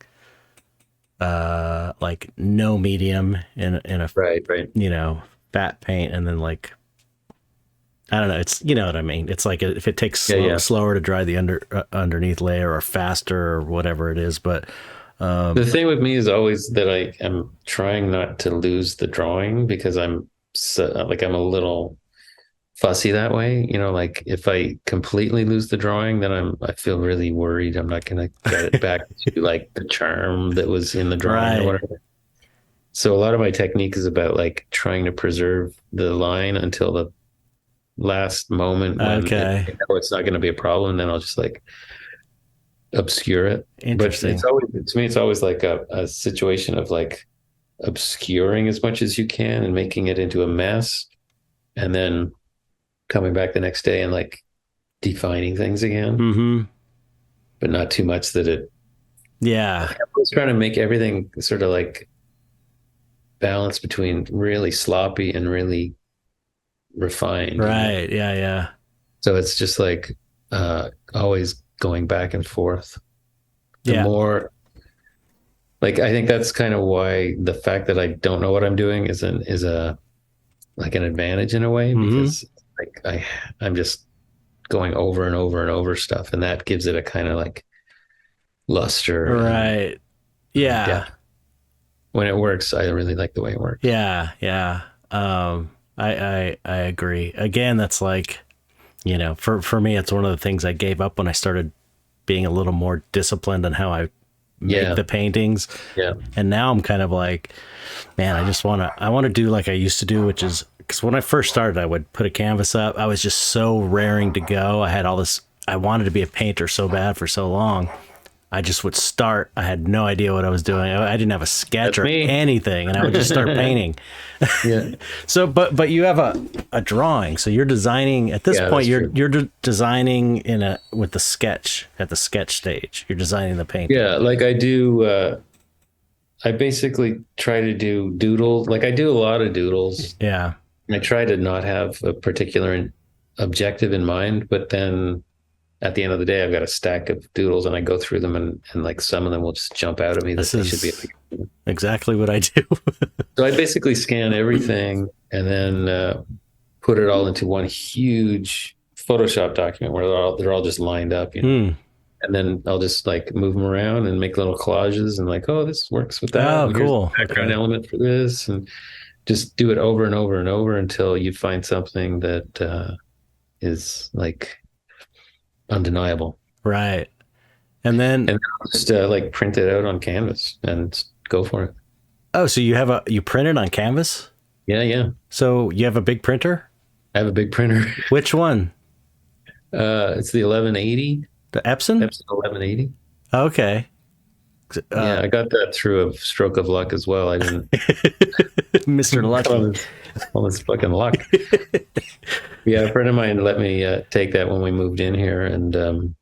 like no medium in a right, fat paint, and then like, I don't know. It's, what I mean. It's like if it takes slower to dry the underneath layer, or faster, or whatever it is. But the thing with me is always that I am trying not to lose the drawing, because I'm I'm a little fussy that way. Like if I completely lose the drawing, then I feel really worried I'm not going to get it back to like the charm that was in the drawing or whatever. So a lot of my technique is about like trying to preserve the line until the last moment when it's not going to be a problem. Then I'll just like obscure it. Interesting. But it's always, to me, it's always like a situation of like obscuring as much as you can and making it into a mess, and then coming back the next day and like defining things again, but not too much that it. Yeah, I was trying to make everything sort of like balance between really sloppy and really refined. Right. Yeah. So it's just like always going back and forth. The more, like, I think that's kind of why the fact that I don't know what I'm doing is an advantage in a way, because like I'm just going over and over and over stuff, and that gives it a kind of like luster. Right. Yeah. Depth. When it works, I really like the way it works. Yeah. Yeah. I agree. Again, that's like, for me, it's one of the things I gave up when I started being a little more disciplined on how I make the paintings. Yeah. And now I'm kind of like, man, I want to do like I used to do, which is, because when I first started, I would put a canvas up. I was just so raring to go. I had all this, I wanted to be a painter so bad for so long. I just would start. I had no idea what I was doing. I didn't have a sketch or anything, and I would just start painting. So, but you have a drawing. So you're designing at this point. You're designing with the sketch at the sketch stage. You're designing the painting. Yeah, like I do. I basically try to do doodles. Like I do a lot of doodles. Yeah. I try to not have a particular objective in mind, but then at the end of the day, I've got a stack of doodles, and I go through them, and like some of them will just jump out at me that they should be. Exactly what I do. So I basically scan everything and then put it all into one huge Photoshop document where they're all just lined up, And then I'll just like move them around and make little collages and like, oh, this works with that. Oh, cool. Background element for this, and just do it over and over and over until you find something that is like undeniable. Right. And then just like print it out on canvas and go for it. Oh, so you print it on canvas? Yeah. So you have a big printer? I have a big printer. Which one? It's the 1180. The Epson? Epson 1180. Okay. Yeah, I got that through a stroke of luck as well. I didn't. Mr. Lucky. all this fucking luck. Yeah, a friend of mine let me take that when we moved in here, and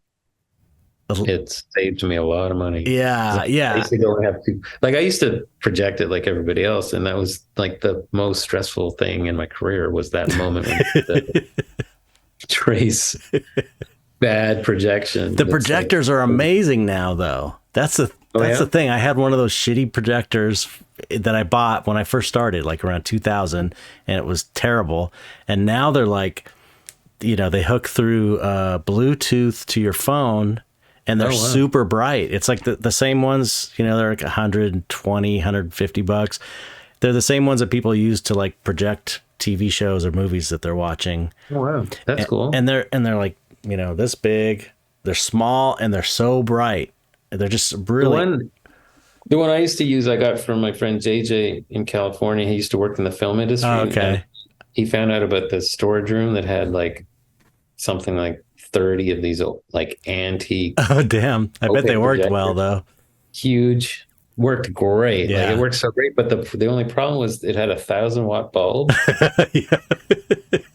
it saved me a lot of money. 'Cause Yeah, I yeah. used to go and have to, like, I used to project it like everybody else, and that was like the most stressful thing in my career was that moment when the trace bad projection. The projectors are amazing now, though. That's the thing. I had one of those shitty projectors that I bought when I first started, like around 2000, and it was terrible. And now they're like, they hook through Bluetooth to your phone, and they're super bright. It's like the same ones, they're like 120, 150 bucks. They're the same ones that people use to like project TV shows or movies that they're watching. Oh, wow. That's cool. And they're like, this big. They're small and they're so bright. They're just really. The one I used to use, I got from my friend JJ in California. He used to work in the film industry. Oh, okay. He found out about the storage room that had like something like 30 of these like antique. Oh, damn. I bet they worked well, though. Huge. Worked great. Yeah. Like, it worked so great. But the only problem was it had a 1,000-watt bulb. Yeah.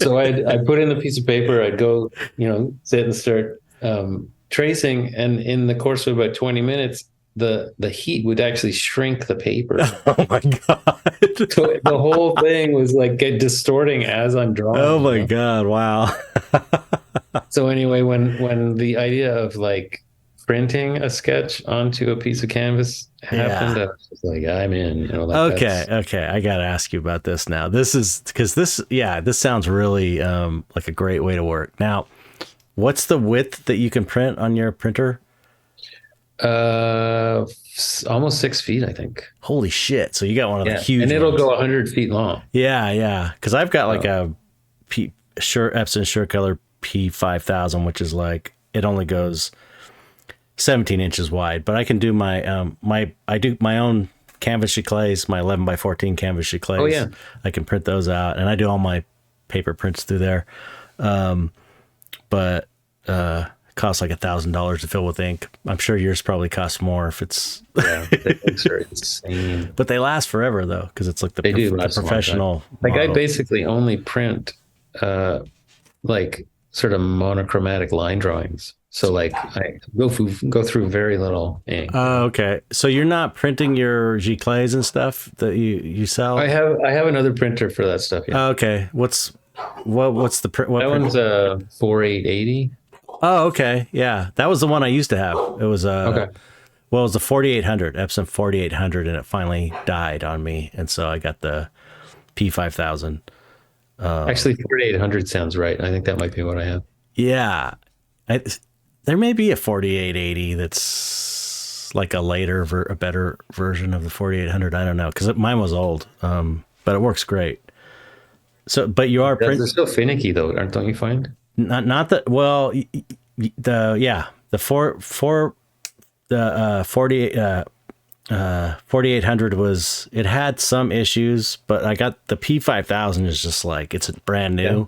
So I'd put in the piece of paper. I'd go, sit and start tracing. And in the course of about 20 minutes, the heat would actually shrink the paper. Oh my God. So the whole thing was like distorting as I'm drawing. Oh my God. Wow. So anyway, when the idea of like printing a sketch onto a piece of canvas happened, I was just like, I'm in. Okay. I got to ask you about this now. This is because this sounds really like a great way to work. Now, what's the width that you can print on your printer? Almost 6 feet, I think. Holy shit! So you got one of the huge, and it'll ones. go 100 feet long. Yeah. Because I've got like a Epson SureColor P5000, which is like it only goes 17 inches wide. But I can do my I do my own canvas giclées, my 11 by 14 canvas giclées. Oh yeah, I can print those out, and I do all my paper prints through there. But costs like $1,000 to fill with ink. I'm sure yours probably costs more if it's. Yeah, the inks are insane. But they last forever though, because it's like the professional. Like model. I basically only print like sort of monochromatic line drawings. So like I go through very little ink. Oh, okay. So you're not printing your giclées and stuff that you sell? I have another printer for that stuff. Yeah. Okay. What's the print? That one's a 4880. Oh, okay. Yeah, that was the one I used to have. It was okay. Well, it was the 4800, Epson 4800, and it finally died on me, and so I got the P5000. Actually, 4800 sounds right. I think that might be what I have. Yeah, there may be a 4880 that's like a better version of the 4800. I don't know, because mine was old, but it works great. So, but you are They're still finicky though, don't you find? Not that well. The 4800 was, it had some issues, but I got the P5000 is just like, it's brand new,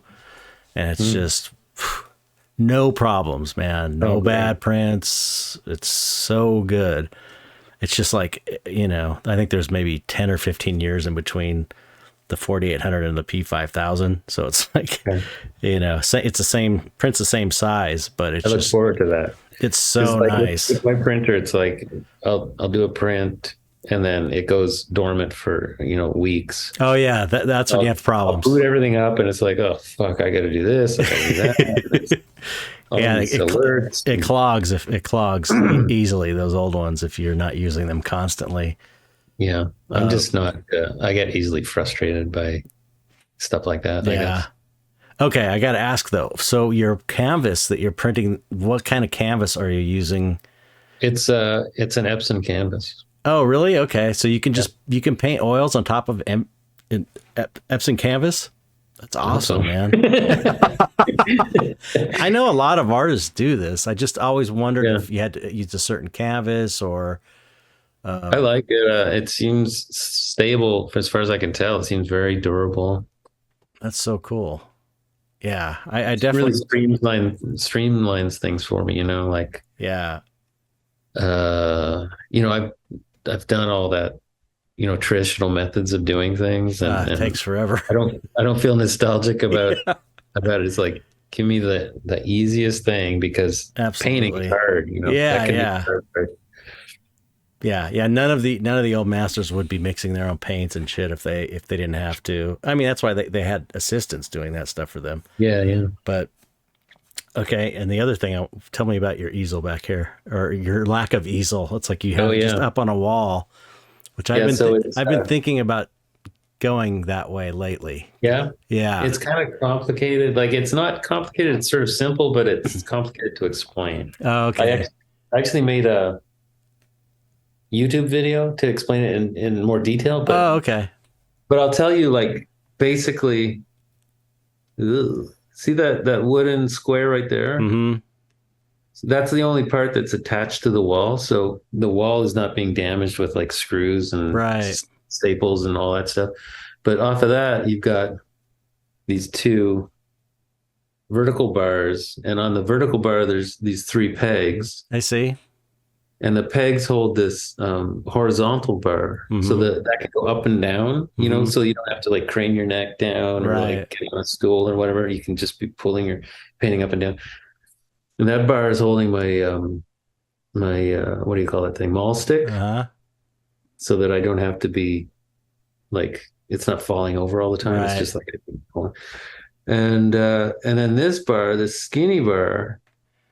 and it's just no problems, man. No bad prints. It's so good. It's just like, I think there's maybe 10 or 15 years in between the 4800 and the P5000, so it's like it's the same print's the same size, but it's I look forward to that. It's so nice. With my printer, it's like I'll do a print and then it goes dormant for weeks. Oh yeah, that's when you have problems. I'll boot everything up and it's like, oh fuck, I got to do this, I got to do that. It clogs easily, those old ones, if you're not using them constantly. Yeah, I'm just not. I get easily frustrated by stuff like that. Yeah. I guess. Okay, I got to ask though. So your canvas that you're printing, what kind of canvas are you using? It's an Epson canvas. Oh, really? Okay, so you can you can paint oils on top of Epson canvas. That's awesome, man. I know a lot of artists do this. I just always wondered if you had to use a certain canvas or. I like it. It seems stable as far as I can tell. It seems very durable. That's so cold. Yeah, I definitely really streamlines things for me. Yeah. I've done all that, traditional methods of doing things, It and takes forever. I don't feel nostalgic about Yeah, about it. It's like, give me the easiest thing, because painting is absolutely. hard, Yeah, that can be yeah. hard. Yeah. None of the old masters would be mixing their own paints and shit if they didn't have to. I mean, that's why they had assistants doing that stuff for them. Yeah, yeah. But okay, and the other thing, tell me about your easel back here, or your lack of easel. It's like you Oh have it just yeah. up on a wall, which Yeah, so it's I've been thinking about going that way lately. yeah, Yeah. it's kind of complicated. Like, it's not complicated, it's sort of simple, but it's complicated to explain. Oh, I okay. actually made a YouTube video to explain it in more detail, but Oh, okay. I'll tell you, like, basically, see that wooden square right there? Mm-hmm. So that's the only part that's attached to the wall. So the wall is not being damaged with like screws and Right. staples and all that stuff. But off of that, you've got these two vertical bars, and on the vertical bar, there's these three pegs, I see. and the pegs hold this horizontal bar, so Mm-hmm. that can go up and down. Mm-hmm. So you don't have to like crane your neck down or Right. like get on a stool or whatever. You can just be pulling your painting up and down. And that bar is holding my what do you call that thing? Maul stick, Uh-huh. so that I don't have to be like, it's not falling over all the time. It's Right. just like, and then this bar, this skinny bar,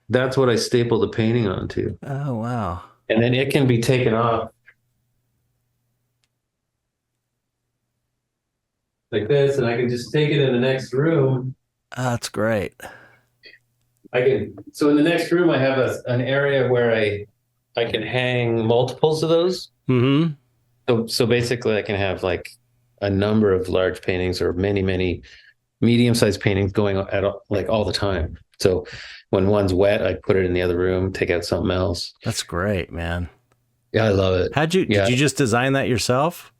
that's what I staple the painting onto. Oh, wow. And then it can be taken off like this, and I can just take it in the next room. Oh, that's great. So in the next room, I have an area where I can hang multiples of those. Mm-hmm. So basically, I can have like a number of large paintings, or many, many medium-sized paintings going at like all the time. So when one's wet, I put it in the other room, take out something else. That's great, man. Yeah, I love it. Did you just design that yourself?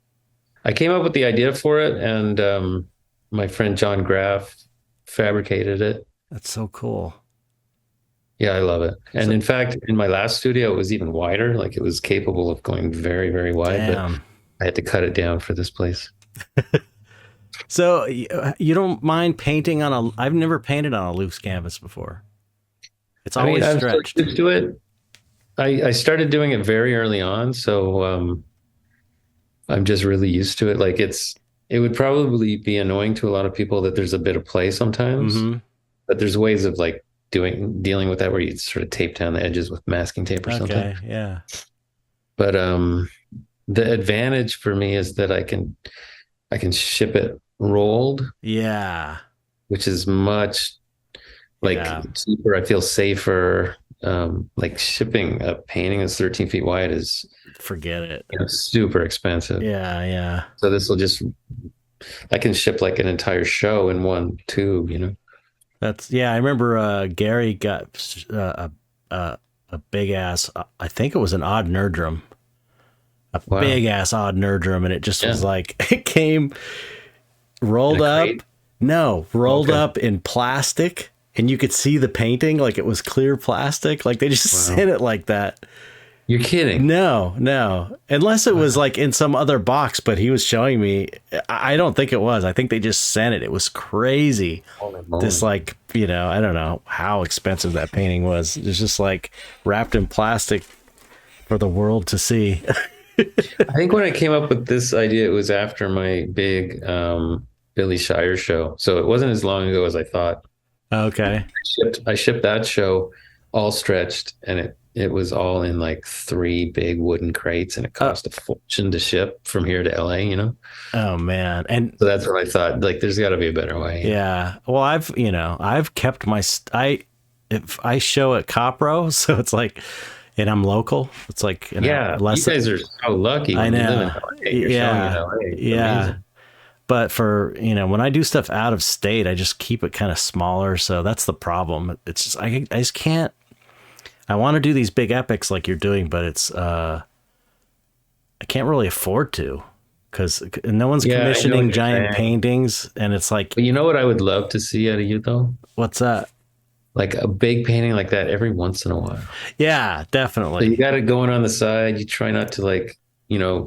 I came up with the idea for it, and my friend John Graff fabricated it. That's so cool. Yeah, I love it. And So- in fact, in my last studio, it was even wider. Like, it was capable of going very, very wide, but Damn. I had to cut it down for this place. So you don't mind painting on a? I've never painted on a loose canvas before. It's always I'm so stretched. used to it. I started doing it very early on, so I'm just really used to it. Like, it would probably be annoying to a lot of people that there's a bit of play sometimes, Mm-hmm. but there's ways of like dealing with that, where you sort of tape down the edges with masking tape or something. Okay. Yeah. But the advantage for me is that I can ship it rolled, Yeah. which is much like Yeah. cheaper. I feel safer. Like, shipping a painting that's 13 feet wide is, Forget it. super expensive. Yeah. Yeah. So I can ship like an entire show in one tube. I remember Gary got a big ass. I think it was an odd nerdrum. Wow. Big ass odd nerdrum, and it just was Yeah. like it came rolled In a up. crate? No, rolled Okay. up in plastic, and you could see the painting like it was clear plastic. Like they just Wow. sent it like that. You're kidding. No, unless it was like in some other box. But he was showing me. I don't think it was. I think they just sent it. It was crazy. Holy moly. This like I don't know how expensive that painting was. It was just like wrapped in plastic for the world to see. I think when I came up with this idea, it was after my big Billy Shire show. So it wasn't as long ago as I thought. Okay. I shipped that show all stretched, and it was all in like 3 big wooden crates, and it cost a fortune to ship from here to LA. Oh man. And So that's what I thought. Like, there's got to be a better way. yeah. Well, I've kept my if I show at Copro, so it's like, and I'm local. It's like Yeah. less. You guys are so lucky. I When you live in know. LA. You're Yeah. showing in LA. It's Yeah. amazing. But for when I do stuff out of state, I just keep it kind of smaller. So that's the problem. It's just I just can't. I want to do these big epics like you're doing, but it's I can't really afford to, because no one's Yeah, I know what commissioning you're giant saying. paintings, and it's like, But you know what I would love to see out of you, though? what's that? Like a big painting like that every once in a while. Yeah, So definitely. you got it going on the side. You try not to like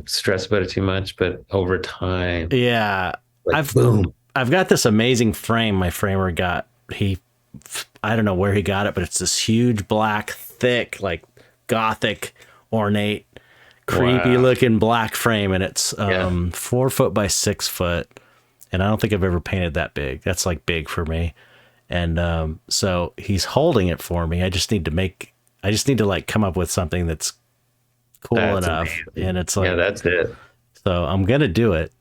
stress about it too much, but over time, Yeah. like boom. I've got this amazing frame my framer got. I don't know where he got it, but it's this huge black, thick, like gothic, ornate, creepy looking black frame, and it's 4 foot by 6 foot. And I don't think I've ever painted that big. That's like big for me. And so he's holding it for me. I just need to like come up with something that's cool enough. Amazing. And it's like, yeah, that's it. So I'm gonna do it.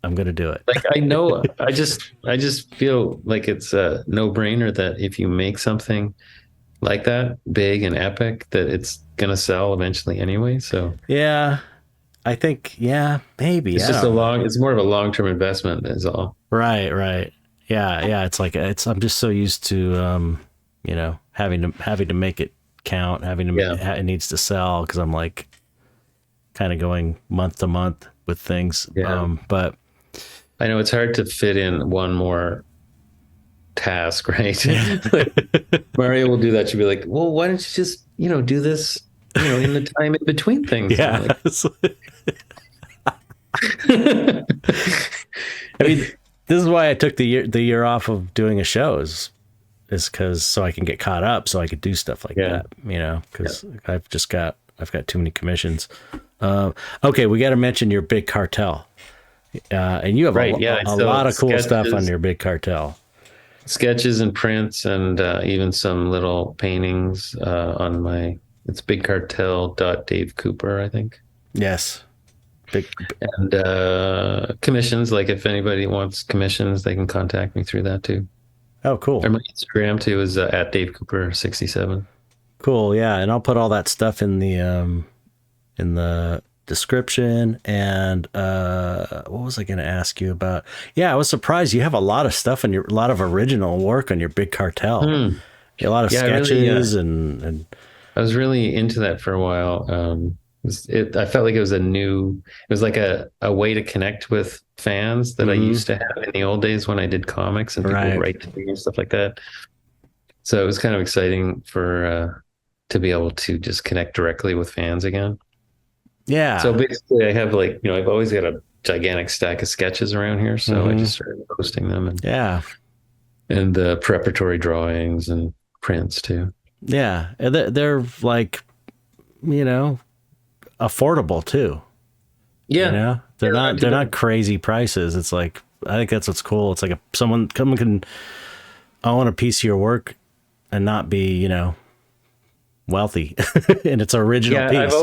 Like I know, I just feel like it's a no-brainer that if you make something like that big and epic, that it's gonna sell eventually anyway. So yeah, I think maybe it's it's more of a long-term investment is all. Right. Yeah. I'm just so used to having to make it count, it needs to sell because I'm like kind of going month to month with things. Yeah. But I know it's hard to fit in one more task, right? Mario will do that. She'll be like, well, why don't you just, do this, in the time in between things? Yeah. I mean, this is why I took the year off of doing a show is because so I can get caught up, so I could do stuff like that, because I've got too many commissions. Okay, we got to mention your Big Cartel, and you have a lot of cool stuff on your Big Cartel. Sketches and prints, and even some little paintings on it's bigcartel.Dave Cooper, I think. Yes. And commissions, like if anybody wants commissions, they can contact me through that too. Oh, cool. And my Instagram too is at Dave Cooper 67. Cool. Yeah. And I'll put all that stuff in the description. And what was I going to ask you about? Yeah, I was surprised you have a lot of stuff a lot of original work on your Big Cartel. A lot of sketches and I was really into that for a while. I felt like it was like a way to connect with fans that I used to have in the old days when I did comics and people would write to me and stuff like that. So it was kind of exciting to be able to just connect directly with fans again. Yeah. So basically I have I've always got a gigantic stack of sketches around here. So I just started posting them and the preparatory drawings and prints too. Yeah. They're like, affordable too. Yeah. They're not crazy prices. It's like, I think that's what's cool. It's like someone can own a piece of your work and not be, wealthy and it's original piece. I've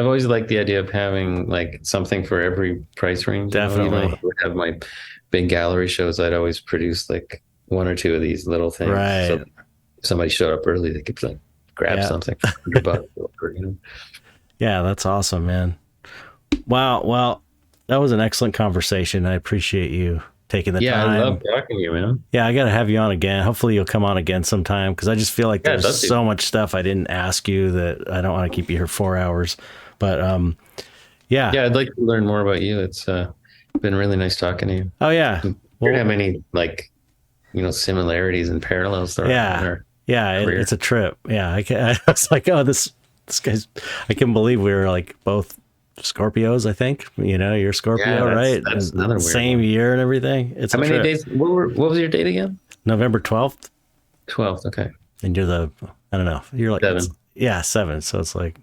always liked the idea of having like something for every price range. Definitely. I would have my big gallery shows. I'd always produce like one or two of these little things. Right. So if somebody showed up early, they could like grab something for $100. Yeah, that's awesome, man. Wow. Well, that was an excellent conversation. I appreciate you taking the time. Yeah, I love talking to you, man. Yeah, I got to have you on again. Hopefully you'll come on again sometime because I just feel like there's so much stuff I didn't ask you that I don't want to keep you here 4 hours. But yeah. Yeah, I'd like to learn more about you. It's been really nice talking to you. Oh, yeah. We don't have any similarities and parallels to our career. It's a trip. Yeah, I was like, oh, this guy's, I can't believe we were like both Scorpios, I think. You're Scorpio, right? That's another weird same one. Year and everything. It's how many days? What was your date again? November 12th. 12th, okay. And you're I don't know. You're like 7. 7. So it's like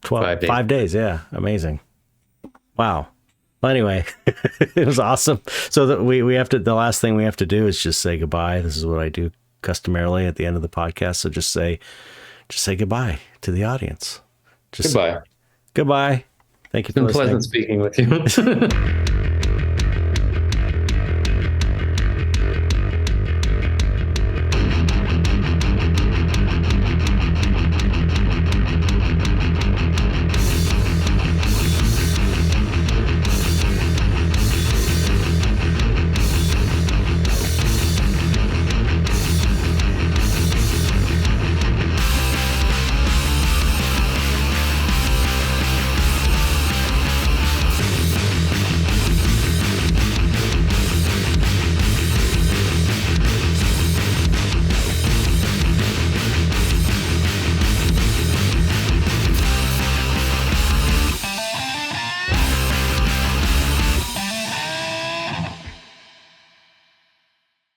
12. 5 days. Yeah, amazing. Wow. Well, anyway, it was awesome. So that we have to. The last thing we have to do is just say goodbye. This is what I do customarily at the end of the podcast. So just say goodbye to the audience. Goodbye. Goodbye. Thank you. It's been pleasant speaking with you.